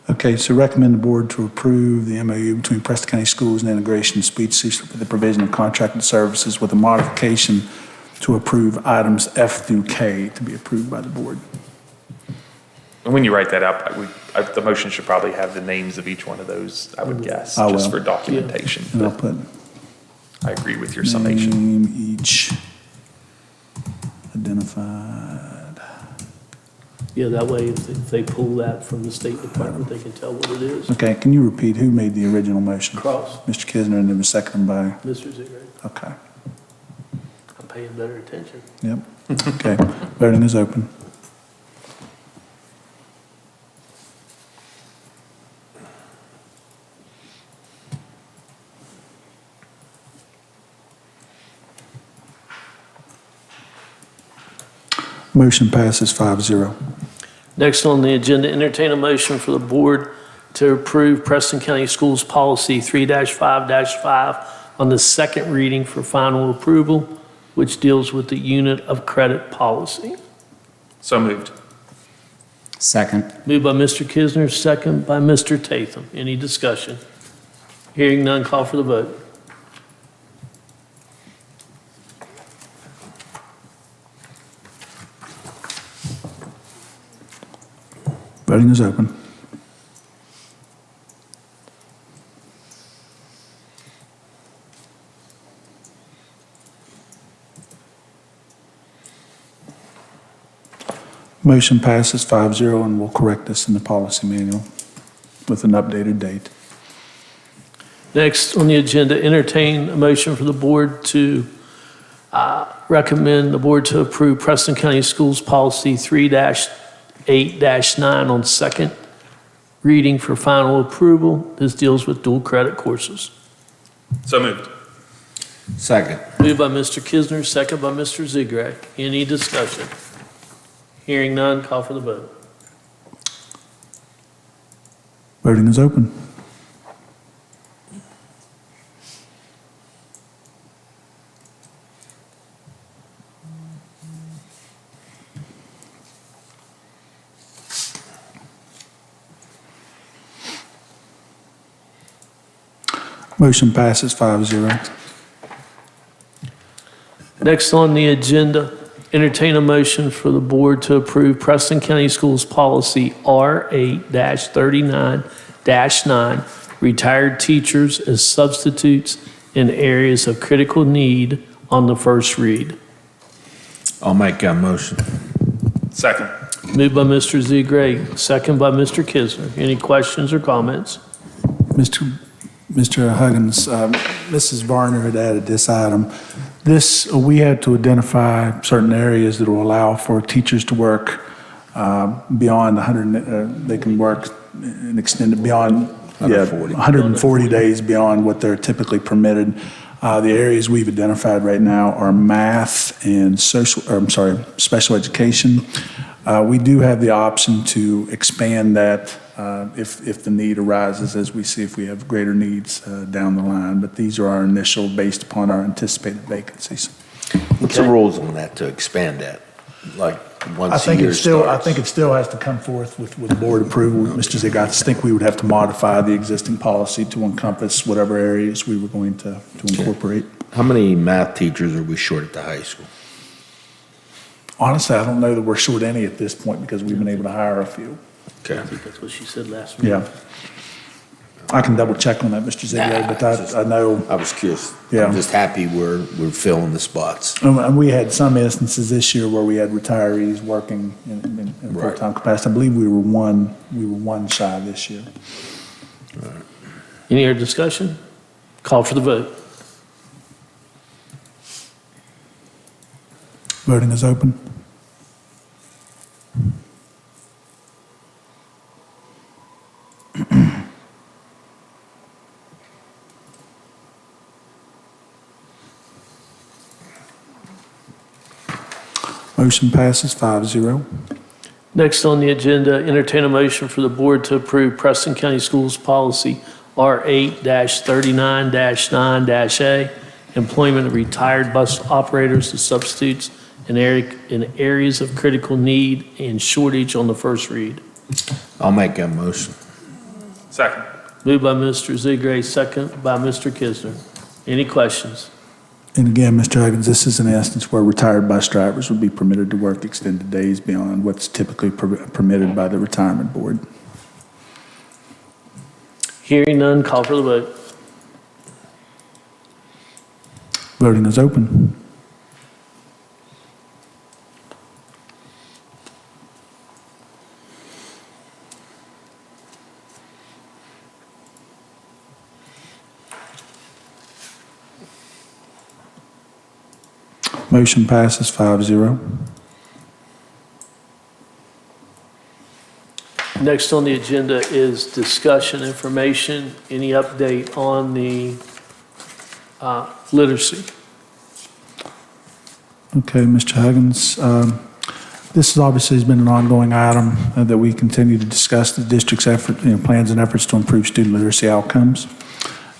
Okay, so recommend the board to approve the MOU between Preston County Schools and Integration Speech System for the provision of contracted services with a modification to approve items F through K to be approved by the board. And when you write that up, the motion should probably have the names of each one of those, I would guess, I just will. for documentation. And I'll put I agree with your summation. name each identified. Yeah, that way if they pull that from the State Department, they can tell what it is. Okay, can you repeat who made the original motion? Cross. Mr. Kisner, and it was seconded by, Mr. Ziegler, okay, I'm paying better attention. yep. Okay, voting is open. Motion passes 5-0. Next on the agenda, entertain a motion for the board to approve Preston County Schools Policy 3-5-5 on the second reading for final approval, which deals with the unit of credit policy. So moved. Second. Moved by Mr. Kisner, second by Mr. Tatham. Any discussion? Hearing none, call for the vote. Voting is open. Motion passes 5-0, and we'll correct this in the policy manual with an updated date. Next on the agenda, entertain a motion for the board to recommend the board to approve Preston County Schools Policy 3-8-9 on second reading for final approval. This deals with dual credit courses. So moved. Second. Moved by Mr. Kisner, second by Mr. Ziegler. Any discussion? Hearing none, call for the vote. Voting is open. Motion passes 5-0. Next on the agenda, entertain a motion for the board to approve Preston County Schools Policy R8-39-9, retired teachers as substitutes in areas of critical need on the first read. I'll make that motion. Second. Moved by Mr. Ziegler, second by Mr. Kisner. Any questions or comments? Mr. Huggins, Mrs. Varner had added this item. This, we had to identify certain areas that will allow for teachers to work beyond 100, they can work and extend it beyond 140 days beyond what they're typically permitted. The areas we've identified right now are math and special education. We do have the option to expand that if the need arises, as we see if we have greater needs down the line. But these are our initial based upon our anticipated vacancies. What's the rules on that to expand that? Like I once a think year it still, I starts? think it still has to come forth with board approval, Mr. Ziegler. I just think we would have to modify the existing policy to encompass whatever areas we were going to incorporate. How many math teachers are we short at the high school? Honestly, I don't know that we're short any at this point because we've been able to hire a few. Okay. I think that's what she said last meeting. Yeah. I can double check on that, Mr. Ziegler, but I know. I was curious. Yeah. I'm just happy we're filling the spots. And we had some instances this year where we had retirees working in full-time capacity. I believe we were one shy this year. Any other discussion? Call for the vote. Voting is open. Motion passes 5-0. Next on the agenda, entertain a motion for the board to approve Preston County Schools Policy R8-39-9-A, employment of retired bus operators as substitutes in areas of critical need and shortage on the first read. I'll make that motion. Second. Moved by Mr. Ziegler, second by Mr. Kisner. Any questions? And again, Mr. Huggins, this is an instance where retired bus drivers would be permitted to work extended days beyond what's typically permitted by the retirement board. Hearing none, call for the vote. Voting is open. Motion passes 5-0. Next on the agenda is discussion information. Any update on the literacy? Okay, Mr. Huggins. This has obviously been an ongoing item that we continue to discuss the district's effort, plans and efforts to improve student literacy outcomes.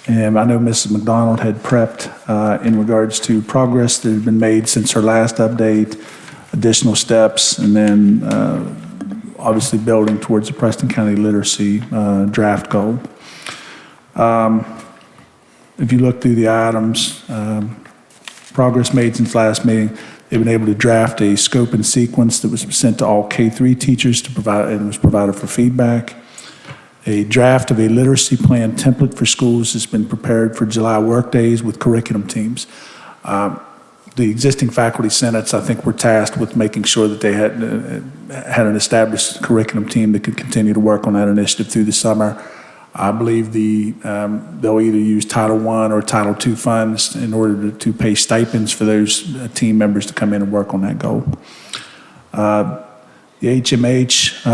And I know Mrs. McDonald had prepped in regards to progress that had been made since her last update, additional steps, and then obviously building towards the Preston County literacy draft goal. If you look through the items, progress made since last meeting, they've been able to draft a scope and sequence that was sent to all K-3 teachers to provide, and was provided for feedback. A draft of a literacy plan template for schools has been prepared for July workdays with curriculum teams. The existing faculty senates, I think, were tasked with making sure that they had an established curriculum team that could continue to work on that initiative through the summer. I believe they'll either use Title I or Title II funds in order to pay stipends for those team members to come in and work on that goal. The HMH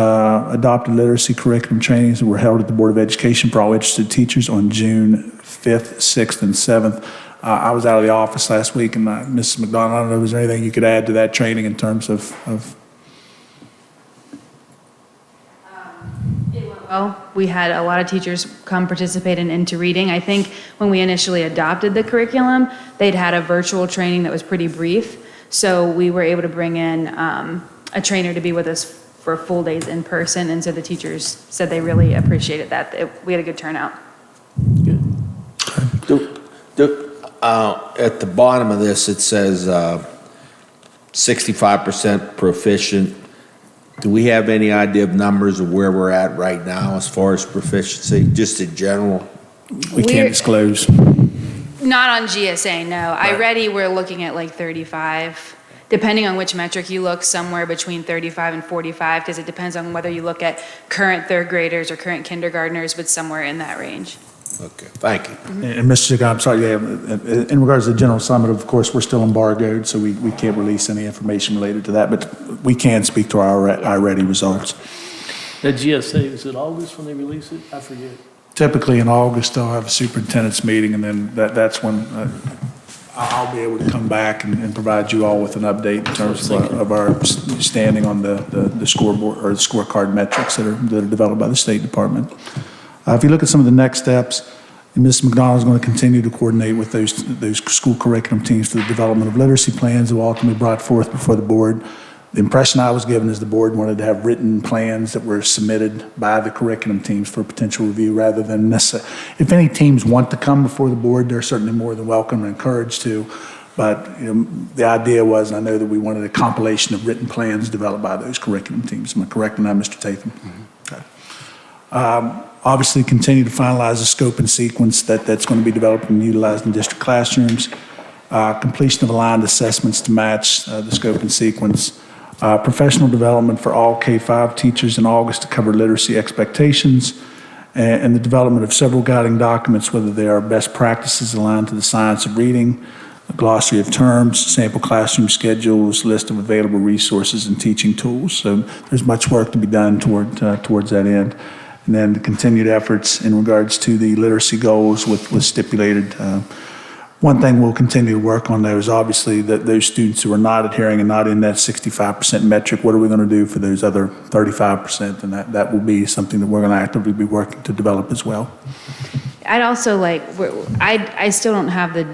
adopted literacy curriculum trainings that were held at the Board of Education for all interested teachers on June 5th, 6th, and 7th. I was out of the office last week, and Mrs. McDonald, I don't know, was there anything you could add to that training in terms of Well, we had a lot of teachers come participate in Into Reading. I think when we initially adopted the curriculum, they'd had a virtual training that was pretty brief. So we were able to bring in a trainer to be with us for full days in person. And so the teachers said they really appreciated that. We had a good turnout. At the bottom of this, it says 65% proficient. Do we have any idea of numbers of where we're at right now as far as proficiency, just in general? we can't disclose? Not on GSA, no. iReady, we're looking at like 35. Depending on which metric you look, somewhere between 35 and 45, because it depends on whether you look at current third graders or current kindergartners, but somewhere in that range. Okay, thank you. And Mr. Chico, I'm sorry, yeah, in regards to the general summit, of course, we're still embargoed, so we can't release any information related to that, but we can speak to our already results. That GSA, is it August when they release it? I forget. Typically in August, they'll have a superintendent's meeting, and then that's when I'll be able to come back and provide you all with an update in terms of our standing on the scoreboard or the scorecard metrics that are developed by the State Department. If you look at some of the next steps, Ms. McDonald is going to continue to coordinate with those school curriculum teams for the development of literacy plans that will ultimately be brought forth before the board. The impression I was given is the board wanted to have written plans that were submitted by the curriculum teams for potential review rather than necessarily. If any teams want to come before the board, they're certainly more than welcome and encouraged to. But the idea was, and I know that we wanted a compilation of written plans developed by those curriculum teams. Am I correct on that, Mr. Tatham? Mm-hmm. Okay. Obviously, continue to finalize the scope and sequence that's going to be developed and utilized in district classrooms. Completion of aligned assessments to match the scope and sequence. Professional development for all K-5 teachers in August to cover literacy expectations. And the development of several guiding documents, whether they are best practices aligned to the science of reading, a glossary of terms, sample classroom schedules, list of available resources and teaching tools. So there's much work to be done towards that end. And then the continued efforts in regards to the literacy goals with stipulated. One thing we'll continue to work on though is obviously that those students who are not adhering and not in that 65% metric, what are we going to do for those other 35%? And that will be something that we're going to actively be working to develop as well. I'd also I still don't have the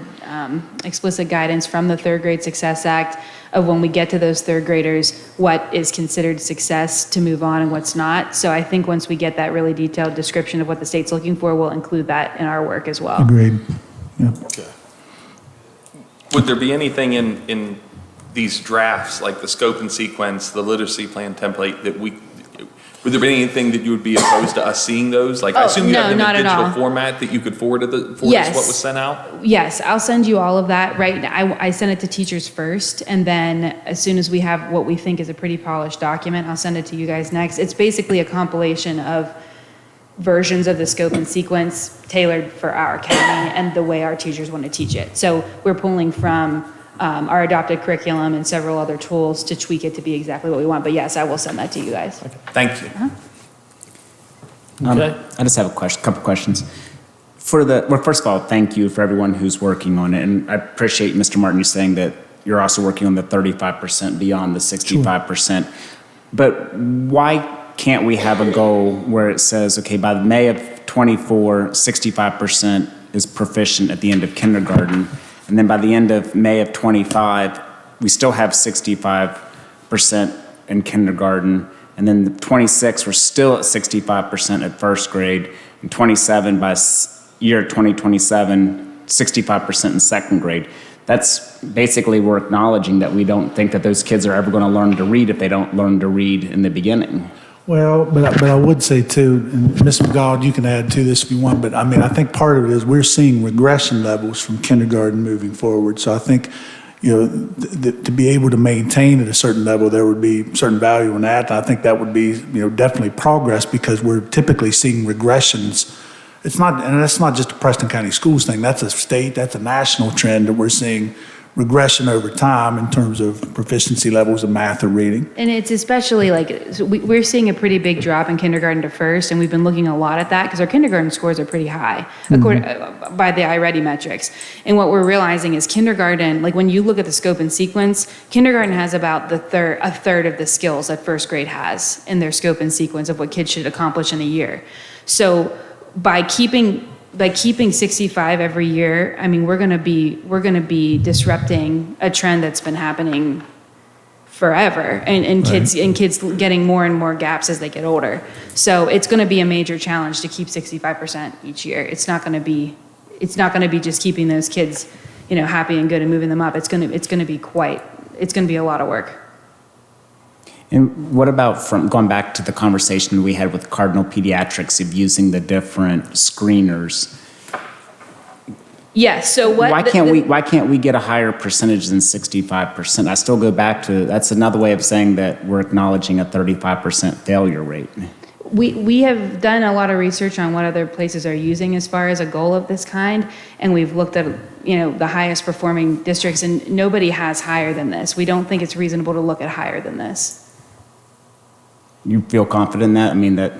explicit guidance from the Third Grade Success Act of when we get to those third graders, what is considered success to move on and what's not. So I think once we get that really detailed description of what the state's looking for, we'll include that in our work as well. Agreed. Yeah. Okay. Would there be anything in these drafts, like the scope and sequence, the literacy plan template, would there be anything that you would be opposed to us seeing those? Like, I assume you have them in digital format that you could forward us what was sent out? Yes, I'll send you all of that. Right, I send it to teachers first, and then as soon as we have what we think is a pretty polished document, I'll send it to you guys next. It's basically a compilation of versions of the scope and sequence tailored for our county and the way our teachers want to teach it. So we're pulling from our adopted curriculum and several other tools to tweak it to be exactly what we want. But yes, I will send that to you guys. Okay. Thank you. Okay. I just have a couple questions. First of all, thank you for everyone who's working on it. And I appreciate, Mr. Martin, you saying that you're also working on the 35% beyond the 65%. Sure. But why can't we have a goal where it says, okay, by May of 24, 65% is proficient at the end of kindergarten, and then by the end of May of 25, we still have 65% in kindergarten, and then 26, we're still at 65% at first grade, and 27 by year 2027, 65% in second grade. That's basically, we're acknowledging that we don't think that those kids are ever going to learn to read if they don't learn to read in the beginning. Well, but I would say too, and Ms. McDonald, you can add to this if you want, but I mean, I think part of it is we're seeing regression levels from kindergarten moving forward. So I think, to be able to maintain at a certain level, there would be certain value in that. And I think that would be, definitely progress because we're typically seeing regressions. It's not, and that's not just a Preston County Schools thing. That's a state, that's a national trend that we're seeing regression over time in terms of proficiency levels of math or reading. And it's especially we're seeing a pretty big drop in kindergarten to first, and we've been looking a lot at that because our kindergarten scores are pretty high according by the iReady metrics. And what we're realizing is kindergarten, like when you look at the scope and sequence, kindergarten has about a third of the skills that first grade has in their scope and sequence of what kids should accomplish in a year. So by keeping 65 every year, I mean, we're going to be disrupting a trend that's been happening forever, and kids getting more and more gaps as they get older. So it's going to be a major challenge to keep 65% each year. It's not going to be just keeping those kids, happy and good and moving them up. It's going to be a lot of work. And what about going back to the conversation we had with Cardinal Pediatrics of using the different screeners? Yes. So why can't we get a higher percentage than 65%? I still go back to that's another way of saying that we're acknowledging a 35% failure rate. We have done a lot of research on what other places are using as far as a goal of this kind, and we've looked at, the highest performing districts, and nobody has higher than this. We don't think it's reasonable to look at higher than this. You feel confident in that? I mean, that,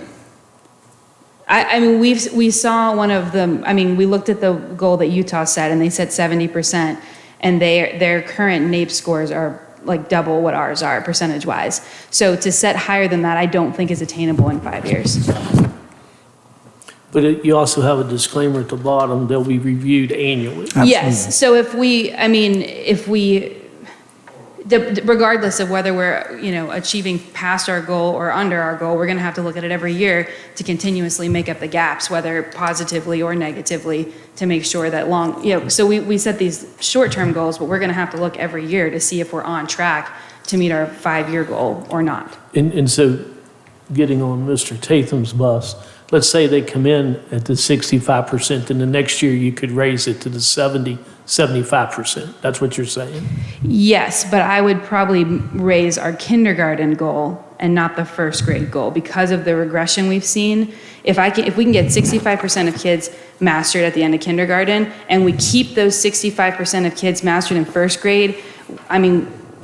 I mean, we saw one of them, we looked at the goal that Utah set, and they set 70%, and their current NAEP scores are like double what ours are percentage-wise. So to set higher than that, I don't think is attainable in 5 years. But you also have a disclaimer at the bottom, they'll be reviewed annually. Yes, so if we, regardless of whether we're, achieving past our goal or under our goal, we're gonna have to look at it every year to continuously make up the gaps, whether positively or negatively, to make sure that so we set these short-term goals, but we're gonna have to look every year to see if we're on track to meet our 5-year goal or not. And so, getting on Mr. Tatham's bus, let's say they come in at the 65%, and the next year you could raise it to the 75%. That's what you're saying? Yes, but I would probably raise our kindergarten goal and not the first grade goal because of the regression we've seen. If we can get 65% of kids mastered at the end of kindergarten, and we keep those 65% of kids mastered in first grade,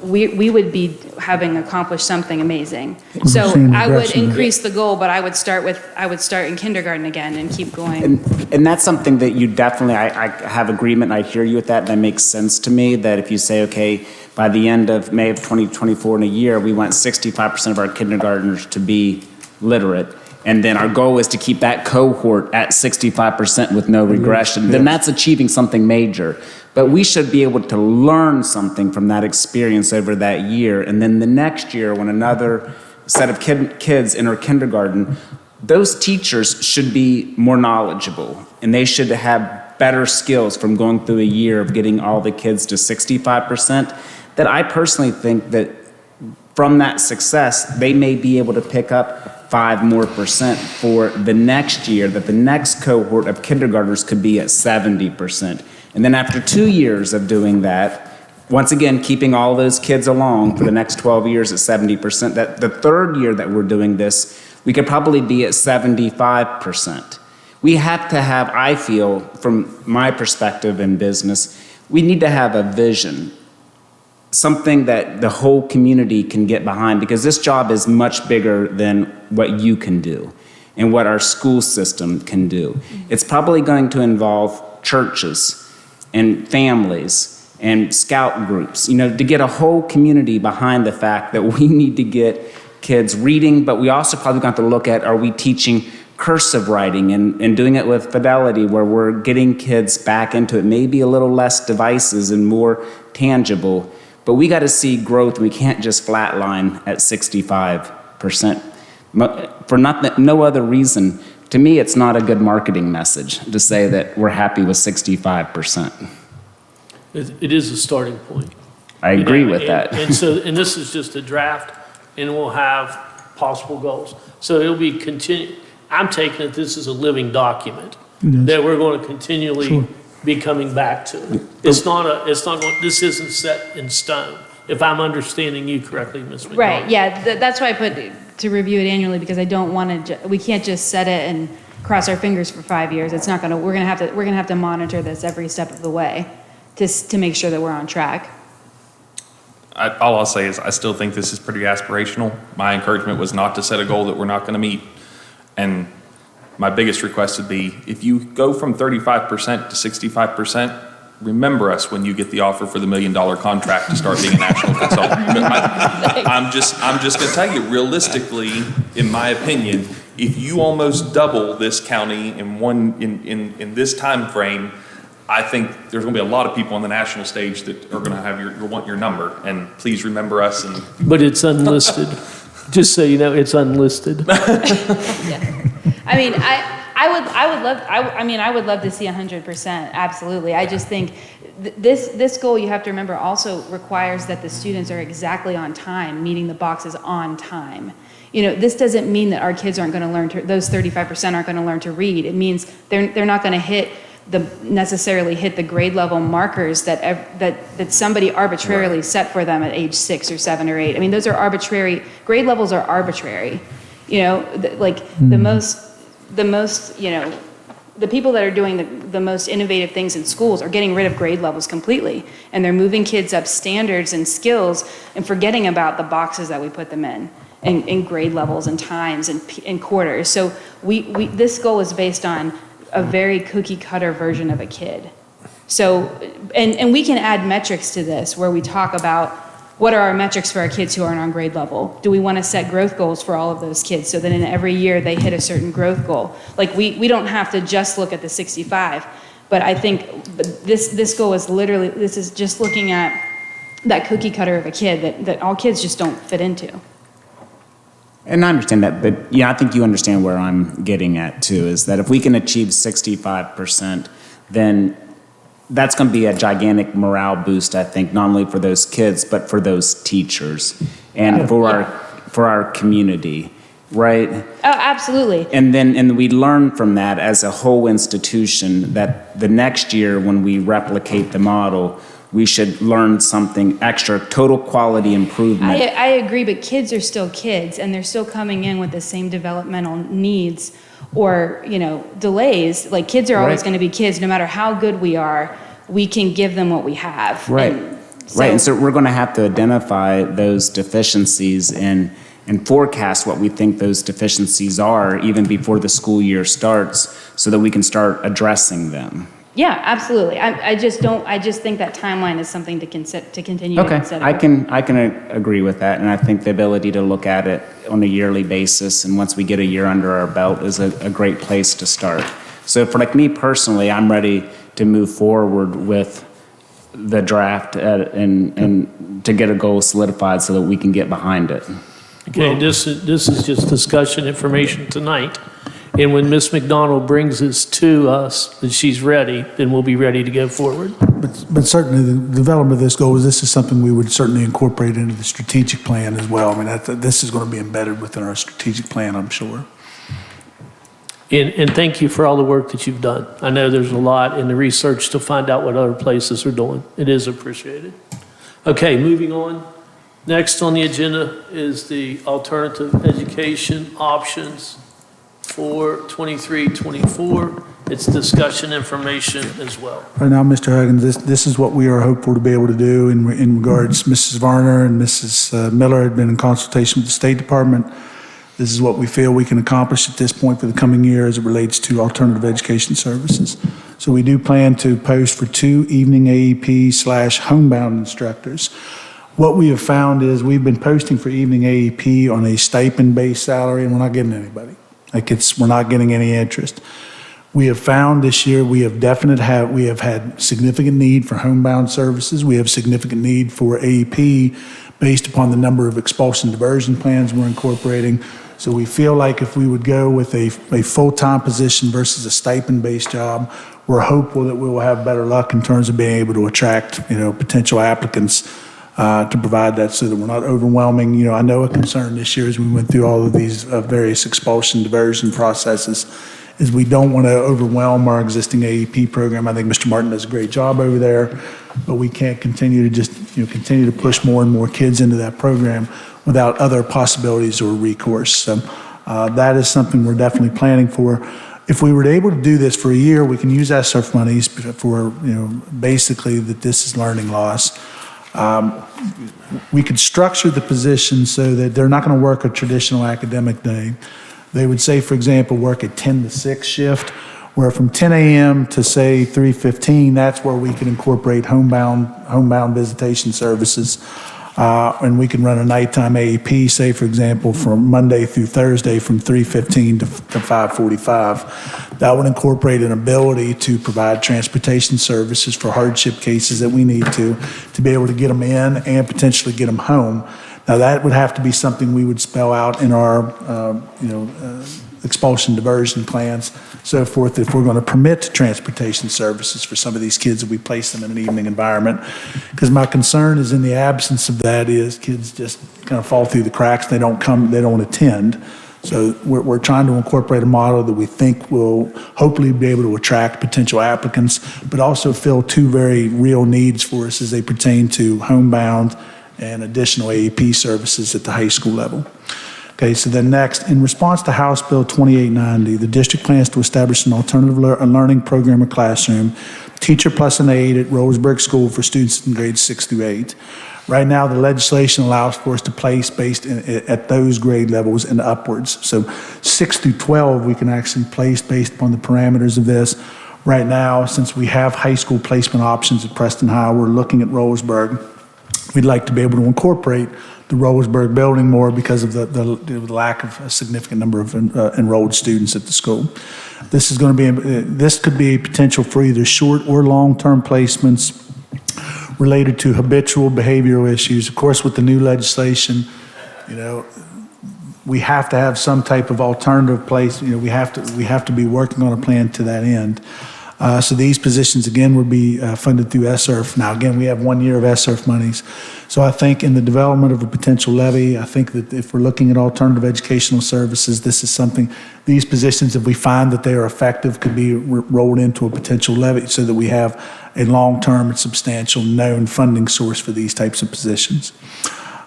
we would be having accomplished something amazing. So I would increase the goal, but I would start in kindergarten again and keep going. and that's something that you definitely, I have agreement, and I hear you with that, and that makes sense to me, that if you say, okay, by the end of May of 2024 in a year, we want 65% of our kindergartners to be literate, and then our goal is to keep that cohort at 65% with no regression, then that's achieving something major. But we should be able to learn something from that experience over that year. And then the next year, when another set of kids enter kindergarten, those teachers should be more knowledgeable, and they should have better skills from going through a year of getting all the kids to 65%. That I personally think that from that success, they may be able to pick up 5% more for the next year, that the next cohort of kindergartners could be at 70%. And then after 2 years of doing that, once again, keeping all those kids along for the next 12 years at 70%, that the third year that we're doing this, we could probably be at 75%. We have to have, I feel, from my perspective in business, we need to have a vision, something that the whole community can get behind, because this job is much bigger than what you can do and what our school system can do. It's probably going to involve churches and families and scout groups, to get a whole community behind the fact that we need to get kids reading, but we also probably got to look at, are we teaching cursive writing and doing it with fidelity, where we're getting kids back into it, maybe a little less devices and more tangible, but we got to see growth. We can't just flatline at 65%. For no other reason. To me, it's not a good marketing message to say that we're happy with 65%. It is a starting point. I agree with that. And this is just a draft, and we'll have possible goals. So it'll be I'm taking it this is a living document that we're going to continually be coming back to. This isn't set in stone, if I'm understanding you correctly, Ms. McDonald. Right, yeah, that's why I put to review it annually, because I don't want to, we can't just set it and cross our fingers for 5 years. It's not gonna, we're gonna have to monitor this every step of the way to make sure that we're on track. All I'll say is I still think this is pretty aspirational. My encouragement was not to set a goal that we're not going to meet. And my biggest request would be, if you go from 35% to 65%, remember us when you get the offer for the $1 million contract to start being a national consultant. I'm just going to tell you, realistically, in my opinion, if you almost double this county in this time frame, I think there's going to be a lot of people on the national stage that are going to have want your number. And please remember us. But it's unlisted. Just so you know, it's unlisted. Yeah. I would love to see 100%. Absolutely. I just think this goal, you have to remember, also requires that the students are exactly on time, meeting the boxes on time. This doesn't mean that our kids aren't going to learn those 35% aren't going to learn to read. It means they're not going to necessarily hit the grade level markers that somebody arbitrarily set for them at age 6 or 7 or 8. Those are arbitrary. Grade levels are arbitrary. You know, the most, you know, the people that are doing the most innovative things in schools are getting rid of grade levels completely. And they're moving kids up standards and skills and forgetting about the boxes that we put them in grade levels and times and quarters. So this goal is based on a very cookie cutter version of a kid. So, and we can add metrics to this where we talk about what are our metrics for our kids who aren't on grade level? Do we want to set growth goals for all of those kids so that in every year they hit a certain growth goal? Like we don't have to just look at the 65, but I think this goal is literally, this is just looking at that cookie cutter of a kid that all kids just don't fit into. And I understand that, but yeah, I think you understand where I'm getting at too, is that if we can achieve 65%, then that's going to be a gigantic morale boost, I think, not only for those kids, but for those teachers and for our community, right? Oh, absolutely. And we learn from that as a whole institution that the next year when we replicate the model, we should learn something extra, total quality improvement. I agree, but kids are still kids, and they're still coming in with the same developmental needs or, you know, delays. Like, kids are always going to be kids. No matter how good we are, we can give them what we have. Right. And so we're going to have to identify those deficiencies and forecast what we think those deficiencies are even before the school year starts so that we can start addressing them. Yeah, absolutely. I just think that timeline is something to continue to consider. I can agree with that, and I think the ability to look at it on a yearly basis, and once we get a year under our belt, is a great place to start. So for like me personally, I'm ready to move forward with the draft and to get a goal solidified so that we can get behind it. Okay, this is just discussion information tonight. And when Ms. McDonald brings this to us, that she's ready, then we'll be ready to go forward. But certainly the development of this goal, this is something we would certainly incorporate into the strategic plan as well. I mean, this is going to be embedded within our strategic plan, I'm sure. And thank you for all the work that you've done. I know there's a lot in the research to find out what other places are doing. It is appreciated. Okay, moving on. Next on the agenda is the alternative education options for 23-24. It's discussion information as well. Right now, Mr. Huggins, this is what we are hopeful to be able to do in regards. Mrs. Varner and Mrs. Miller had been in consultation with the State Department. This is what we feel we can accomplish at this point for the coming year as it relates to alternative education services. So we do plan to post for 2 evening AEP/homebound instructors. What we have found is we've been posting for evening AEP on a stipend-based salary, and we're not getting anybody. We're not getting any interest. We have found this year we have had significant need for homebound services. We have significant need for AEP based upon the number of expulsion diversion plans we're incorporating. So we feel like if we would go with a full-time position versus a stipend-based job, we're hopeful that we will have better luck in terms of being able to attract, potential applicants to provide that so that we're not overwhelming. I know a concern this year as we went through all of these various expulsion diversion processes is we don't want to overwhelm our existing AEP program. I think Mr. Martin does a great job over there, but we can't continue to just continue to push more and more kids into that program without other possibilities or recourse. So that is something we're definitely planning for. If we were able to do this for a year, we can use ESSER monies for basically that this is learning loss. We could structure the position so that they're not going to work a traditional academic day. They would say, for example, work a 10 to 6 shift, where from 10 a.m. to say 3:15, that's where we can incorporate homebound visitation services. And we can run a nighttime AEP, say, for example, from Monday through Thursday from 3:15 to 5:45. That would incorporate an ability to provide transportation services for hardship cases that we need to be able to get them in and potentially get them home. Now, that would have to be something we would spell out in our, expulsion diversion plans, so forth, if we're going to permit transportation services for some of these kids if we place them in an evening environment. Because my concern is in the absence of that is kids just kind of fall through the cracks. They don't attend. So we're trying to incorporate a model that we think will hopefully be able to attract potential applicants, but also fill 2 very real needs for us as they pertain to homebound and additional AEP services at the high school level. Okay, so then next, in response to House Bill 2890, the district plans to establish an alternative learning program or classroom, teacher plus an aide at Roseburg School for students in grades 6 through 8. Right now, the legislation allows for us to place based at those grade levels and upwards. So 6 through 12, we can actually place based upon the parameters of this. Right now, since we have high school placement options at Preston High, we're looking at Roseburg. We'd like to be able to incorporate the Roseburg building more because of the lack of a significant number of enrolled students at the school. This is going to be, this could be a potential for either short or long-term placements related to habitual behavioral issues. Of course, with the new legislation, you know, we have to have some type of alternative place. You know, we have to be working on a plan to that end. So these positions, again, would be funded through SRF. Now, again, we have 1 year of SRF monies. So I think in the development of a potential levy, I think that if we're looking at alternative educational services, this is something, these positions, if we find that they are effective, could be rolled into a potential levy so that we have a long-term and substantial known funding source for these types of positions.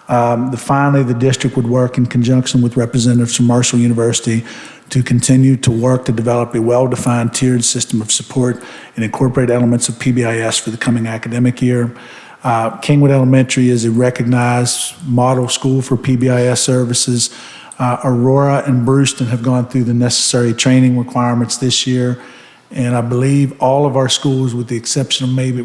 Finally, the district would work in conjunction with representatives from Marshall University to continue to work to develop a well-defined tiered system of support and incorporate elements of PBIS for the coming academic year. Kingwood Elementary is a recognized model school for PBIS services. Aurora and Brewston have gone through the necessary training requirements this year. And I believe all of our schools, with the exception of maybe,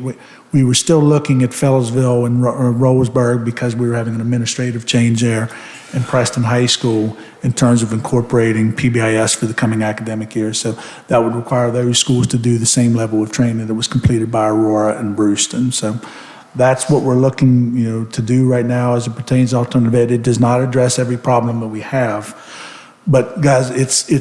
we were still looking at Fellows,ville and Roseburg because we were having an administrative change there, and Preston High School in terms of incorporating PBIS for the coming academic year. So that would require those schools to do the same level of training that was completed by Aurora and Brewston. So that's what we're looking, you know, to do right now as it pertains to alternative ed. It does not address every problem that we have. But guys,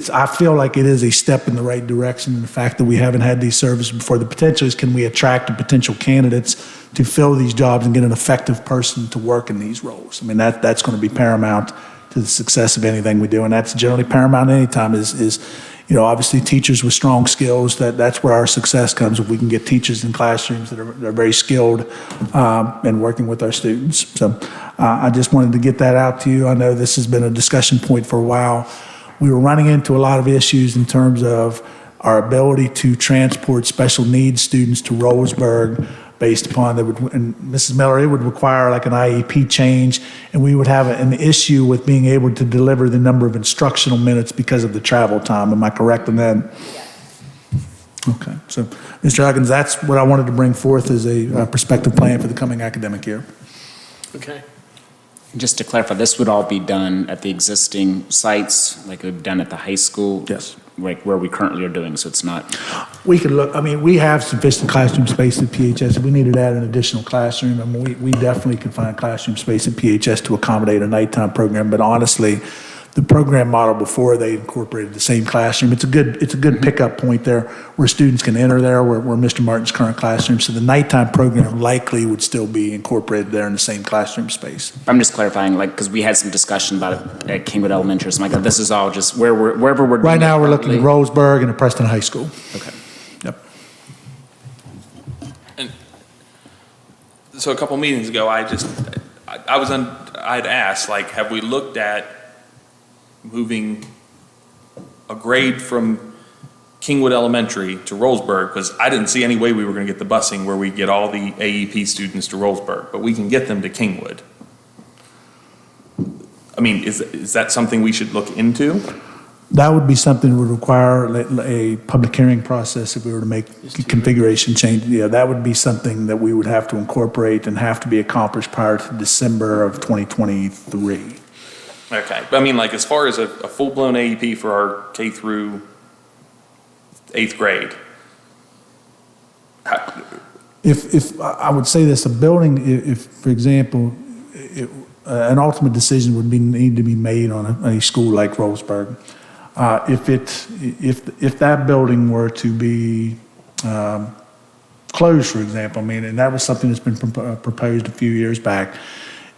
I feel like it is a step in the right direction in the fact that we haven't had these services before. The potential is, can we attract the potential candidates to fill these jobs and get an effective person to work in these roles? I mean, that's going to be paramount to the success of anything we do. And that's generally paramount any time is you know, obviously teachers with strong skills, that's where our success comes, if we can get teachers in classrooms that are very skilled and working with our students. So I just wanted to get that out to you. I know this has been a discussion point for a while. We were running into a lot of issues in terms of our ability to transport special needs students to Roseburg based upon that, and Mrs. Miller, it would require like an IEP change, and we would have an issue with being able to deliver the number of instructional minutes because of the travel time. Am I correct in that? Okay, so Mr. Huggins, that's what I wanted to bring forth as a prospective plan for the coming academic year. Okay. Just to clarify, this would all be done at the existing sites, like it would be done at the high school? Yes. Like where we currently are doing, so it's not... We could look, I mean, we have sufficient classroom space at PHS. If we needed to add an additional classroom, I mean, we definitely could find classroom space at PHS to accommodate a nighttime program. But honestly, the program model before they incorporated the same classroom, it's a good pickup point there where students can enter there, where Mr. Martin's current classroom. So the nighttime program likely would still be incorporated there in the same classroom space. I'm just clarifying, like, because we had some discussion about it at Kingwood Elementary, so like, this is all just wherever we're doing Right now, it we're looking at currently. Roseburg and at Preston High School. Okay. Yep. And so a couple meetings ago, I had asked, like, have we looked at moving a grade from Kingwood Elementary to Roseburg? Because I didn't see any way we were going to get the busing where we get all the AEP students to Roseburg, but we can get them to Kingwood. I mean, is that something we should look into? That would be something that would require a public hearing process if we were to make a configuration change. Yeah, that would be something that we would have to incorporate and have to be accomplished prior to December of 2023. Okay, but I mean, like, as far as a full-blown AEP for our K through 8th grade. If I would say this, a building, if for example, an ultimate decision would need to be made on a school like Roseburg. If that building were to be closed, for example, I mean, and that was something that's been proposed a few years back.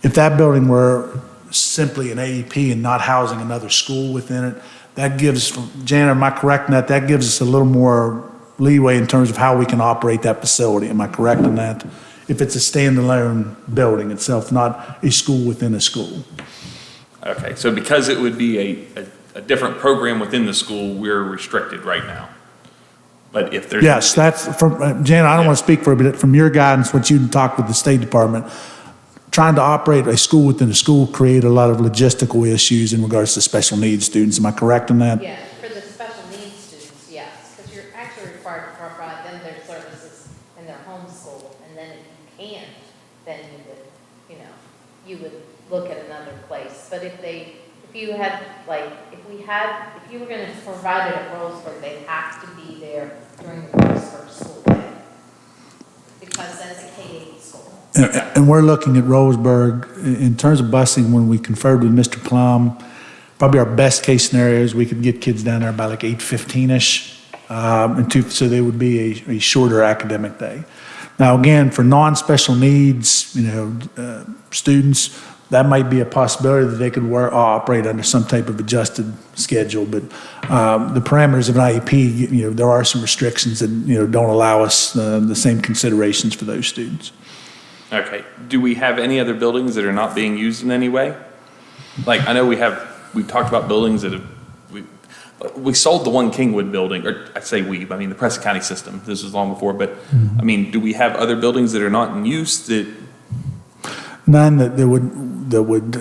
If that building were simply an AEP and not housing another school within it, that gives, Janet, am I correct in that? That gives us a little more leeway in terms of how we can operate that facility. Am I correct in that? If it's a standalone building itself, not a school within a school. Okay, so because it would be a different program within the school, we're restricted right now. But if there's. Yes, that's from, Jan, I don't want to speak for you, but from your guidance, what you talked with the State Department, trying to operate a school within a school create a lot of logistical issues in regards to special needs students. Am I correct in that? Yeah, for the special needs students, yes, because you're actually required to provide them their services in their home school, and then if you can't, then you would look at another place. But if you were gonna provide it at Roseburg, they'd have to be there during the Roseburg school day, because that's a K-8 school. And we're looking at Roseburg in terms of busing. When we conferred with Mr. Plum, probably our best case scenario is we could get kids down there by like 8:15-ish, so they would be a shorter academic day. Now, again, for non-special needs, students, that might be a possibility that they could operate under some type of adjusted schedule. But the parameters of an IEP, there are some restrictions that don't allow us the same considerations for those students. Okay, do we have any other buildings that are not being used in any way? Like, I know we talked about buildings that we sold the one Kingwood building, or I say I mean the Preston County system, this was long before, but I mean, do we have other buildings that are not in use that? None that would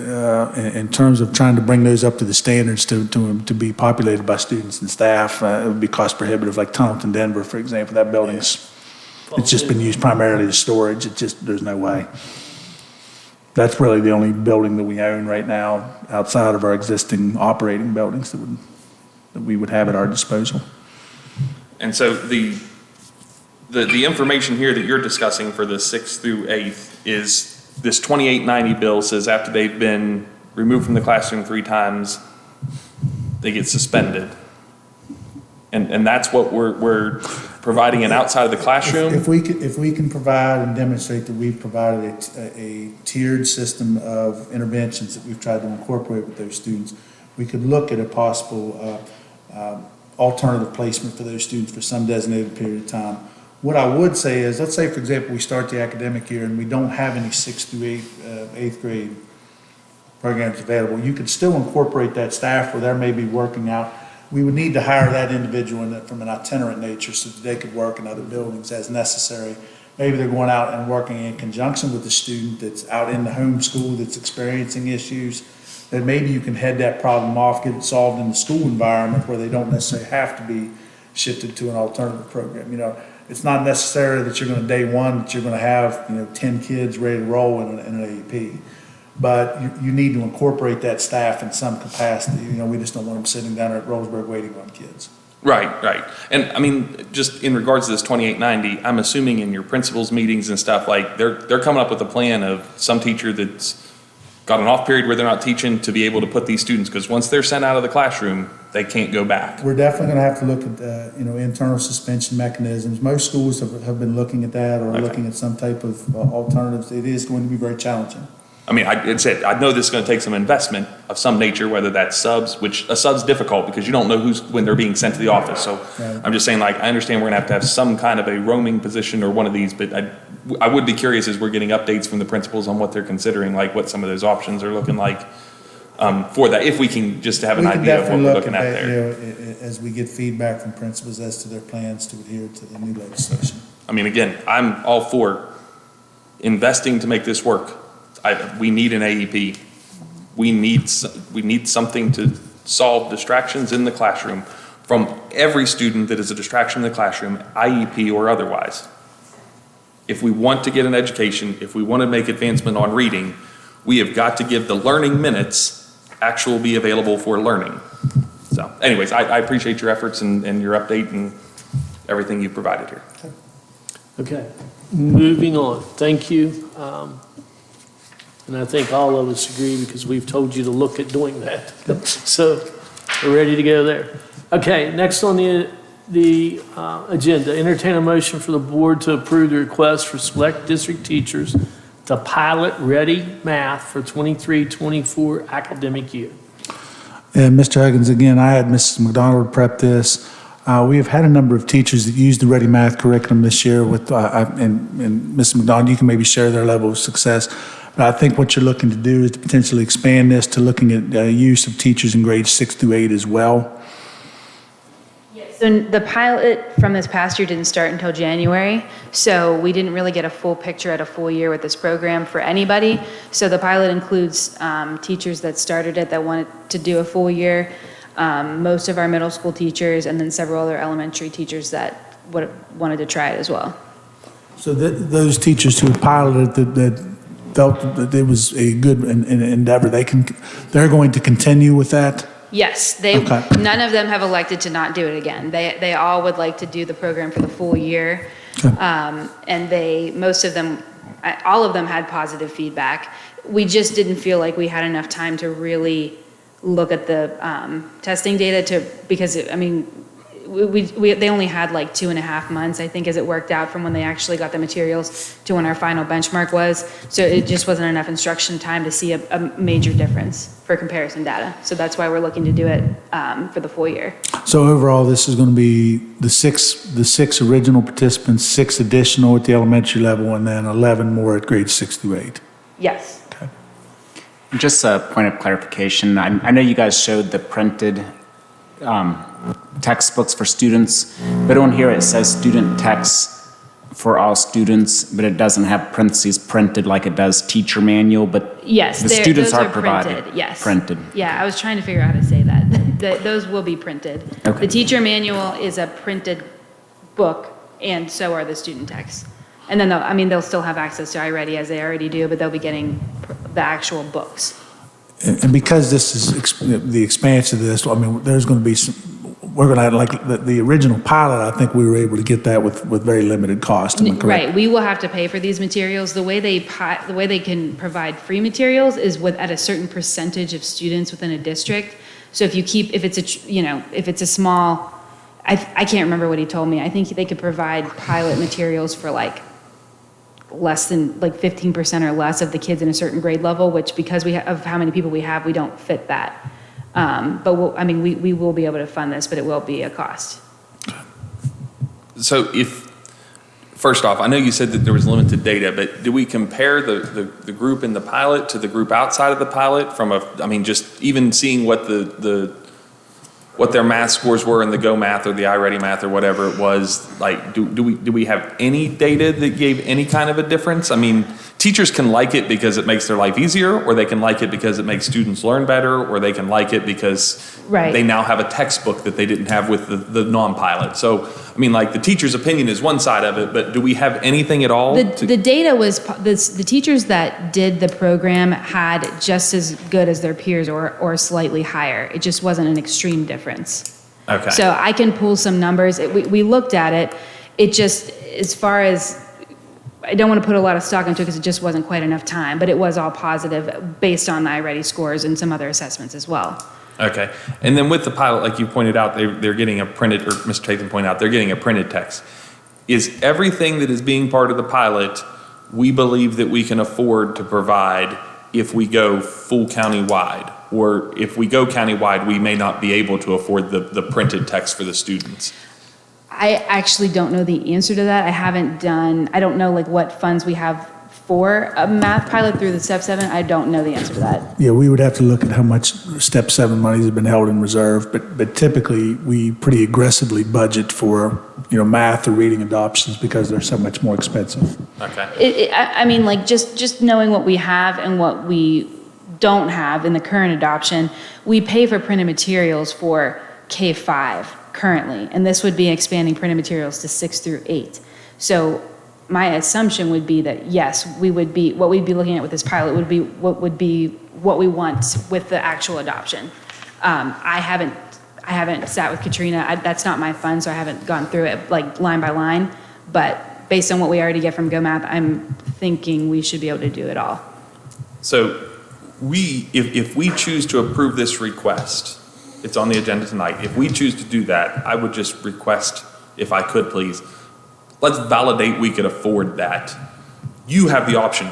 in terms of trying to bring those up to the standards to be populated by students and staff, it would be cost prohibitive, like Tunnelton, Denver, for example. That building's, it's just been used primarily as storage. There's no way. That's really the only building that we own right now outside of our existing operating buildings that we would have at our disposal. And so the information here that you're discussing for the 6th through 8th is this 2890 bill says after they've been removed from the classroom 3 times, they get suspended. And that's what we're providing it outside of the classroom? If we can provide and demonstrate that we've provided a tiered system of interventions that we've tried to incorporate with those students, we could look at a possible alternative placement for those students for some designated period of time. What I would say is, let's say, for example, we start the academic year and we don't have any 6th through 8th grade programs available. You could still incorporate that staff where they may be working out. We would need to hire that individual from an itinerant nature so that they could work in other buildings as necessary. Maybe they're going out and working in conjunction with the student that's out in the home school that's experiencing issues. That maybe you can head that problem off, get it solved in the school environment where they don't necessarily have to be shifted to an alternative program. It's not necessary that you're going to day one that you're going to have 10 kids ready to roll in an AEP, but you need to incorporate that staff in some capacity. We just don't want them sitting down at Roseburg waiting on kids. Right. And I mean, just in regards to this 2890, I'm assuming in your principals meetings and stuff, like they're coming up with a plan of some teacher that's got an off period where they're not teaching to be able to put these students, because once they're sent out of the classroom, they can't go back. We're definitely going to have to look at internal suspension mechanisms. Most schools have been looking at that or looking at some type of alternatives. It is going to be very challenging. I mean, I know this is going to take some investment of some nature, whether that's subs, which a sub's difficult because you don't know when they're being sent to the office. So Right. I'm just saying, I understand we're going to have some kind of a roaming position or one of these, but I would be curious as we're getting updates from the principals on what they're considering, like what some of those options are looking like for that, if we can just have an idea of what we're looking at there. As we get feedback from principals as to their plans to adhere to the new legislation. I mean, again, I'm all for investing to make this work. We need an AEP. We need something to solve distractions in the classroom from every student that is a distraction in the classroom, IEP or otherwise. If we want to get an education, if we want to make advancement on reading, we have got to give the learning minutes actual be available for learning. So anyways, I appreciate your efforts and your update and everything you've provided here. Okay, moving on. Thank you. And I think all of us agree because we've told you to look at doing that. So we're ready to go there. Okay, next on the agenda, entertain a motion for the board to approve the request for select district teachers to pilot Ready Math for 23-24 academic year. And Mr. Huggins, again, I had Mrs. McDonald prep this. We have had a number of teachers that used the Ready Math curriculum this year with, and Mrs. McDonald, you can maybe share their level of success. But I think what you're looking to do is to potentially expand this to looking at use of teachers in grades 6 through 8 as well. So the pilot from this past year didn't start until January, so we didn't really get a full picture at a full year with this program for anybody. So the pilot includes teachers that started it that wanted to do a full year, most of our middle school teachers, and then several other elementary teachers that wanted to try it as well. So those teachers who piloted that felt that it was a good endeavor, they're going to continue with that? Yes, Okay. none of them have elected to not do it again. They all would like to do the program for the full year. And most of them, all of them had positive feedback. We just didn't feel like we had enough time to really look at the testing data because they only had like 2.5 months, I think, as it worked out from when they actually got the materials to when our final benchmark was. So it just wasn't enough instruction time to see a major difference for comparison data. So that's why we're looking to do it for the full year. So overall, this is going to be the six original participants, 6 additional at the elementary level, and then 11 more at grades 6 through 8. Yes. Okay. Just a point of clarification. I know you guys showed the printed textbooks for students, but on here it says student texts for all students, but it doesn't have parentheses printed like it does teacher manual, but Yes, the students those are provided. printed, yes. Printed. Yeah, I was trying to figure out how to say that. Those will be printed. Okay. The teacher manual is a printed book, and so are the student texts. And then they'll still have access to iReady as they already do, but they'll be getting the actual books. And because this is the expansion of this, there's going to be we're going to have, like the original pilot, I think we were able to get that with very limited cost. Am I correct? Right, we will have to pay for these materials. The way they can provide free materials is at a certain percentage of students within a district. So if it's a small, I can't remember what he told me. I think they could provide pilot materials for less than 15% or less of the kids in a certain grade level, which because of how many people we have, we don't fit that. But we will be able to fund this, but it will be a cost. So first off, I know you said that there was limited data, but do we compare the group in the pilot to the group outside of the pilot just even seeing what what their math scores were in the Go Math or the iReady Math or whatever it was, do we have any data that gave any kind of a difference? Teachers can like it because it makes their life easier, or they can like it because it makes students learn better, or they can like it because they now have a textbook that they didn't have with the non-pilot. So, the teacher's opinion is one side of it, but do we have anything at all? The data was, the teachers that did the program had just as good as their peers or slightly higher. It just wasn't an extreme difference. Okay. So I can pull some numbers. We looked at it. It just, as far as, I don't want to put a lot of stock into it because it just wasn't quite enough time, but it was all positive based on the iReady scores and some other assessments as well. Okay. And then with the pilot, like you pointed out, they're getting a printed, or Mr. Tatham pointed out, they're getting a printed text. Is everything that is being part of the pilot, we believe that we can afford to provide if we go full county-wide? Or if we go county-wide, we may not be able to afford the printed text for the students? I actually don't know the answer to that. I don't know what funds we have for a math pilot through the Step 7. I don't know the answer to that. Yeah, we would have to look at how much Step 7 monies have been held in reserve, but typically we pretty aggressively budget for, math or reading adoptions because they're so much more expensive. Okay. Just knowing what we have and what we don't have in the current adoption, we pay for printed materials for K-5 currently, and this would be expanding printed materials to 6 through 8. So my assumption would be that yes, what we'd be looking at with this pilot would be what we want with the actual adoption. I haven't sat with Katrina. That's not my fund, so I haven't gone through it line by line. But based on what we already get from Go Math, I'm thinking we should be able to do it all. So if we choose to approve this request, it's on the agenda tonight. If we choose to do that, I would just request, if I could please, let's validate we could afford that. You have the option.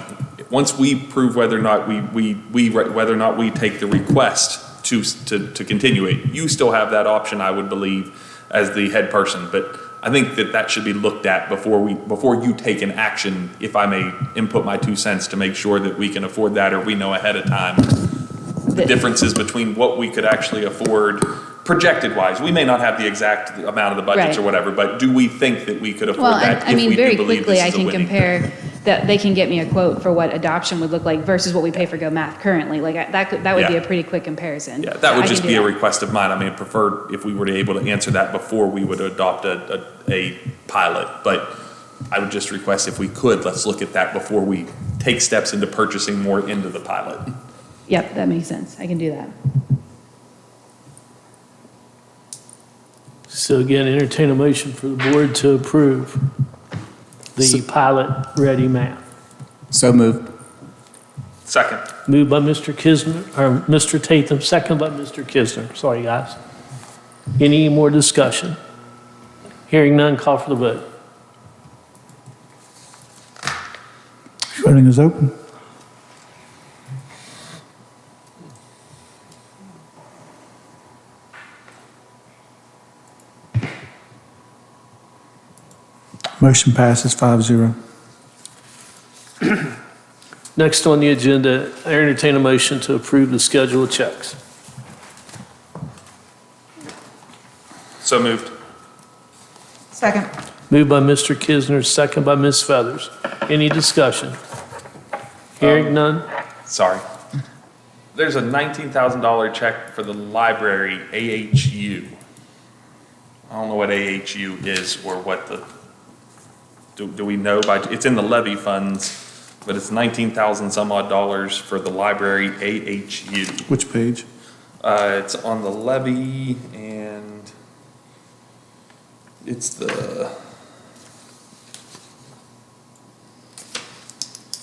Once we prove whether or not we take the request to continue it, you still have that option, I would believe, as the head person. But I think that should be looked at before you take an action, if I may input my 2 cents to make sure that we can afford that, or we know ahead of time the differences between what we could actually afford projected wise. We may not have the exact amount of the budgets Right. or whatever, but do we think that we could afford Well, that I if mean, we very do believe quickly, this I is a can winning compare, thing? that they can get me a quote for what adoption would look like versus what we pay for Go Math currently. Like, that would be Yeah. a pretty quick comparison. Yeah, that would I just can be do a that. request of mine. I mean, I prefer if we were able to answer that before we would adopt a pilot. But I would just request if we could, let's look at that before we take steps into purchasing more into the pilot. Yep, that makes sense. I can do that. So again, entertain a motion for the board to approve the pilot ready math. So moved. Second. Moved by Mr. Kisner, or Mr. Tatham, second by Mr. Kisner. Sorry, guys. Any more discussion? Hearing none, call for the vote. Voting is open. Motion passes 5-0. Next on the agenda, I entertain a motion to approve the schedule of checks. So moved. Second. Moved by Mr. Kisner, second by Ms. Feathers. Any discussion? Hearing none? Sorry. There's a $19,000 check for the library, AHU. I don't know what AHU is or what do we know by, it's in the levy funds, but it's 19,000 some odd dollars for the library, AHU. Which page? It's on the levy and it's the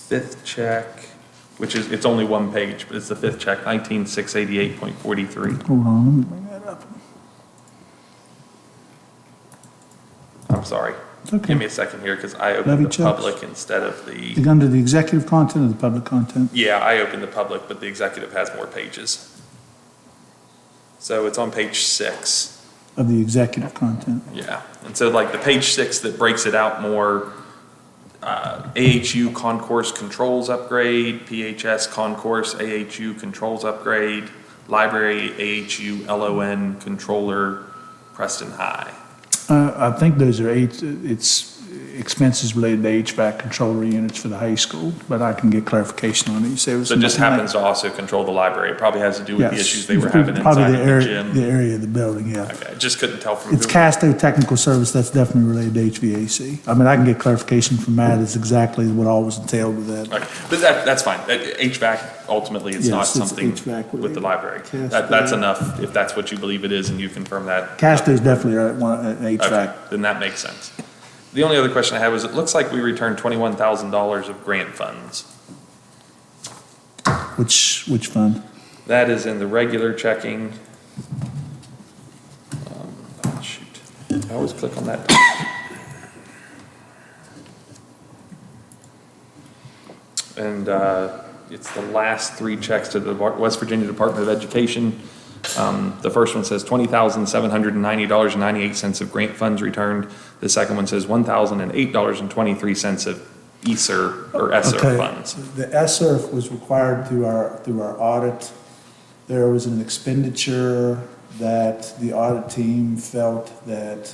fifth check, which is, it's only one page, but it's the fifth check, 19,688.43. Hold on, let me bring that up. I'm sorry. It's okay. Give me a second here, because I Levy opened the checks. public instead of the, Is it under the executive content or the public content? yeah, I opened the public, but the executive has more pages. So it's on page 6. Of the executive content. Yeah, and so like the page 6 that breaks it out more, AHU concourse controls upgrade, PHS concourse AHU controls upgrade, library AHU LON controller, Preston High. I think those are it's expenses related to HVAC controller units for the high school, but I can get clarification on it. You say it was. So it just something like- happens to also control the library. It probably has to do with the Yes. issues they were having Probably inside the of the area, gym. the area of the building, yeah. Okay, I just couldn't tell from It's who. Casto Technical Service, that's definitely related to HVAC. I mean, I can get clarification from Matt as exactly what all was entailed with that. Okay, but that's fine. HVAC, ultimately, it's not Yes, it's something HVAC with the library. Casto. That's enough, if that's what you believe it is and you confirm that. Casto's definitely an Okay, HVAC. then that makes sense. The only other question I had was, it looks like we returned $21,000 of grant funds. Which fund? That is in the regular checking. Shoot, I always click on that. And it's the last 3 checks to the West Virginia Department of Education. The first one says $20,790.98 of grant funds returned. The second one says $1,008.23 of ESSER or ESSER Okay. funds. The ESSER was required through our audit. There was an expenditure that the audit team felt that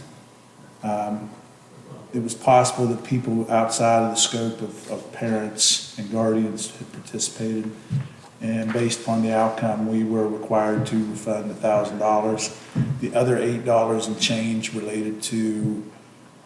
it was possible that people outside of the scope of parents and guardians had participated. And based upon the outcome, we were required to refund $1,000. The other $8 and change related to,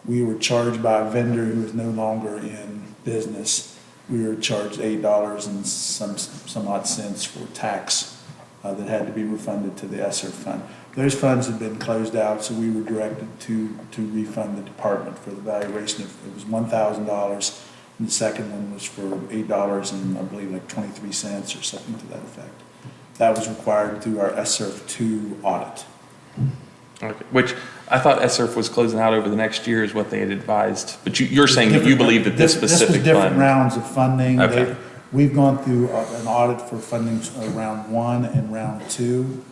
we were charged by a vendor who is no longer in business. We were charged $8 and some odd cents for tax that had to be refunded to the ESSER fund. Those funds had been closed out, so we were directed to refund the department for the valuation of, it was $1,000. And the second one was for $8 and I believe like 23 cents or something to that effect. That was required through our SRF 2 audit. Okay, which I thought ESSER was closing out over the next year is what they had advised. But you're saying that you believe that this specific This was different fund. rounds of funding. Okay. We've gone through an audit for funding round 1 and round 2.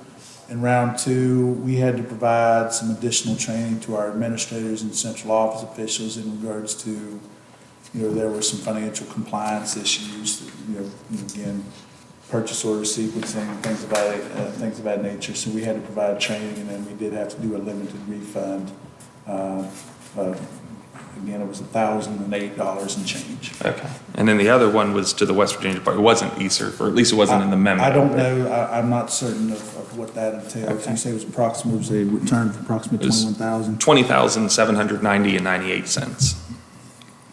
In round two, we had to provide some additional training to our administrators and central office officials in regards to, there were some financial compliance issues, again, purchase order sequencing, things of that nature. So we had to provide training, and then we did have to do a limited refund. Again, it was $1,008 and change. Okay. And then the other one was to the West Virginia Department. It wasn't ESER, or at least it wasn't in the memo. I don't know, I'm not certain of what that entails. You say it was approximately, a return of approximately It was 21,000. $20,790.98.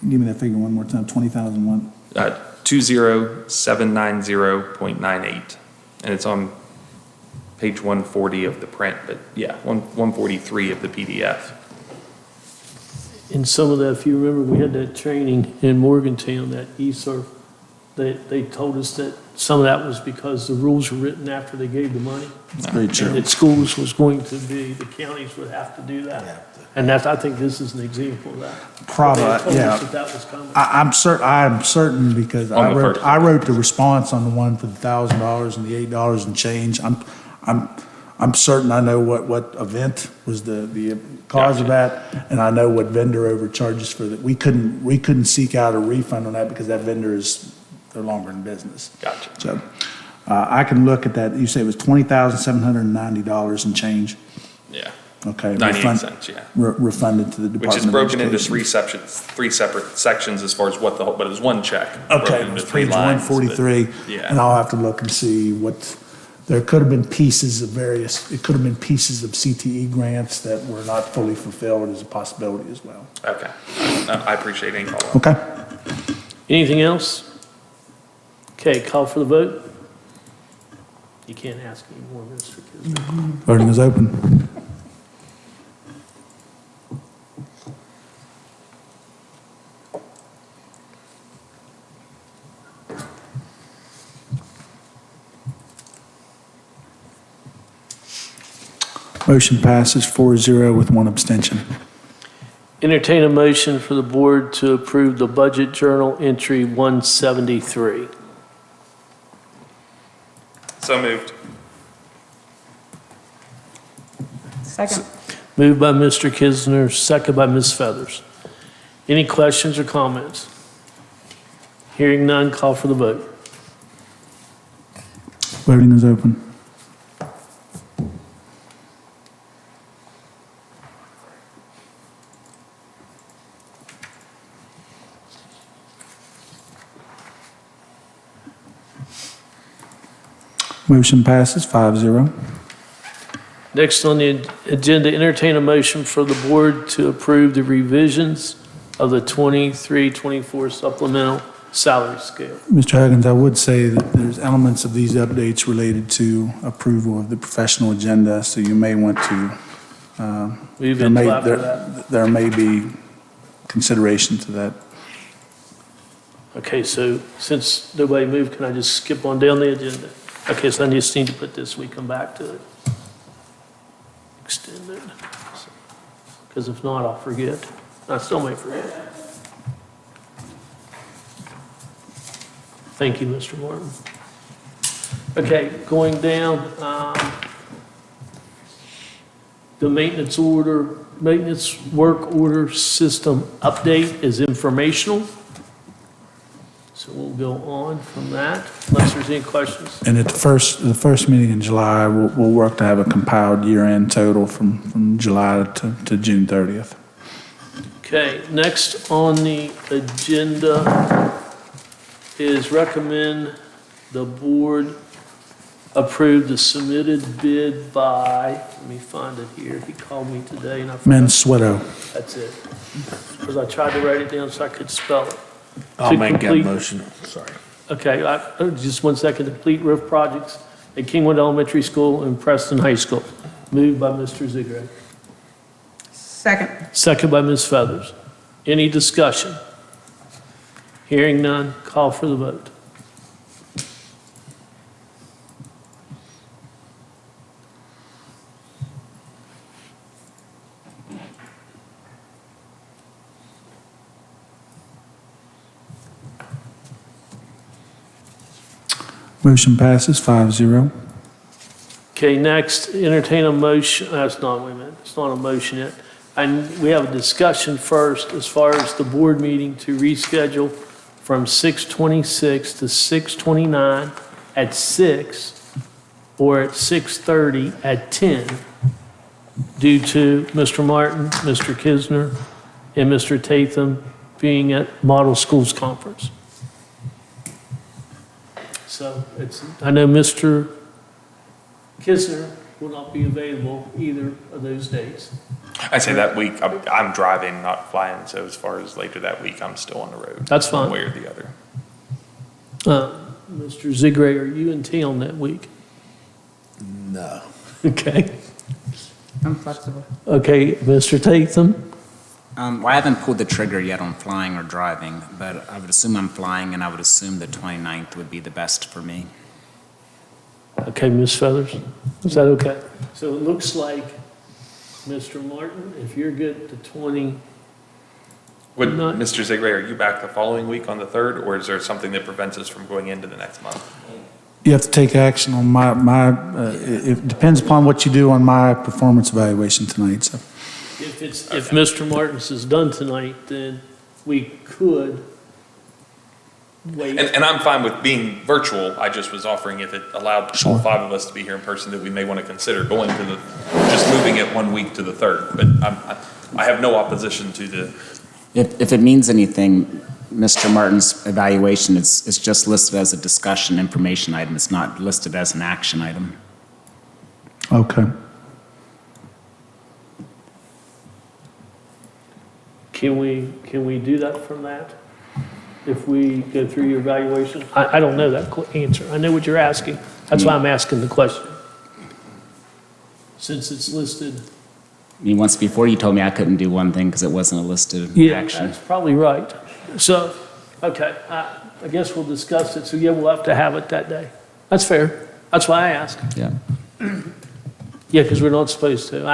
Give me that figure one more time, 20,000 one. 20790.98. And it's on page 140 of the print, but yeah, 143 of the PDF. In some of that, if you remember, we had that training in Morgantown, that ESER. They told us that some of that was because the rules were written after they gave the money. That's very true. And that schools was going to be, the counties would have to do that. And I think this is an example of that. Probably, They told yeah. us that was coming. I'm certain because On the first. I wrote the response on the one for the $1,000 and the $8 and change. I'm certain I know what event was the cause of that, and I know what vendor overcharges for that. We couldn't seek out a refund on that because that vendor is no longer in business. Gotcha. So I can look at that. You say it was $20,790 and change. Yeah. Okay. 98 cents, yeah. Refunded to the Department of Which is broken into Education. three separate sections as far as what but it was one check. Okay, broken it into was three page lines, but- 143, Yeah. and I'll have to look and see there could have been pieces of it could have been pieces of CTE grants that were not fully fulfilled as a possibility as well. Okay. I appreciate any follow-up. Okay, Anything else? Okay, call for the vote. You can't ask any more, Mr. Kisner. voting is open. Motion passes 4-0 with one abstention. Entertain a motion for the board to approve the budget journal entry 173. So moved. Second. Moved by Mr. Kisner, second by Ms. Feathers. Any questions or comments? Hearing none, call for the vote. Voting is open. Motion passes 5-0. Next on the agenda, entertain a motion for the board to approve the revisions of the 23-24 supplemental salary scale. Mr. Huggins, I would say that there's elements of these updates related to approval of the professional agenda, so you may want to, Move there into may, after there, that. there may be consideration to that. Okay, so since nobody moved, can I just skip on down the agenda? Okay, so I just need to put this, we come back to it. Extend it. Because if not, I'll forget. I still may forget. Thank you, Mr. Martin. Okay, going down, the maintenance work order system update is informational. So we'll go on from that, unless there's any questions. And at the first meeting in July, we'll work to have a compiled year-end total from July to June 30th. Okay, next on the agenda is recommend the board approve the submitted bid by, let me find it here, he called me today and I forgot. Mansueto. That's it. Because I tried to write it down so I could spell it. I'll To make that complete- motion. Sorry. Okay, just 1 second, to complete roof projects at Kingwood Elementary School and Preston High School. Moved by Mr. Ziegler. Second. Second by Ms. Feathers. Any discussion? Hearing none, call for the vote. Motion passes 5-0. Okay, next, entertain a motion, that's not, wait a minute, it's not a motion yet. And we have a discussion first as far as the board meeting to reschedule from 6:26 to 6:29 at 6 or at 6:30 at 10 due to Mr. Martin, Mr. Kisner, and Mr. Tatham being at Model Schools Conference. So it's, I know Mr. Kisner will not be available either of those dates. I say that week, I'm driving, not flying, so as far as later that week, I'm still on the road. That's fine. One way or the other. Mr. Zigray, are you in town that week? No. Okay. I'm flexible. Okay, Mr. Tatham? Well, I haven't pulled the trigger yet on flying or driving, but I would assume I'm flying, and I would assume the 29th would be the best for me. Okay, Ms. Feathers, is that okay? So it looks like, Mr. Martin, if you're good to 20, Would, Not- Mr. Zigray, are you back the following week on the 3rd, or is there something that prevents us from going into the next month? You have to take action on it depends upon what you do on my performance evaluation tonight, so. if Mr. Martin's is done tonight, then we could wait. And I'm fine with being virtual, I just was offering if it allowed all 5 of us to be here in person, that we may want to consider going to the, just moving it 1 week to the 3rd. But I have no opposition to the, If it means anything, Mr. Martin's evaluation is just listed as a discussion information item. It's not listed as an action item. Okay. Can we do that from that? If we go through your evaluation? I don't know that answer. I know what you're asking. That's why I'm asking the question. Since it's listed. I mean, once before you told me I couldn't do one thing because it wasn't a listed action. That's probably right. So, okay, I guess we'll discuss it. So yeah, we'll have to have it that day. That's fair. That's why I asked. Yeah. Yeah, because we're not supposed to.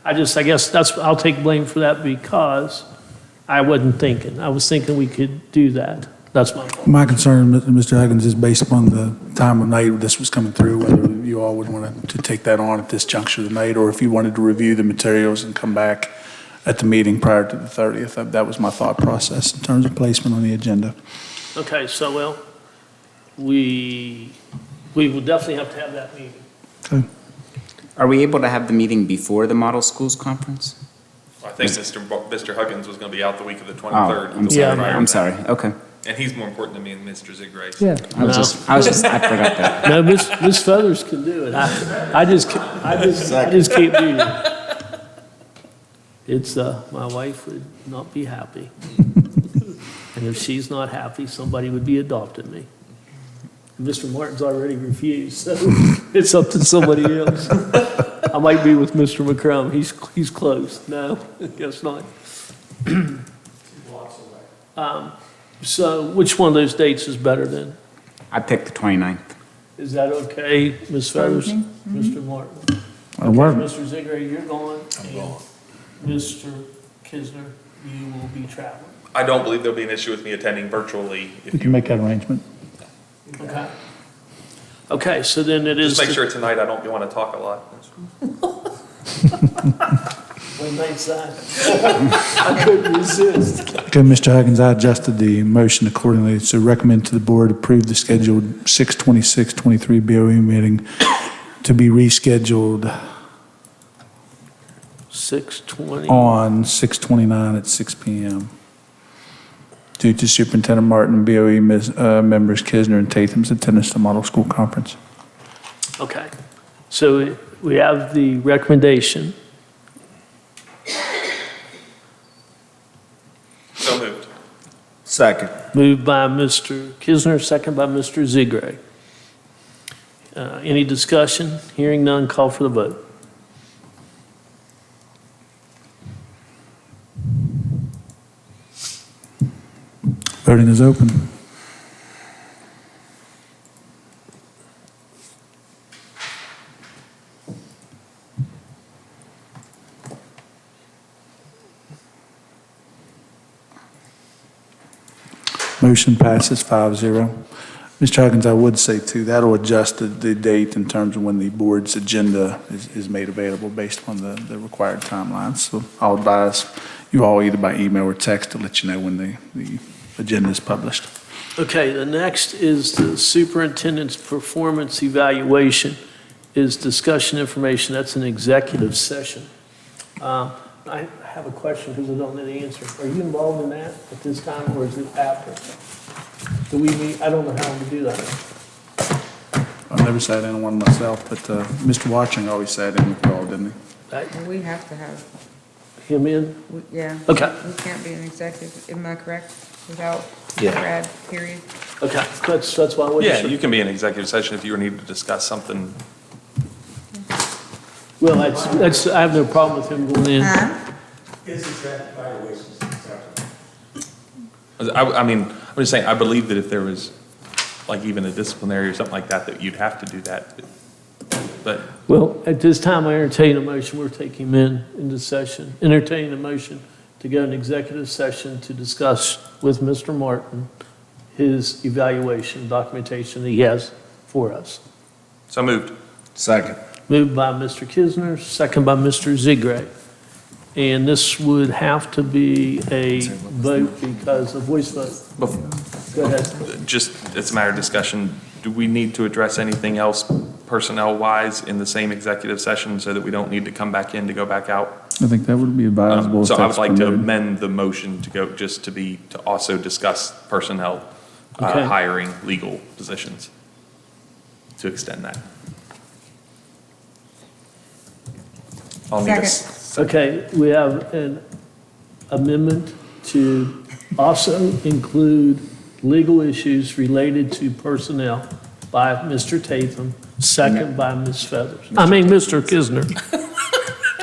I guess I'll take blame for that because I wasn't thinking. I was thinking we could do that. That's my fault. My concern, Mr. Huggins, is based upon the time of night this was coming through, whether you all would want to take that on at this juncture of the night, or if you wanted to review the materials and come back at the meeting prior to the 30th. That was my thought process in terms of placement on the agenda. Okay, so well, we will definitely have to have that meeting. Okay. Are we able to have the meeting before the Model Schools Conference? I think Mr. Huggins was going to be out the week of the Oh, 23rd. I'm the sorry. week prior to I'm that. sorry. Okay. And he's more important to me than Mr. Zigray. Yeah. I forgot that. No, Ms. Feathers can do it. I just can't do it. It's, my wife would not be happy. And if she's not happy, somebody would be adopting me. Mr. Martin's already refused, so it's up to somebody else. I might be with Mr. McCrum. He's close. No, guess not. So which one of those dates is better then? I picked the 29th. Is that okay, Ms. Feathers? Mr. Martin? Okay, work. Mr. Zigray, you're going. I'm going. Mr. Kisner, you will be traveling. I don't believe there'll be an issue with me attending virtually. If We can make that arrangement. Okay. Okay, so then it is. Just make sure tonight I don't want to talk a lot. When night's that. I couldn't resist. Okay, Mr. Huggins, I adjusted the motion accordingly, so recommend to the board approve the scheduled 6/26/23 BOE meeting to be rescheduled 6:20. on 6/29 at 6 p.m. due to Superintendent Martin and BOE members Kisner and Tatham's attendance to the Model School Conference. Okay, so we have the recommendation. So moved. Second. Moved by Mr. Kisner, second by Mr. Zigray. Any discussion? Hearing none, call for the vote. Voting is open. Motion passes 5-0. Mr. Huggins, I would say too, that'll adjust the date in terms of when the board's agenda is made available based on the required timelines. So I'll advise you all either by email or text to let you know when the agenda is published. Okay, the next is the superintendent's performance evaluation is discussion information. That's an executive session. I have a question because I don't know the answer. Are you involved in that at this time or is it after? Do we meet? I don't know how to do that. I've never sat in on one myself, but Mr. Watching always sat in with you all, didn't he? We have to have, Him in? yeah. Okay. We can't be an executive, am I correct, without Yeah. Brad, period? Okay, that's why I wasn't Yeah, sure. you can be in executive session if you need to discuss something. Well, that's, I have no problem with him going in. I mean, I'm just saying, I believe that if there was like even a disciplinary or something like that, that you'd have to do that. But Well, at this time, I entertain a motion, we're taking him into session, entertaining a motion to go in executive session to discuss with Mr. Martin his evaluation documentation that he has for us. so moved. Second. Moved by Mr. Kisner, second by Mr. Ziegre. And this would have to be a vote because a voice vote. Go ahead. Just, it's a matter of discussion. Do we need to address anything else personnel-wise in the same executive session so that we don't need to come back in to go back out? I think that would be advisable. So I would like to amend the motion to go, just to also discuss personnel, Okay. hiring, legal positions, to extend that. I'll need a Okay, we have an amendment to also include legal issues related to personnel by Mr. Tatham, second by Ms. Feathers. I mean, Mr. Kisner.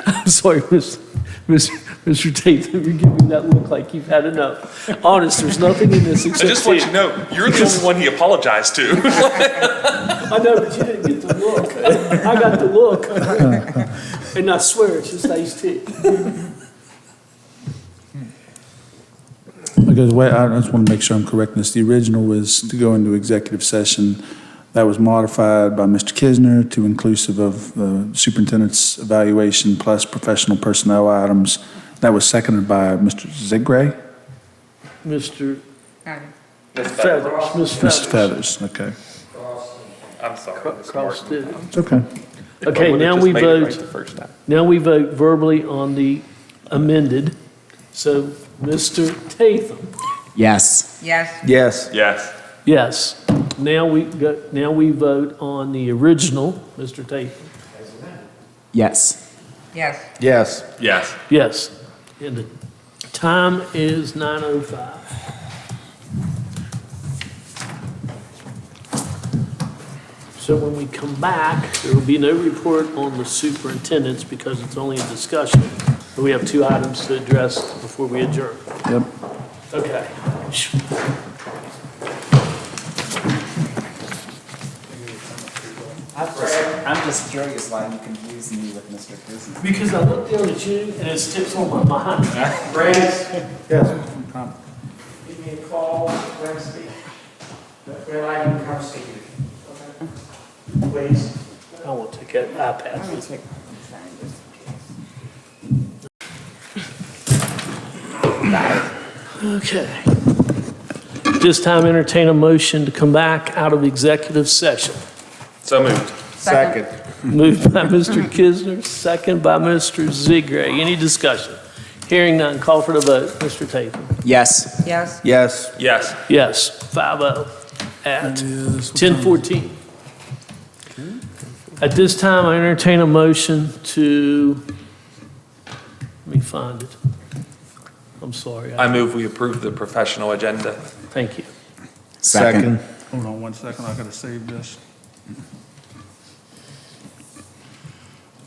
I'm sorry, Mr. Tatham, you're giving me that look like you've had enough. Honest, there's nothing in this I except just want you to know, you're the only one he apologized to. I know, but you didn't get the look. I got the look. And I swear, it's just iced tea. Because I just want to make sure I'm correcting this. The original was to go into executive session. That was modified by Mr. Kisner to inclusive of the superintendent's evaluation plus professional personnel items. That was seconded by Mr. Ziegre? Mr. Got it. Feathers, Ms. Mr. Feathers. Feathers, okay. I'm sorry. Mr. Cross Martin. did it. It's okay. Okay, Would've now just we made it right vote. the first time. Now we vote verbally on the amended. So, Mr. Tatham, Yes. Yes. Yes. Yes. yes. Now we vote on the original, Mr. Tatham. Yes. Yes. Yes. Yes. Yes. And the time is 9:05. So when we come back, there will be no report on the superintendents because it's only a discussion. But we have two items to address before we adjourn. Yep. Okay. I'm just curious why you confused me with Mr. Kisner. Because I looked down at you and it sticks on my mind. Yes. Give me a call Wednesday, when I can come see you. Please. I won't take that iPad with me. Okay. This time entertain a motion to come back out of executive session. So moved. Second. Moved by Mr. Kisner, second by Mr. Ziegre. Any discussion? Hearing none, call for the vote. Mr. Tatham. Yes. Yes. Yes. Yes. Yes, 5-0 at 10:14. At this time, I entertain a motion to, let me find it. I'm sorry. I move we approve the professional agenda. Thank you. Second. Hold on one second, I gotta save this.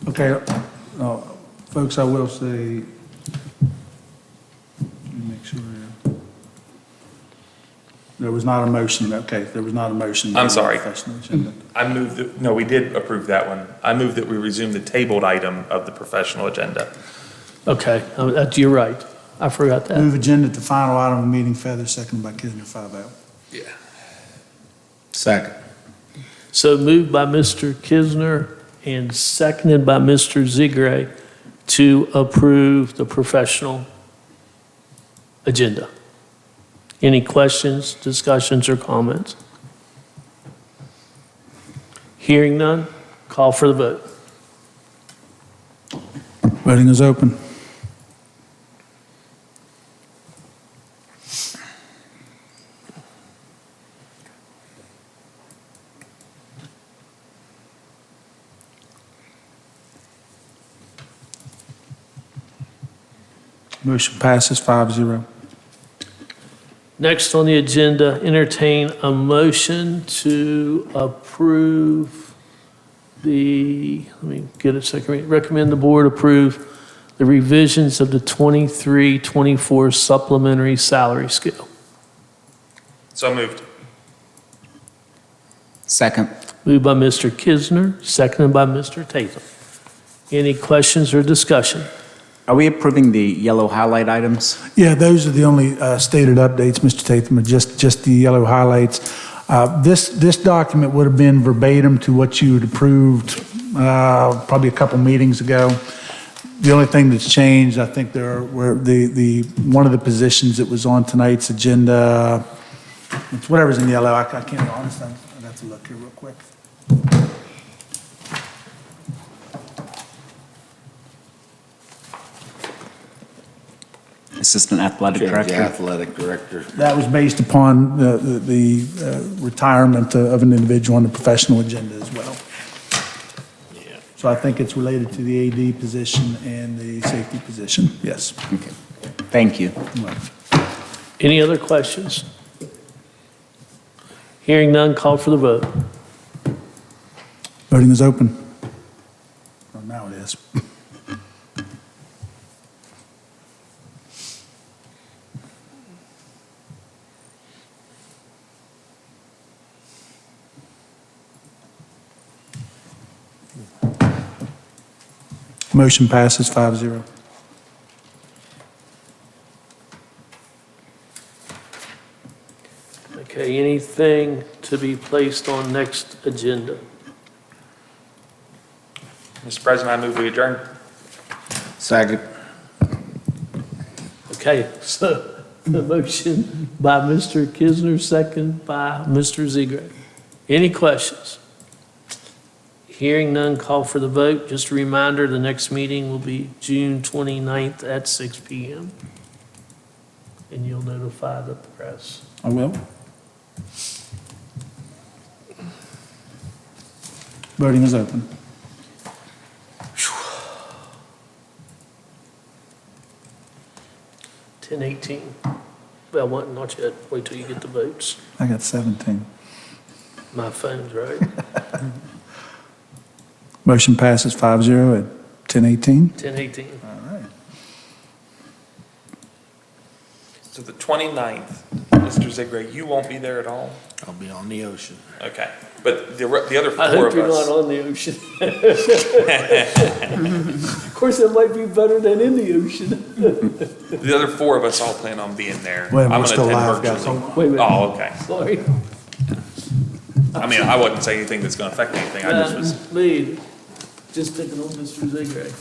Okay, folks, I will say, let me make sure here. There was not a motion, okay, there was not a motion. I'm sorry. Professional agenda. I move that, no, we did approve that one. I move that we resume the tabled item of the professional agenda. Okay, you're right. I forgot that. Move agenda to final item of the meeting, Feathers, seconded by Kisner, 5-0. Yeah. Second. So moved by Mr. Kisner and seconded by Mr. Zegray to approve the professional agenda. Any questions, discussions, or comments? Hearing none, call for the vote. Voting is open. Motion passes 5-0. Next on the agenda, entertain a motion to approve let me get a second, recommend the board approve the revisions of the 23-24 supplementary salary scale. So moved. Second. Moved by Mr. Kisner, seconded by Mr. Tatham. Any questions or discussion? Are we approving the yellow highlight items? Yeah, those are the only stated updates, Mr. Tatham, are just the yellow highlights. This document would have been verbatim to what you had approved probably a couple meetings ago. The only thing that's changed, I think there were one of the positions that was on tonight's agenda, it's whatever's in yellow, I can't be honest, I'd have to look here real quick. Assistant athletic Change director. athletic director. That was based upon the retirement of an individual on the professional agenda as well. Yeah. So I think it's related to the AD position and the safety position, yes. Okay. Thank you. Any other questions? Hearing none, call for the vote. Voting is open. Well, now it is. Motion passes 5-0. Okay, anything to be placed on next agenda? Mr. President, I move we adjourn. Second. Okay, so the motion by Mr. Kisner, second by Mr. Zegray. Any questions? Hearing none, call for the vote. Just a reminder, the next meeting will be June 29th at 6 p.m. And you'll notify the press. I will. Voting is open. $10:18. Well, not yet. Wait till you get the votes. I got 17. My phone's right. Motion passes 5-0 at 10:18. 10:18. All right. So the 29th, Mr. Zegray, you won't be there at all? I'll be on the ocean. Okay, but the other I four hope of you're not us. on the ocean. Of course, it might be better than in the ocean. The other four of us all plan on being there. Wait, we're I'm gonna still attend live, guys. virtually. Wait a minute. Oh, okay. Sorry. I mean, I wouldn't say anything that's gonna affect anything, I just was. Me, just picking on Mr. Zegray.